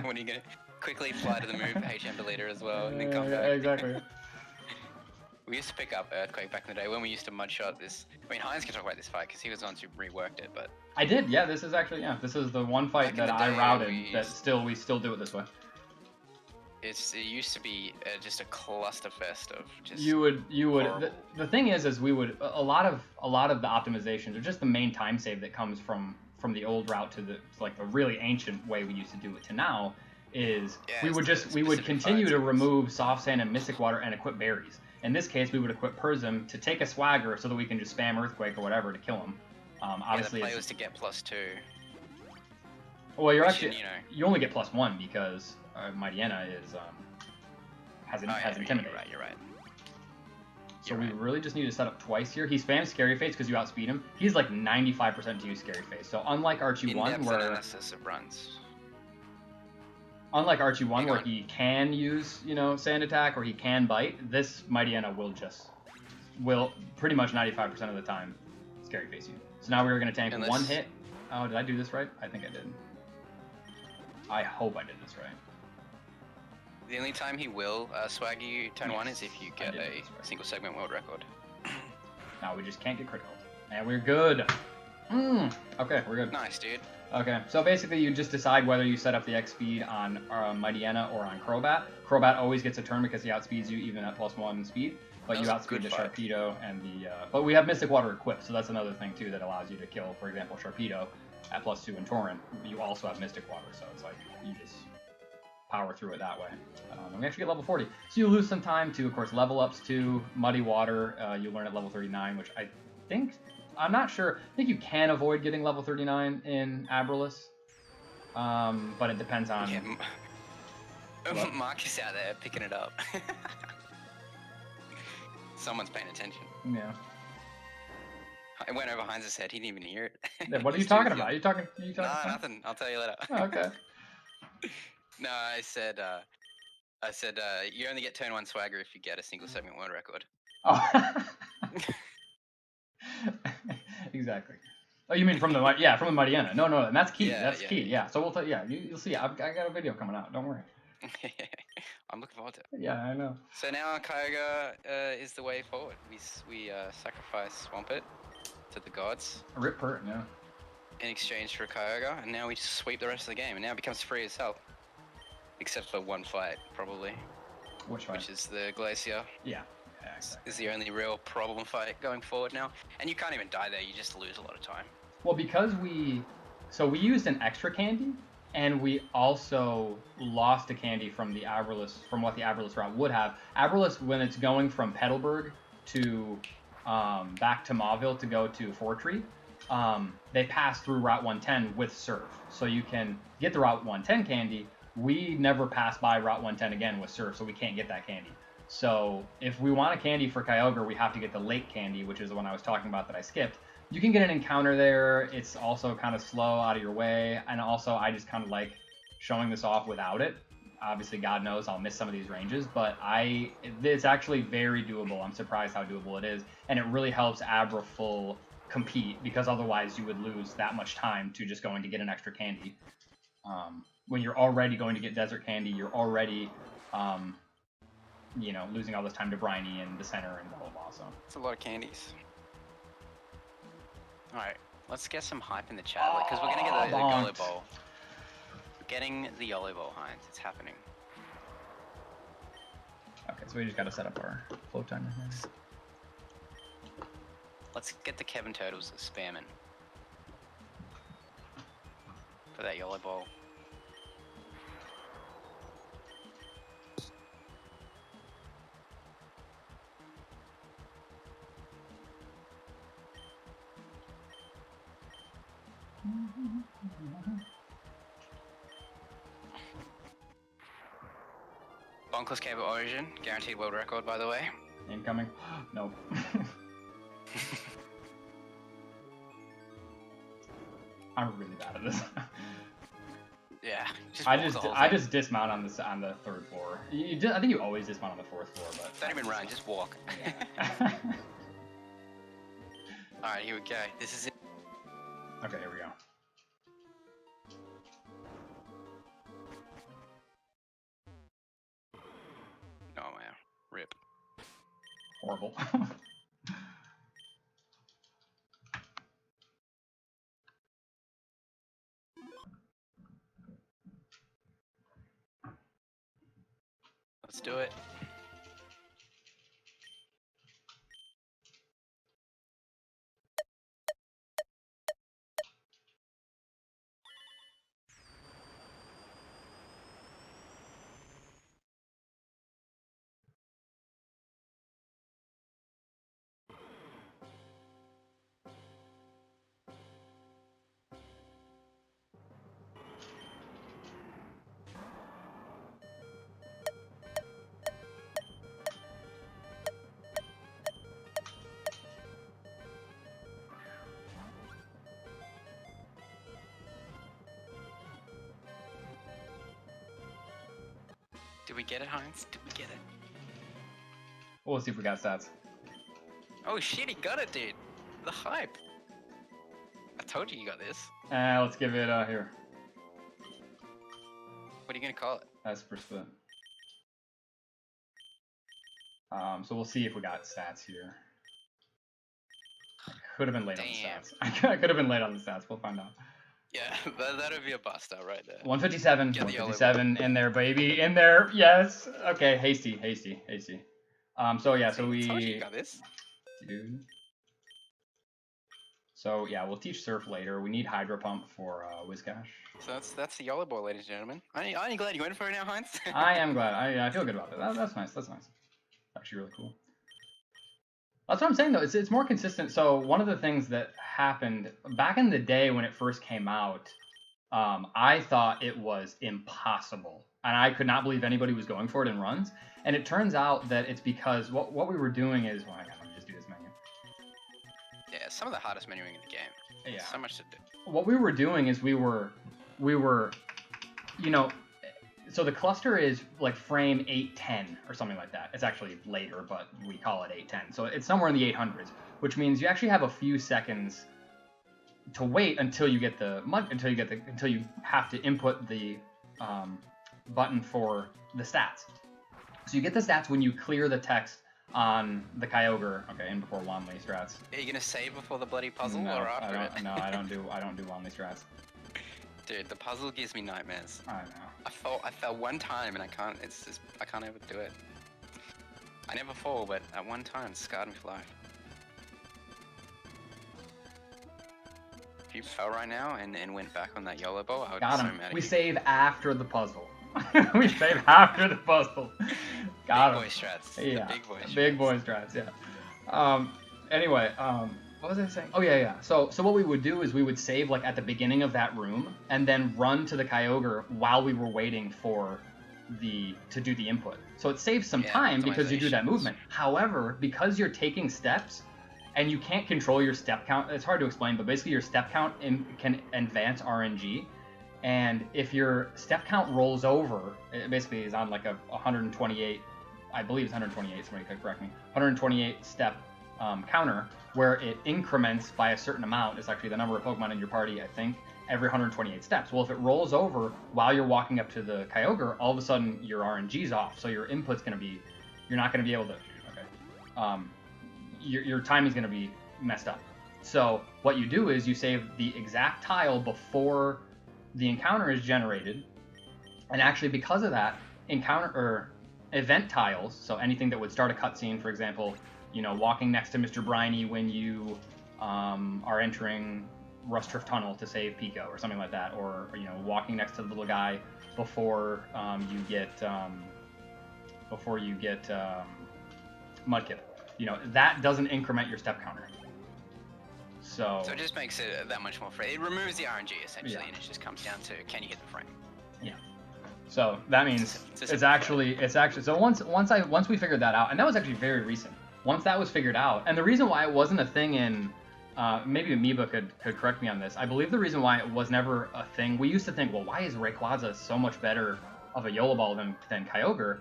S3: When are you gonna quickly fly to the move, HM deleter as well, and then come back?
S2: Exactly.
S3: We used to pick up Earthquake back in the day when we used to mudshot this. I mean, Heinz can talk about this fight because he was the one who reworked it, but...
S2: I did, yeah, this is actually, this is the one fight that I routed that we still do it this way.
S3: It used to be just a clusterfest of just
S2: You would the thing is we would a lot of the optimizations are just the main time save that comes from the old route to the really ancient way we used to do it to now is we would continue to remove soft sand and mystic water and equip berries. In this case, we would equip Prism to take a swagger so that we can just spam Earthquake or whatever to kill him. Obviously,
S3: the play was to get +2.
S2: Well, you're actually you only get +1 because Mightyena is has Intimidate.
S3: You're right.
S2: So we really just need to set up twice here. He spams Scary Face because you outspeed him. He's like 95% to use Scary Face. So unlike Archie 1 where
S3: analysis of runs.
S2: Unlike Archie 1 where he can use, Sand Attack or he can bite, this Mightyena will pretty much 95% of the time Scary Face you. So now we're going to tank one hit. Oh, did I do this right? I think I did. I hope I did this right.
S3: The only time he will swag you turn 1 is if you get a single segment world record.
S2: Now we just can't get critical. And we're good. Okay, we're good.
S3: Nice, dude.
S2: Okay, so basically you just decide whether you set up the X speed on Mightyena or on Crobat. Crobat always gets a turn because he outspeeds you even at +1 speed, but you outspeed the Sharpedo and the... but we have Mystic Water equipped, so that's another thing too that allows you to kill, for example, Sharpedo at +2 and Torrent. You also have Mystic Water, so it's like you just power through it that way. And we actually get level 40. So you lose some time to, of course, level ups to Muddy Water. You learn at level 39, which I think... I'm not sure. I think you can avoid getting level 39 in Abraful, but it depends on...
S3: Yeah, Marcus out there picking it up. Someone's paying attention.
S2: Yeah.
S3: I went over Heinz's head. He didn't even hear it.
S2: Yeah, what are you talking about? Are you talking?
S3: No, nothing. I'll tell you later.
S2: Oh, okay.
S3: No, I said, you only get turn 1 swagger if you get a single segment world record.
S2: Oh. Exactly. Oh, you mean from the Mightyena? No, and that's key.
S3: Yeah,
S2: that's key. Yeah. So we'll you'll see. I got a video coming out. Don't worry.
S3: I'm looking forward to it.
S2: Yeah, I know.
S3: So now Kyogre is the way forward. We sacrifice Swampert to the gods.
S2: Rip Pert, yeah.
S3: In exchange for Kyogre, and now we just sweep the rest of the game, and now it becomes free as hell. Except for one fight, probably.
S2: Which fight?
S3: Which is the Glacier.
S2: Yeah. Exactly.
S3: Is the only real problem fight going forward now. And you can't even die there, you just lose a lot of time.
S2: Well, because we used an extra candy, and we also lost a candy from the Abraful, from what the Abraful route would have. Abraful, when it's going from Petalburg to back to Mauville to go to Fortree, they pass through Route 110 with Surf. So you can get the Route 110 candy. We never pass by Route 110 again with Surf, so we can't get that candy. So if we want a candy for Kyogre, we have to get the lake candy, which is the one I was talking about that I skipped. You can get an encounter there. It's also kind of slow out of your way. And also, I just kind of like showing this off without it. Obviously, God knows I'll miss some of these ranges, but it's actually very doable. I'm surprised how doable it is. And it really helps Abraful compete, because otherwise you would lose that much time to just going to get an extra candy. When you're already going to get desert candy, you're already... losing all this time to Briny and the center and blah, blah, blah. So
S3: it's a lot of candies. Alright, let's get some hype in the chat, because we're going to get the Yolo Bowl. We're getting the Yolo Bowl, Heinz. It's happening.
S2: Okay, so we just got to set up our flow timer here.
S3: Let's get the Kevin Turtles spamming for that Yolo Bowl. Bonkless Cable Origin, guaranteed world record, by the way.
S2: Incoming? Nope. I'm really bad at this.
S3: Yeah.
S2: I just dismount on the third floor. I think you always dismount on the fourth floor, but
S3: don't even run, just walk.
S2: Yeah.
S3: All right, here we go. This is it.
S2: Okay, here we go.
S3: Oh man, rip.
S2: Horrible.
S3: Let's do it. Did we get it, Heinz? Did we get it?
S2: We'll see if we got stats.
S3: Oh shit, he got it, dude. The hype. I told you got this.
S2: Let's give it here.
S3: What are you gonna call it?
S2: Esper Split. So we'll see if we got stats here. I could have been late on the
S3: Damn.
S2: stats. I could have been late on the stats. We'll find out.
S3: Yeah, that'd be a bust out right there.
S2: 157,
S3: Get the yellow
S2: 157 in there, baby, in there. Yes. Okay, hasty. So yeah, so
S3: See, I told you
S2: we
S3: you got this.
S2: dude. So yeah, we'll teach Surf later. We need Hydro Pump for Whiscash.
S3: So that's the yellow ball, ladies and gentlemen. Aren't you glad you went for it now, Heinz?
S2: I am glad. I feel good about that. That's nice. That's nice. Actually, really cool. That's what I'm saying though. It's more consistent. So one of the things that happened back in the day when it first came out, I thought it was impossible, and I could not believe anybody was going for it in runs. And it turns out that it's because what we were doing is, well, hang on, let me just do this menu.
S3: Yeah, some of the hardest menuing in the game.
S2: Yeah.
S3: So much to do.
S2: What we were doing is we were, you know, so the cluster is like frame 810 or something like that. It's actually later, but we call it 810. So it's somewhere in the 800s, which means you actually have a few seconds to wait until you get until you have to input the button for the stats. So you get the stats when you clear the text on the Kyogre. Okay, in before Wanley strats.
S3: Are you gonna save before the bloody puzzle
S2: No,
S3: or after
S2: I
S3: it?
S2: don't. No, I don't do Wanley strats.
S3: Dude, the puzzle gives me nightmares.
S2: I know.
S3: I fell one time and I can't ever do it. I never fall, but at one time it scarred me for life. If you fell right now and went back on that yellow ball, I would
S2: Got
S3: be
S2: him.
S3: so mad at
S2: We
S3: you.
S2: save after the puzzle. We save after the puzzle. Got
S3: Big
S2: him.
S3: boy strats.
S2: Yeah.
S3: The big boy strats.
S2: Big boy strats. Yeah. Anyway. What was I saying? Oh yeah. So what we would do is we would save like at the beginning of that room and then run to the Kyogre while we were waiting for to do the input. So it saves some time because you do that movement. However, because you're taking steps and you can't control your step count, it's hard to explain, but basically your step count can advance RNG. And if your step count rolls over, it basically is on like a 128, I believe it's 128, somebody could correct me, 128 step counter, where it increments by a certain amount. It's actually the number of Pokemon in your party, I think, every 128 steps. Well, if it rolls over while you're walking up to the Kyogre, all of a sudden your RNG's off, so your input's going to be, you're not going to be able to, okay, your timing's going to be messed up. So what you do is you save the exact tile before the encounter is generated, and actually because of that, event tiles, so anything that would start a cutscene, for example, you know, walking next to Mr. Briny when you are entering Rustrift Tunnel to save Pico or something like that, or you know, walking next to the little guy before you get Mudkip. You know, that doesn't increment your step counter. So
S3: it just makes it that much more free. It removes the RNG essentially,
S2: Yeah.
S3: and it just comes down to can you hit the frame.
S2: Yeah. So that means
S3: It's
S2: actually so once we figured that out, and that was actually very recent. Once that was figured out, and the reason why it wasn't a thing in maybe Amoeba could correct me on this. I believe the reason why it was never a thing, we used to think, well, why is Rayquaza so much better of a YOLO ball than Kyogre?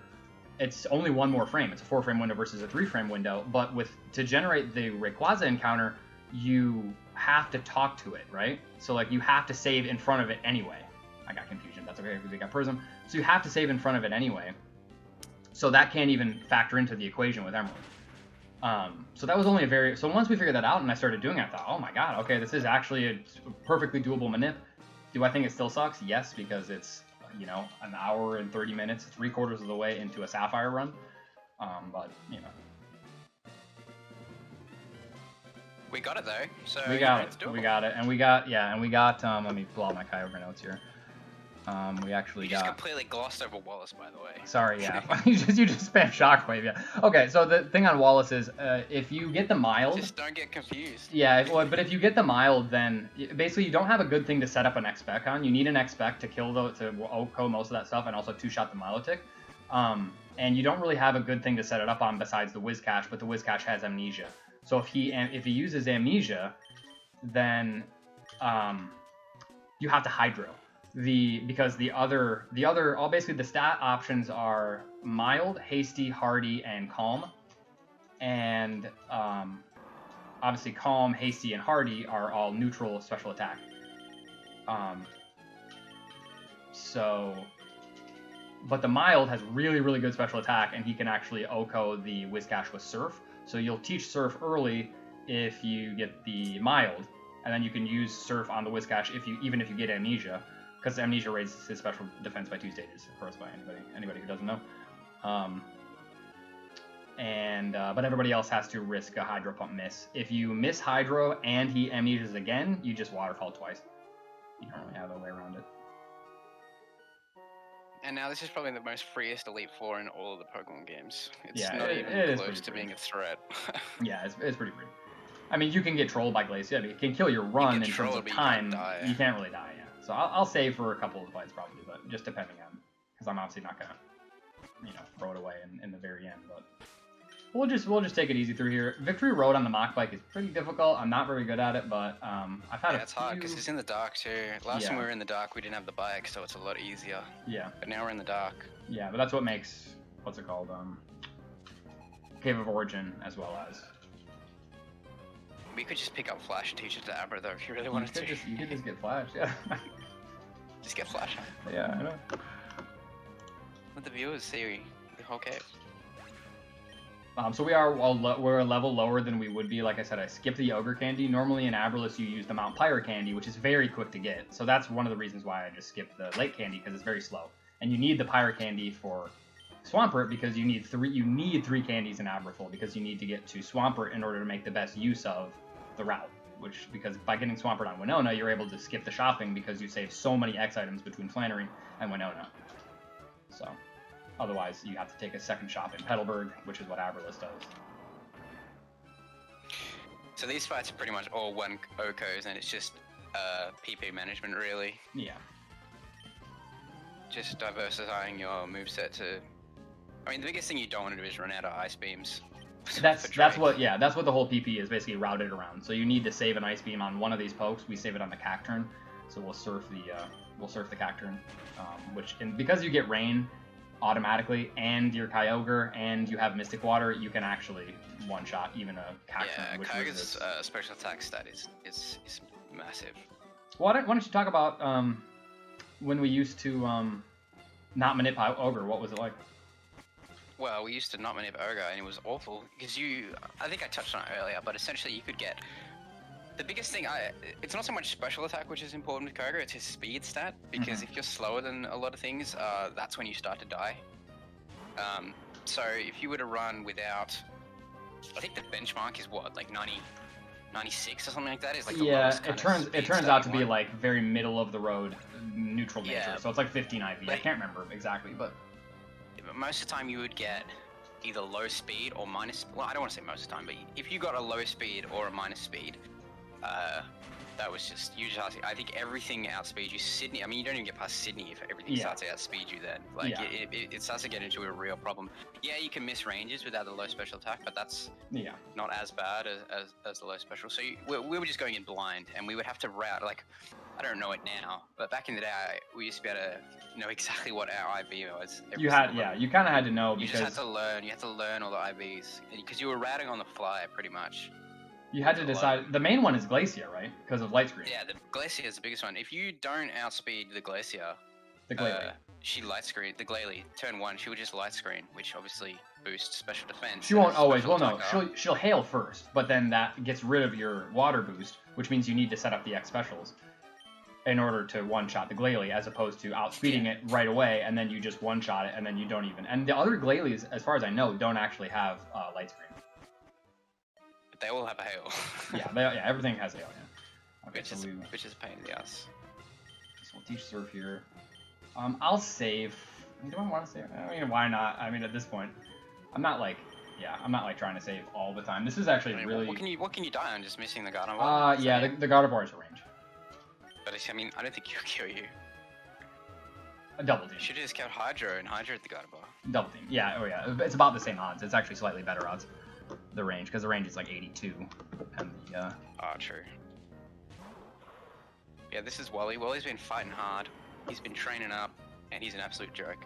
S2: It's only one more frame. It's a 4-frame window versus a 3-frame window. But to generate the Rayquaza encounter, you have to talk to it, right? So like you have to save in front of it anyway. I got confusion. That's okay because we got Prism. So you have to save in front of it anyway. So that can't even factor into the equation with Emerald. So that was only so once we figured that out and I started doing it, I thought, oh my god, okay, this is actually a perfectly doable manip. Do I think it still sucks? Yes, because it's, you know, an hour and 30 minutes, 3/4 of the way into a Sapphire run. But, you know.
S3: We got it though, so
S2: We got it. We got it. And we got, let me pull out my Kyogre notes here. We actually
S3: You
S2: got...
S3: just completely glossed over Wallace, by the way.
S2: Sorry, yeah. you just spam Shockwave, yeah. Okay, so the thing on Wallace is, if you get the mild...
S3: Just don't get confused.
S2: Yeah, but if you get the mild, then basically you don't have a good thing to set up an X-Spec on. You need an X-Spec to kill to OHKO most of that stuff, and also two-shot the Milotic. And you don't really have a good thing to set it up on besides the Whiscash, but the Whiscash has Amnesia. So if he uses Amnesia, then you have to Hydro. Because the other basically the stat options are mild, hasty, hardy, and calm. And obviously calm, hasty, and hardy are all neutral special attack. But the mild has really, really good special attack, and he can actually OHKO the Whiscash with Surf. So you'll teach Surf early, if you get the mild, and then you can use Surf on the Whiscash even if you get Amnesia, because Amnesia raises his special defense by 2 stages, of course, by anybody who doesn't know. But everybody else has to risk a Hydro Pump miss. If you miss Hydro and he Amnesias again, you just Waterfall twice. You don't really have a way around it.
S3: And now this is probably the most freest Elite Four in all of the Pokemon games. It's
S2: Yeah,
S3: not
S2: it
S3: even
S2: is
S3: close
S2: pretty
S3: to
S2: free.
S3: being a threat.
S2: Yeah, it's pretty free. I mean, you can get trolled by Glacia, but it can kill your run in terms
S3: trolled,
S2: of
S3: but you can't
S2: time.
S3: die.
S2: You can't really die, yeah. So I'll save for a couple of fights probably, but just depending on, because I'm obviously not gonna, throw it away in the very end. But we'll just take it easy through here. Victory Road on the Mach Bike is pretty difficult. I'm not very good at it, but I've had
S3: it's hard because it's in the dark too. Last time we were in the dark, we didn't have the bike, so it's a lot easier.
S2: Yeah.
S3: But now we're in the dark.
S2: Yeah, but that's what makes what's it called? Cave of Origin as well as.
S3: We could just pick up Flash and teach it to Abra though if you really wanted to.
S2: You could just get Flash, yeah.
S3: Just get Flash.
S2: Yeah, I know.
S3: Let the viewers see the whole cave.
S2: So we're a level lower than we would be. Like I said, I skipped the Ogre Candy. Normally in Abralus you use the Mount Pyre Candy, which is very quick to get. So that's one of the reasons why I just skipped the Lake Candy, because it's very slow. And you need the Pyre Candy for Swampert because you need three candies in Abraful because you need to get to Swampert in order to make the best use of the route. Because by getting Swampert on Winona, you're able to skip the shopping because you save so many X items between Flannery and Winona. So otherwise you have to take a second shop in Petalburg, which is what Abralus does.
S3: So these fights are pretty much all one OCOs, and it's just PP management really.
S2: Yeah.
S3: Just diversifying your moveset to... I mean, the biggest thing you don't want to do is run out of Ice Beams.
S2: That's what the whole PP is basically routed around. So you need to save an Ice Beam on one of these pokes. We save it on the Cacturn, so we'll surf the Cacturn, because you get Rain automatically and your Kyogre and you have Mystic Water, you can actually one-shot even a Cacturn.
S3: Yeah, Kyogre's special attack stat is massive.
S2: Why don't you talk about when we used to not manip Ogre? What was it like?
S3: Well, we used to not manip Ogre, and it was awful because I think I touched on it earlier, but essentially you could get the biggest thing. It's not so much special attack which is important with Ogre; it's his speed stat. Because if you're slower than a lot of things, that's when you start to die. So if you were to run without, I think the benchmark is what, like 96 or something like that. Is like the lowest
S2: it
S3: kind
S2: turns out to be like very middle of the road neutral nature.
S3: Yeah,
S2: so it's like 15 IV. I can't remember exactly, but
S3: most of the time you would get either low speed or minus. Well, I don't want to say most of the time, but if you got a low speed or a minus speed, that was just I think everything outspeeds you. Sydney, I mean, you don't even get past Sydney if everything starts to outspeed you. Then, it starts to get into a real problem. Yeah, you can miss ranges without the low special attack, but that's not as bad as the low special. So we were just going in blind, and we would have to route. Like, I don't know it now, but back in the day, we used to be able to know exactly what our IB was.
S2: You kind of had to know
S3: You
S2: because
S3: just had to learn. You had to learn all the IBs because you were routing on the fly pretty much.
S2: You had to decide. The main one is Glacia, right? Because of light screen.
S3: Yeah, the Glacia is the biggest one. If you don't outspeed the Glacia, she light screen. The Glalie, turn 1, she would just light screen, which obviously boosts special defense.
S2: She won't always. Well, no, she'll hail first, but then that gets rid of your water boost, which means you need to set up the X specials in order to one-shot the Glalie, as opposed to outspeeding it right away, and then you just one-shot it, and then you don't even. And the other Glalies, as far as I know, don't actually have light screen.
S3: They all have a hail.
S2: Everything has hail. Yeah. Okay,
S3: which is a pain in the ass.
S2: So we'll teach Surf here. I'll save. Do I want to save? I mean, why not? I mean, at this point, I'm not trying to save all the time. This is actually really.
S3: What can you die on? Just missing the Gardevoir?
S2: The Gardevoir is a range.
S3: But I mean, I don't think he'll kill you.
S2: A double team.
S3: You should have just kept Hydro and Hydro at the Gardevoir.
S2: Double team. Yeah. It's about the same odds. It's actually slightly better odds. The range, because the range is like 82, and the
S3: true. Yeah, this is Wally. Wally's been fighting hard. He's been training up, and he's an absolute joke.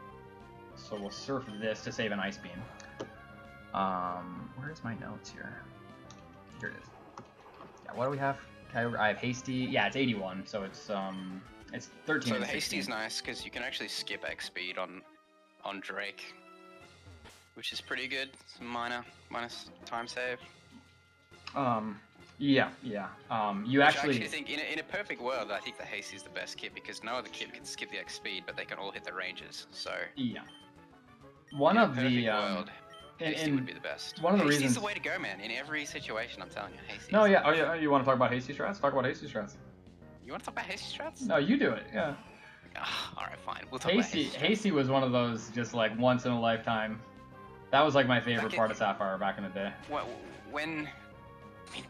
S2: So we'll surf this to save an Ice Beam. Where's my notes here? Here it is. Yeah, what do we have? I have Hasty. Yeah, it's 81, so it's 13.
S3: So the Hasty is nice because you can actually skip X speed on Drake, which is pretty good. Some minus time save.
S2: Yeah. You
S3: Which
S2: actually.
S3: I actually think, in a perfect world, I think the Hasty is the best kit because no other kit can skip the X speed, but they can all hit the ranges. So
S2: Yeah. One
S3: in a
S2: of
S3: perfect
S2: the
S3: world, Hasty
S2: in
S3: would be the best.
S2: one of the
S3: Hasty's
S2: reasons.
S3: the way to go, man. In every situation, I'm telling you, Hasty.
S2: No, yeah. Oh, yeah. You want to talk about hasty strats? Talk about hasty strats.
S3: You want to talk about Hasty strats?
S2: No, you do it. Yeah.
S3: All right, fine. We'll talk about
S2: Hasty.
S3: Hasty strats.
S2: Hasty was one of those just like once in a lifetime. That was like my favorite
S3: Back
S2: part of Sapphire back in the day.
S3: When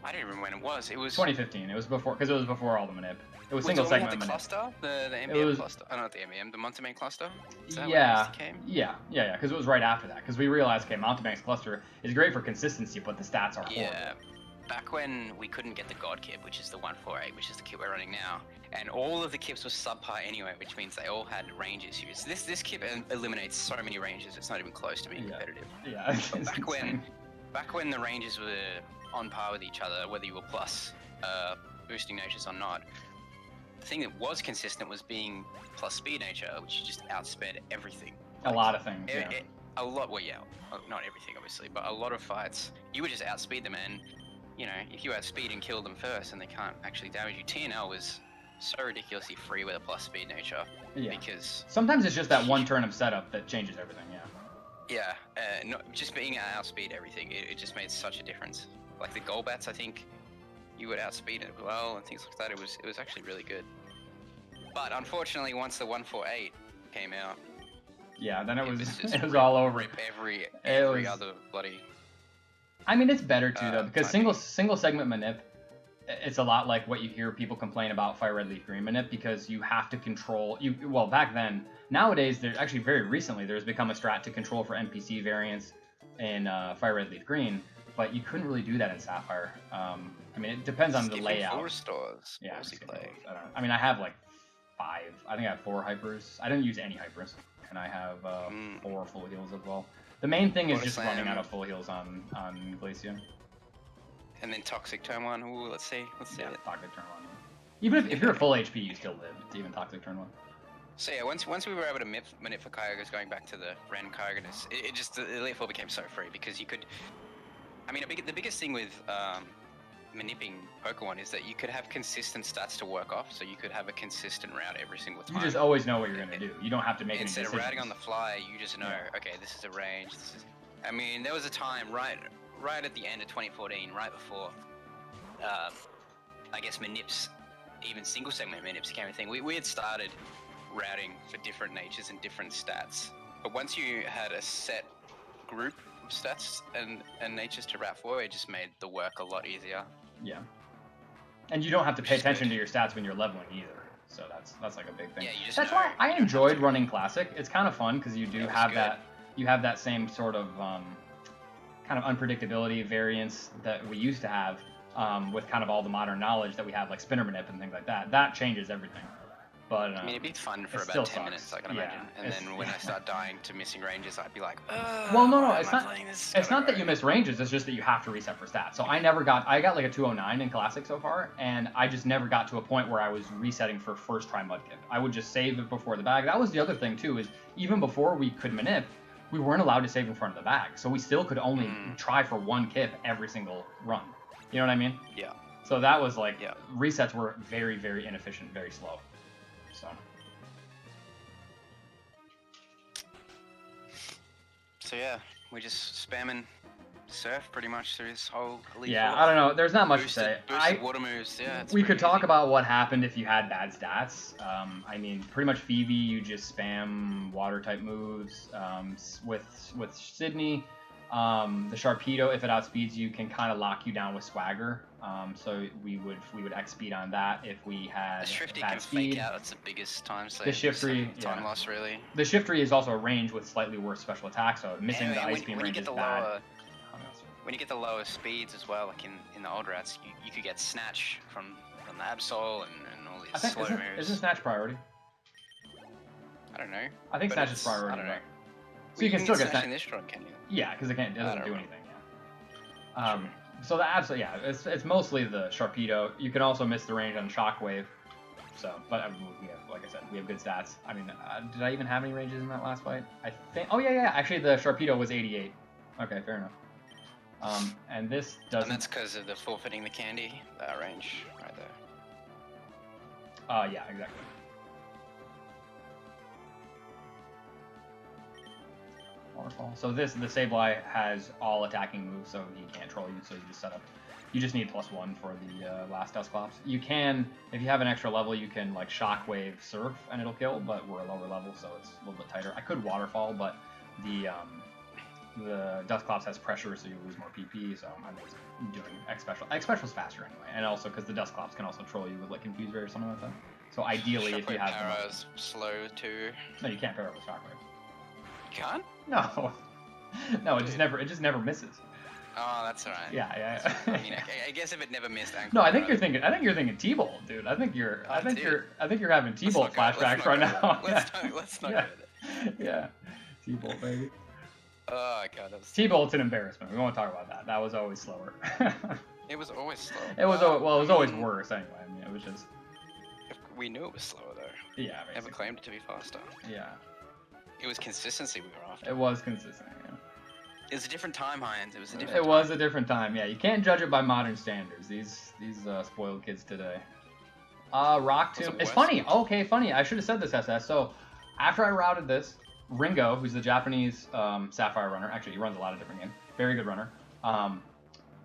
S3: I don't remember when it was. It was
S2: 2015. It was before because it was before all the manip. It was
S3: Was
S2: single
S3: it when we
S2: segment
S3: had the
S2: manip.
S3: cluster, the
S2: It
S3: MEM
S2: was-
S3: cluster? Oh, not the MEM, the Mountain cluster. Is that when
S2: Yeah,
S3: Hasty came?
S2: yeah, because it was right after that. Because we realized, okay, Mountebank's cluster is great for consistency, but the stats are horrible.
S3: Yeah. Back when we couldn't get the God kit, which is the 148, which is the kit we're running now, and all of the kits were subpar anyway, which means they all had range issues. This kit eliminates so many ranges; it's not even close to being competitive.
S2: Yeah.
S3: But
S2: it's insane.
S3: back when the ranges were on par with each other, whether you were plus boosting natures or not, the thing that was consistent was being plus speed nature, which just outsped everything.
S2: A lot of things.
S3: It-
S2: Yeah.
S3: it- a lot, well, yeah, not everything obviously, but a lot of fights, you would just outspeed them, and you know, if you outspeed and kill them first, and they can't actually damage you. TNL was so ridiculously free with a plus speed nature
S2: Yeah.
S3: because
S2: Sometimes it's just that one turn of setup that changes everything. Yeah.
S3: not just being outspeed everything, it just made such a difference. Like the Golbats, I think you would outspeed it well and things like that. It was actually really good. But unfortunately, once the 148 came out,
S2: Yeah. Then it was
S3: just
S2: it was all over.
S3: rip every
S2: was-
S3: other bloody.
S2: I mean, it's better too though because
S3: typing.
S2: single segment manip. It's a lot like what you hear people complain about Fire Red Leaf Green manip because you have to control you. Well, back then, nowadays there's actually very recently there's become a strat to control for NPC variants in Fire Red Leaf Green, but you couldn't really do that in Sapphire. I mean, it depends on the
S3: Skipping
S2: layout.
S3: full restores.
S2: Yeah,
S3: What was he
S2: skipping
S3: playing?
S2: forwards. I mean, I have like 5. I think I have 4 hypers. I didn't use any hypers, and I have 4 full heals as well. The main thing is
S3: Body
S2: just running
S3: slam.
S2: out of full heals on Glacier.
S3: And then Toxic turn 1. Ooh, let's see
S2: Yeah,
S3: it.
S2: Toxic turn 1. Even if you're full HP, you still live. It's even Toxic turn 1.
S3: So yeah, once we were able to manip for Kyogres, going back to the Ren Kyogres, it just the Elite Four became so free because you could. I mean, the biggest thing with manipping Pokemon is that you could have consistent stats to work off, so you could have a consistent route every single time.
S2: You just always know what you're gonna do. You don't have to make any
S3: Instead
S2: decisions.
S3: of routing on the fly, you just know, okay, this is a range. I mean, there was a time right at the end of 2014, right before, I guess manips, even single segment manips became a thing. We had started routing for different natures and different stats, but once you had a set group of stats and natures to route for, it just made the work a lot easier.
S2: Yeah. And you don't have to pay
S3: Which is
S2: attention
S3: good.
S2: to your stats when you're leveling either. So that's like a big thing.
S3: Yeah, you just
S2: That's
S3: know.
S2: why I
S3: You don't have
S2: enjoyed
S3: to-
S2: running Classic. It's kind of fun because you do
S3: Yeah, it was
S2: have
S3: good.
S2: that you have that same sort of kind of unpredictability variance that we used to have with kind of all the modern knowledge that we have, like spinner manip and things like that. That changes everything. But
S3: I mean, it'd be fun for
S2: it
S3: about
S2: still
S3: 10 minutes,
S2: sucks.
S3: I can
S2: Yeah,
S3: imagine. And
S2: it's-
S3: then when I start dying to missing ranges, I'd be like,
S2: Well, no,
S3: why
S2: it's
S3: am I
S2: not.
S3: playing this?
S2: It's not that
S3: Gotta
S2: you
S3: go."
S2: miss ranges. It's just that you have to reset for stats. So I got like a 209 in Classic so far, and I just never got to a point where I was resetting for first try Mudkip. I would just save it before the bag. That was the other thing too, is even before we could manip, we weren't allowed to save in front of the bag. So we still could only try for one kip every single run. You know what I mean?
S3: Yeah.
S2: So that was like
S3: Yeah.
S2: resets were very, very inefficient, very slow.
S3: So yeah, we're just spamming surf pretty much through this whole Elite
S2: Yeah,
S3: Four.
S2: I don't know. There's not much
S3: Boosted,
S2: to say.
S3: boosted water moves, yeah. it's
S2: We
S3: pretty
S2: could talk
S3: easy.
S2: about what happened if you had bad stats. I mean, pretty much Phoebe, you just spam water type moves. With Sydney, the Sharpedo, if it outspeeds you, can kind of lock you down with Swagger. So we would X speed on that if we had
S3: The Shifty
S2: bad
S3: can
S2: speed.
S3: fake out, that's the biggest time save.
S2: The Shiftry,
S3: time
S2: yeah.
S3: loss, really.
S2: The Shiftry is also a range with slightly worse special attack, so missing
S3: And
S2: the
S3: when-
S2: Ice Beam
S3: when you
S2: range
S3: get
S2: is
S3: the
S2: bad.
S3: lower- When you get the lower speeds as well, like in the old routes, you could get Snatch from the Absol and all these
S2: I think
S3: slow
S2: isn't
S3: moves.
S2: Snatch priority?
S3: I don't know.
S2: I think
S3: but
S2: Snatch is
S3: it's-
S2: priority.
S3: I don't know.
S2: So you can still get
S3: Snatch
S2: Snatch.
S3: in this run, can you?
S2: Yeah, because it doesn't
S3: don't
S2: do
S3: know.
S2: anything. Yeah. So the Absol, yeah, it's mostly the Sharpedo. You can also miss the range on Shockwave. So, but we have, like I said, we have good stats. I mean, did I even have any ranges in that last fight? I think. Oh yeah. Actually, the Sharpedo was 88. Okay, fair enough. And this doesn't.
S3: And that's because of the forfeiting the candy range right there.
S2: Yeah, exactly. Waterfall. So the Sableye has all attacking moves, so he can't troll you. So you just set up. You just need +1 for the last Dusclops. You can, if you have an extra level, you can like Shockwave Surf and it'll kill. But we're a lower level, so it's a little bit tighter. I could Waterfall, but the Dusclops has pressure, so you lose more PP. So I'm just doing X Special. X Special's faster anyway, and also because the Dusclops can also troll you with like Confuse Ray or something like that. So ideally, if you have
S3: Para's slow too.
S2: No, you can't pair it with Shockwave.
S3: You can't?
S2: No, no, it just never misses.
S3: Oh, that's alright.
S2: Yeah.
S3: I mean, I guess if it never missed.
S2: No, I think you're thinking T-Bolt, dude. I think you're having T-Bolt flashbacks right now.
S3: Let's not go there.
S2: Yeah, T-Bolt, baby.
S3: Oh god, that was...
S2: T-Bolt's an embarrassment. We won't talk about that. That was always slower.
S3: It was always slow.
S2: It was it was always worse anyway. I mean, it was just.
S3: We knew it was slower though.
S2: Yeah. Basically.
S3: Never claimed it to be faster.
S2: Yeah.
S3: It was consistency we were after.
S2: It was consistent. Yeah.
S3: It was a different time, Hines. It was a different.
S2: It was a different time. Yeah, you can't judge it by modern standards. These spoiled kids today. Rock Tomb. It's funny. Okay, funny. I should have said this, SS. So, after I routed this, Ringo, who's the Japanese Sapphire runner, actually he runs a lot of different games. Very good runner.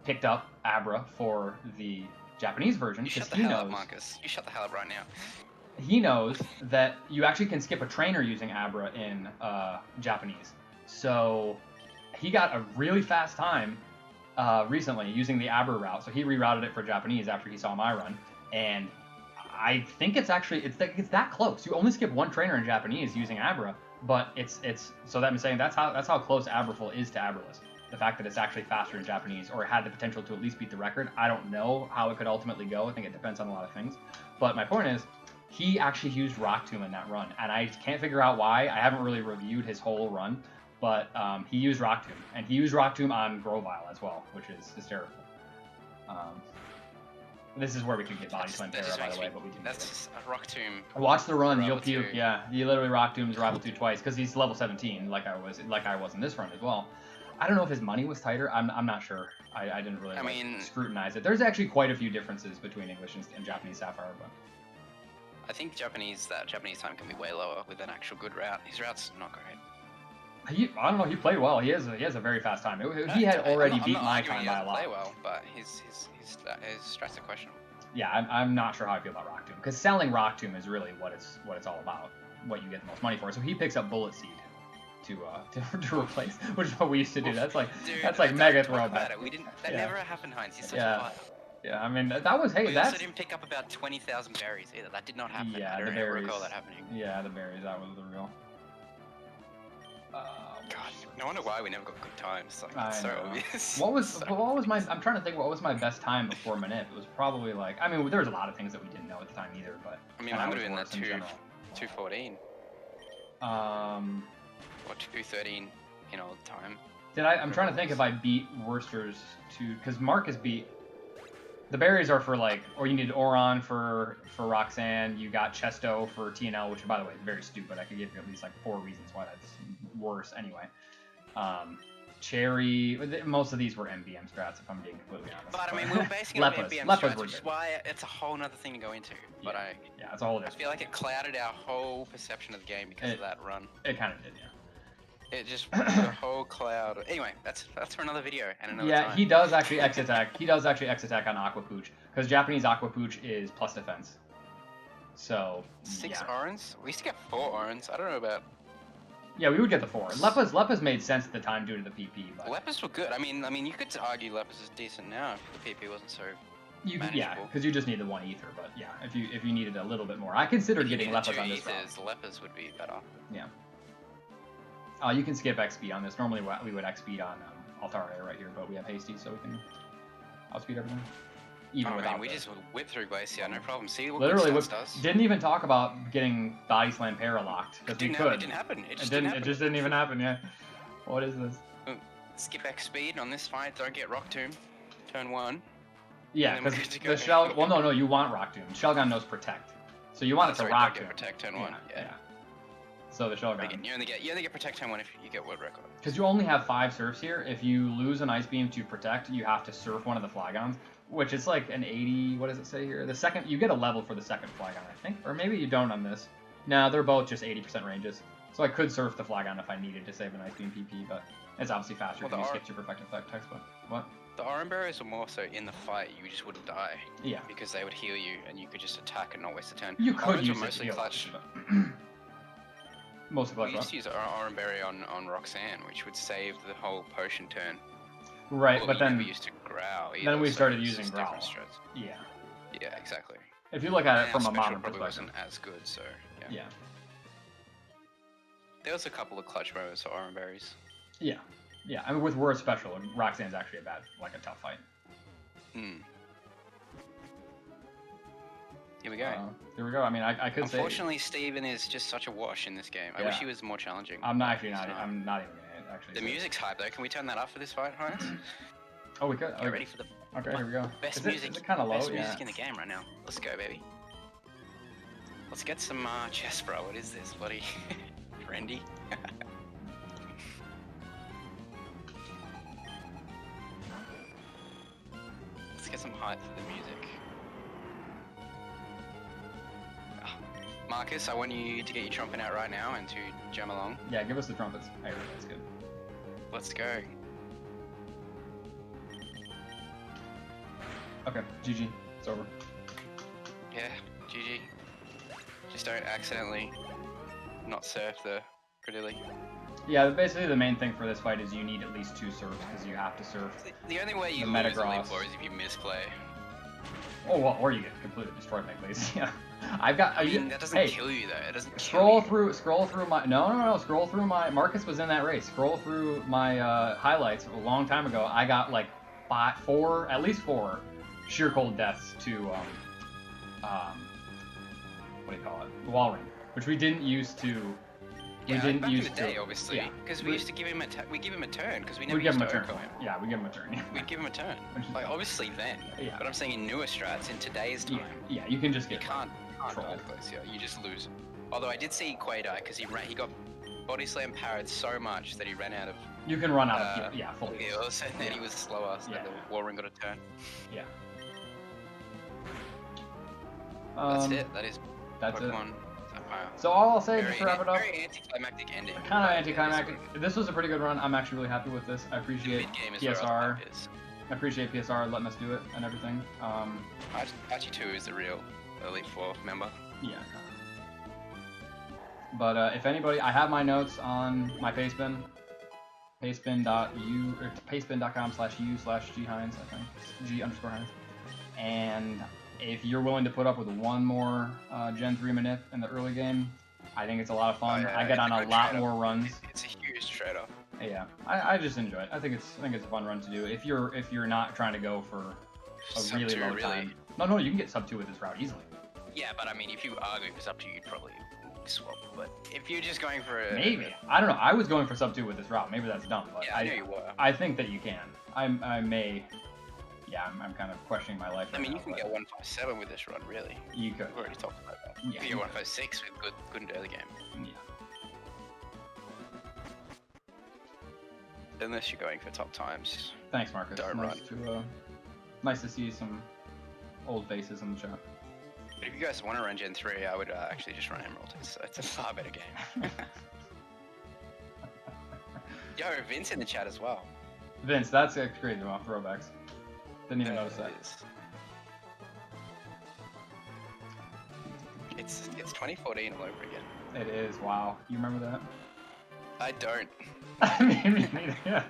S2: Picked up Abra for the Japanese version because he knows.
S3: Marcus. You shut the hell up right now.
S2: He knows that you actually can skip a trainer using Abra in Japanese. So he got a really fast time recently using the Abra route. So he rerouted it for Japanese after he saw my run, and I think it's that close. You only skip one trainer in Japanese using Abra, but it's so that I'm saying that's how close Abraful is to Abraless. The fact that it's actually faster in Japanese, or it had the potential to at least beat the record. I don't know how it could ultimately go. I think it depends on a lot of things. But my point is, he actually used Rock Tomb in that run, and I can't figure out why. I haven't really reviewed his whole run, but he used Rock Tomb, and he used Rock Tomb on Grovyle as well, which is hysterical. This is where we could get Body Slam Terra, by the way, but we didn't.
S3: That's just a Rock Tomb.
S2: Watch the run, you'll
S3: Rival
S2: puke.
S3: 2.
S2: Yeah, he literally Rock Tombs Rival 2 twice because he's level 17, like I was in this run as well. I don't know if his money was tighter. I'm not sure. I didn't really scrutinize it. There's actually quite a few differences between English and Japanese Sapphire, but
S3: I think Japanese time can be way lower with an actual good route. His route's not great.
S2: I don't know. He played well. He has a very fast time. He had already beat my time by a lot.
S3: Play well, but his strats are questionable.
S2: Yeah, I'm not sure how I feel about Rock Tomb because selling Rock Tomb is really what it's all about. What you get the most money for. So he picks up Bullet Seed to replace, which is what we used to do. That's like mega throwback.
S3: That never happened, Heinz. He's such a fighter.
S2: Yeah, I mean that was
S3: We also didn't pick up about 20,000 berries either. That did not happen.
S2: Yeah,
S3: I don't recall that happening.
S2: Yeah, the berries. That was the real.
S3: God, no wonder why we never got good times. Like, it's so obvious.
S2: What was my? I'm trying to think. What was my best time before Manip? It was probably like. I mean, there was a lot of things that we didn't know at the time either. But
S3: I mean, I would have been that 214. Or 213 in all the time.
S2: I'm trying to think if I beat Worcester's because Marcus beat. The berries are for like, or you need Oron for Roxanne. You got Chesto for TNL, which by the way is very stupid. I could give you at least like 4 reasons why that's worse. Anyway, Cherry. Most of these were MBM strats, if I'm being completely honest.
S3: But I mean, we were basing it on MBM strats, which is why it's a whole other thing to go into. But
S2: it's a whole.
S3: I feel like it clouded our whole perception of the game because of that run.
S2: It kind of did, yeah.
S3: It just the whole cloud. Anyway, that's for another video and another time.
S2: He does actually X attack. He does actually X attack on Aqua Pooch because Japanese Aqua Pooch is plus defense. So
S3: 6 Orans? We used to get 4 Orans. I don't know about.
S2: Yeah, we would get the 4. Lepus made sense at the time due to the PP. But
S3: Lepus were good. I mean, you could argue Lepus is decent now if the PP wasn't so.
S2: Yeah, because you just need the 1 ether. But yeah, if you needed a little bit more, I considered getting Lepus on this round.
S3: Lepus would be better.
S2: Yeah. You can skip XP on this. Normally we would XP on Altare right here, but we have Hasty, so we can outspeed everything. Even without
S3: we just whip through Glacier, no problem. See what
S2: literally
S3: does.
S2: Didn't even talk about getting Body Slam Para locked because we could.
S3: It didn't happen. It just
S2: didn't even happen. Yeah. What is this?
S3: Skip X speed on this fight. Don't get Rock Tomb. Turn 1.
S2: Yeah, because the shell. Well, no, you want Rock Tomb. Shellgun knows Protect, so you want it to Rock Tomb.
S3: Protect turn 1. Yeah.
S2: So the shell gun.
S3: Again, you only get protect time 1 if you get world record.
S2: Because you only have 5 surfs here. If you lose an ice beam to protect, you have to surf one of the Flygons, which is like an 80. What does it say here? The second you get a level for the second Flygon, I think, or maybe you don't on this. No, they're both just 80% ranges. So I could surf the Flygon if I needed to save an ice beam PP, but it's obviously faster if you skip your perfect effect text. But what?
S3: The Aura Barriers were more so in the fight, you just wouldn't die.
S2: Yeah.
S3: Because they would heal you, and you could just attack and not waste a turn.
S2: You could
S3: Auras
S2: use
S3: were mostly
S2: it to heal,
S3: clutch.
S2: Mostly clutch.
S3: We used to use Aura Barrier on Roxanne, which would save the whole potion turn.
S2: Right, but then
S3: we used to growl.
S2: Then we
S3: so
S2: started
S3: it's
S2: using
S3: just
S2: growl.
S3: different strats.
S2: Yeah.
S3: Yeah, exactly.
S2: If you look at it
S3: And
S2: from a
S3: our special
S2: modern
S3: probably
S2: perspective.
S3: wasn't as good, so yeah.
S2: Yeah.
S3: There was a couple of clutch moments for Aura Berries.
S2: Yeah. Yeah. I mean, with Word Special, Roxanne's actually a tough fight.
S3: Hmm. Here we go.
S2: Here we go. I mean, I could say.
S3: Unfortunately, Steven is just such a wash in this game. I wish he was more challenging.
S2: I'm not
S3: but
S2: even
S3: he's
S2: I'm not even gonna actually.
S3: The music's hype though. Can we turn that up for this fight, Heinz?
S2: Oh, we could.
S3: Get ready for the
S2: Okay, here we go.
S3: best
S2: Is
S3: music.
S2: it kind of low?
S3: Best
S2: Yeah.
S3: music in the game right now. Let's go, baby. Let's get some chess, bro. What is this, bloody friendy? Let's get some hype for the music. Ah, Marcus, I want you to get your trumpet out right now and to jam along.
S2: Yeah, give us the trumpets. Hey, that's good.
S3: Let's go.
S2: Okay, GG. It's over.
S3: Yeah, GG. Just don't accidentally not surf the Credilli.
S2: Yeah, basically the main thing for this fight is you need at least 2 surfs because you have to surf.
S3: The only way you
S2: The
S3: lose the
S2: Metagross.
S3: Elite Four is if you misplay.
S2: Oh, well, or you get completely destroyed by Glaze. Yeah. I've got.
S3: I mean, that doesn't
S2: hey,
S3: kill you though. It doesn't
S2: Scroll
S3: kill you.
S2: through my. No. Scroll through my. Marcus was in that race. Scroll through my highlights a long time ago. I got like at least 4 sheer cold deaths to what do you call it? The wall ring, which we didn't use to.
S3: Yeah,
S2: we didn't
S3: back
S2: use
S3: in the day,
S2: to.
S3: obviously,
S2: Yeah.
S3: because we used to give him we give him a turn because we never
S2: We give
S3: used
S2: him a
S3: to
S2: turn.
S3: Oko him.
S2: Yeah, we give him a turn.
S3: We'd give him a turn.
S2: Which is
S3: Like
S2: fine.
S3: obviously then.
S2: Yeah.
S3: But I'm saying in newer strats in today's time,
S2: Yeah, you can just
S3: you
S2: get.
S3: can't
S2: trolled.
S3: die close. Yeah, you just lose. Although I did see Quay die because he got body slam parried so much that he ran out of
S2: You can run out of full.
S3: heals, and then he was slower, so
S2: Yeah.
S3: the wall ring got a turn.
S2: Yeah.
S3: That's it. That is
S2: That's it.
S3: Pokemon Sapphire.
S2: So all I'll say, just to
S3: Very,
S2: wrap it up,
S3: very anticlimactic ending.
S2: kind of anticlimactic. This was a pretty good run. I'm actually really happy with this. I appreciate
S3: Mid-game is where all the
S2: PSR.
S3: hype is.
S2: I appreciate PSR letting us do it and everything.
S3: Archie 2 is the real Elite Four member.
S2: Yeah. But if anybody, I have my notes on my Pastebin. Pastebin.com/u/gheinz, I think. G_Heinz. And if you're willing to put up with one more Gen 3 Manith in the early game, I think it's a lot of fun.
S3: Oh, yeah,
S2: I get on
S3: it's
S2: a
S3: good
S2: lot
S3: trade-off.
S2: more runs.
S3: It's a huge trade-off.
S2: Yeah, I just enjoy it. I think it's a fun run to do. If you're not trying to go for a
S3: Sub
S2: really
S3: 2,
S2: low time. No, you can get sub 2 with this route easily.
S3: Yeah, but I mean, if you are going for sub 2, you'd probably swap. But if you're just going for a...
S2: Maybe. I don't know. I was going for sub 2 with this route. Maybe that's dumb, but
S3: Yeah, I knew you were.
S2: I think that you can. I may. Yeah, I'm kind of questioning my life.
S3: I
S2: right
S3: mean,
S2: now,
S3: you can
S2: but
S3: get 157 with this run, really.
S2: You could.
S3: We've already talked about that.
S2: Yeah,
S3: You can
S2: you
S3: get
S2: could.
S3: 156 with good and early game.
S2: Yeah.
S3: Unless you're going for top times.
S2: Thanks, Marcus.
S3: Don't
S2: Nice to see some old faces in the chat.
S3: But if you guys want to run Gen 3, I would actually just run Emerald. It's a far better game. Yo, Vince in the chat as well.
S2: Vince, that's a crazy off throwbacks. Didn't even notice that.
S3: It is. It's 2014 all over again.
S2: It is. Wow. You remember that?
S3: I don't.
S2: Me neither. Yeah.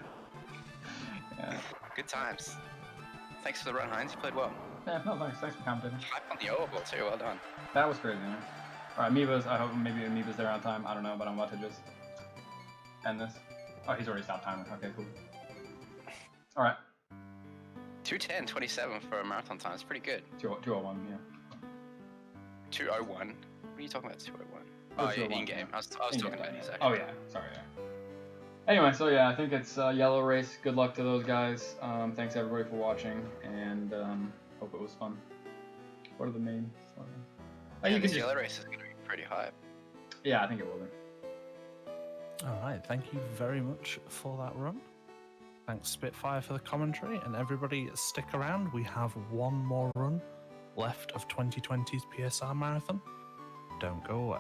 S3: Good times. Thanks for the run, Heinz. You played well.
S2: Yeah. No, thanks. Thanks for commenting.
S3: Hype on the overball too. Well done.
S2: That was crazy, man. Alright, Amoebas, I hope maybe Amoebas there on time. I don't know, but I'm about to just end this. Oh, he's already stopped timing. Okay, cool. Alright.
S3: 2:10:27 for a marathon time. It's pretty good.
S2: 201, yeah.
S3: 2:01. What are you talking about? 2:01.
S2: Oh,
S3: Oh, yeah,
S2: 2:01,
S3: in game.
S2: yeah.
S3: I was
S2: In
S3: talking
S2: game,
S3: about these
S2: yeah.
S3: actually.
S2: Oh, yeah. Sorry, yeah. Anyway, so yeah, I think it's Yellow Race. Good luck to those guys. Thanks everybody for watching, and hope it was fun. What are the main? Oh,
S3: Yeah,
S2: you can
S3: this
S2: just...
S3: yellow race is going to be pretty hype.
S2: Yeah, I think it will be.
S1: All right, thank you very much for that run. Thanks, Spitfire, for the commentary, and everybody stick around. We have one more run left of 2020's PSR Marathon. Don't go away.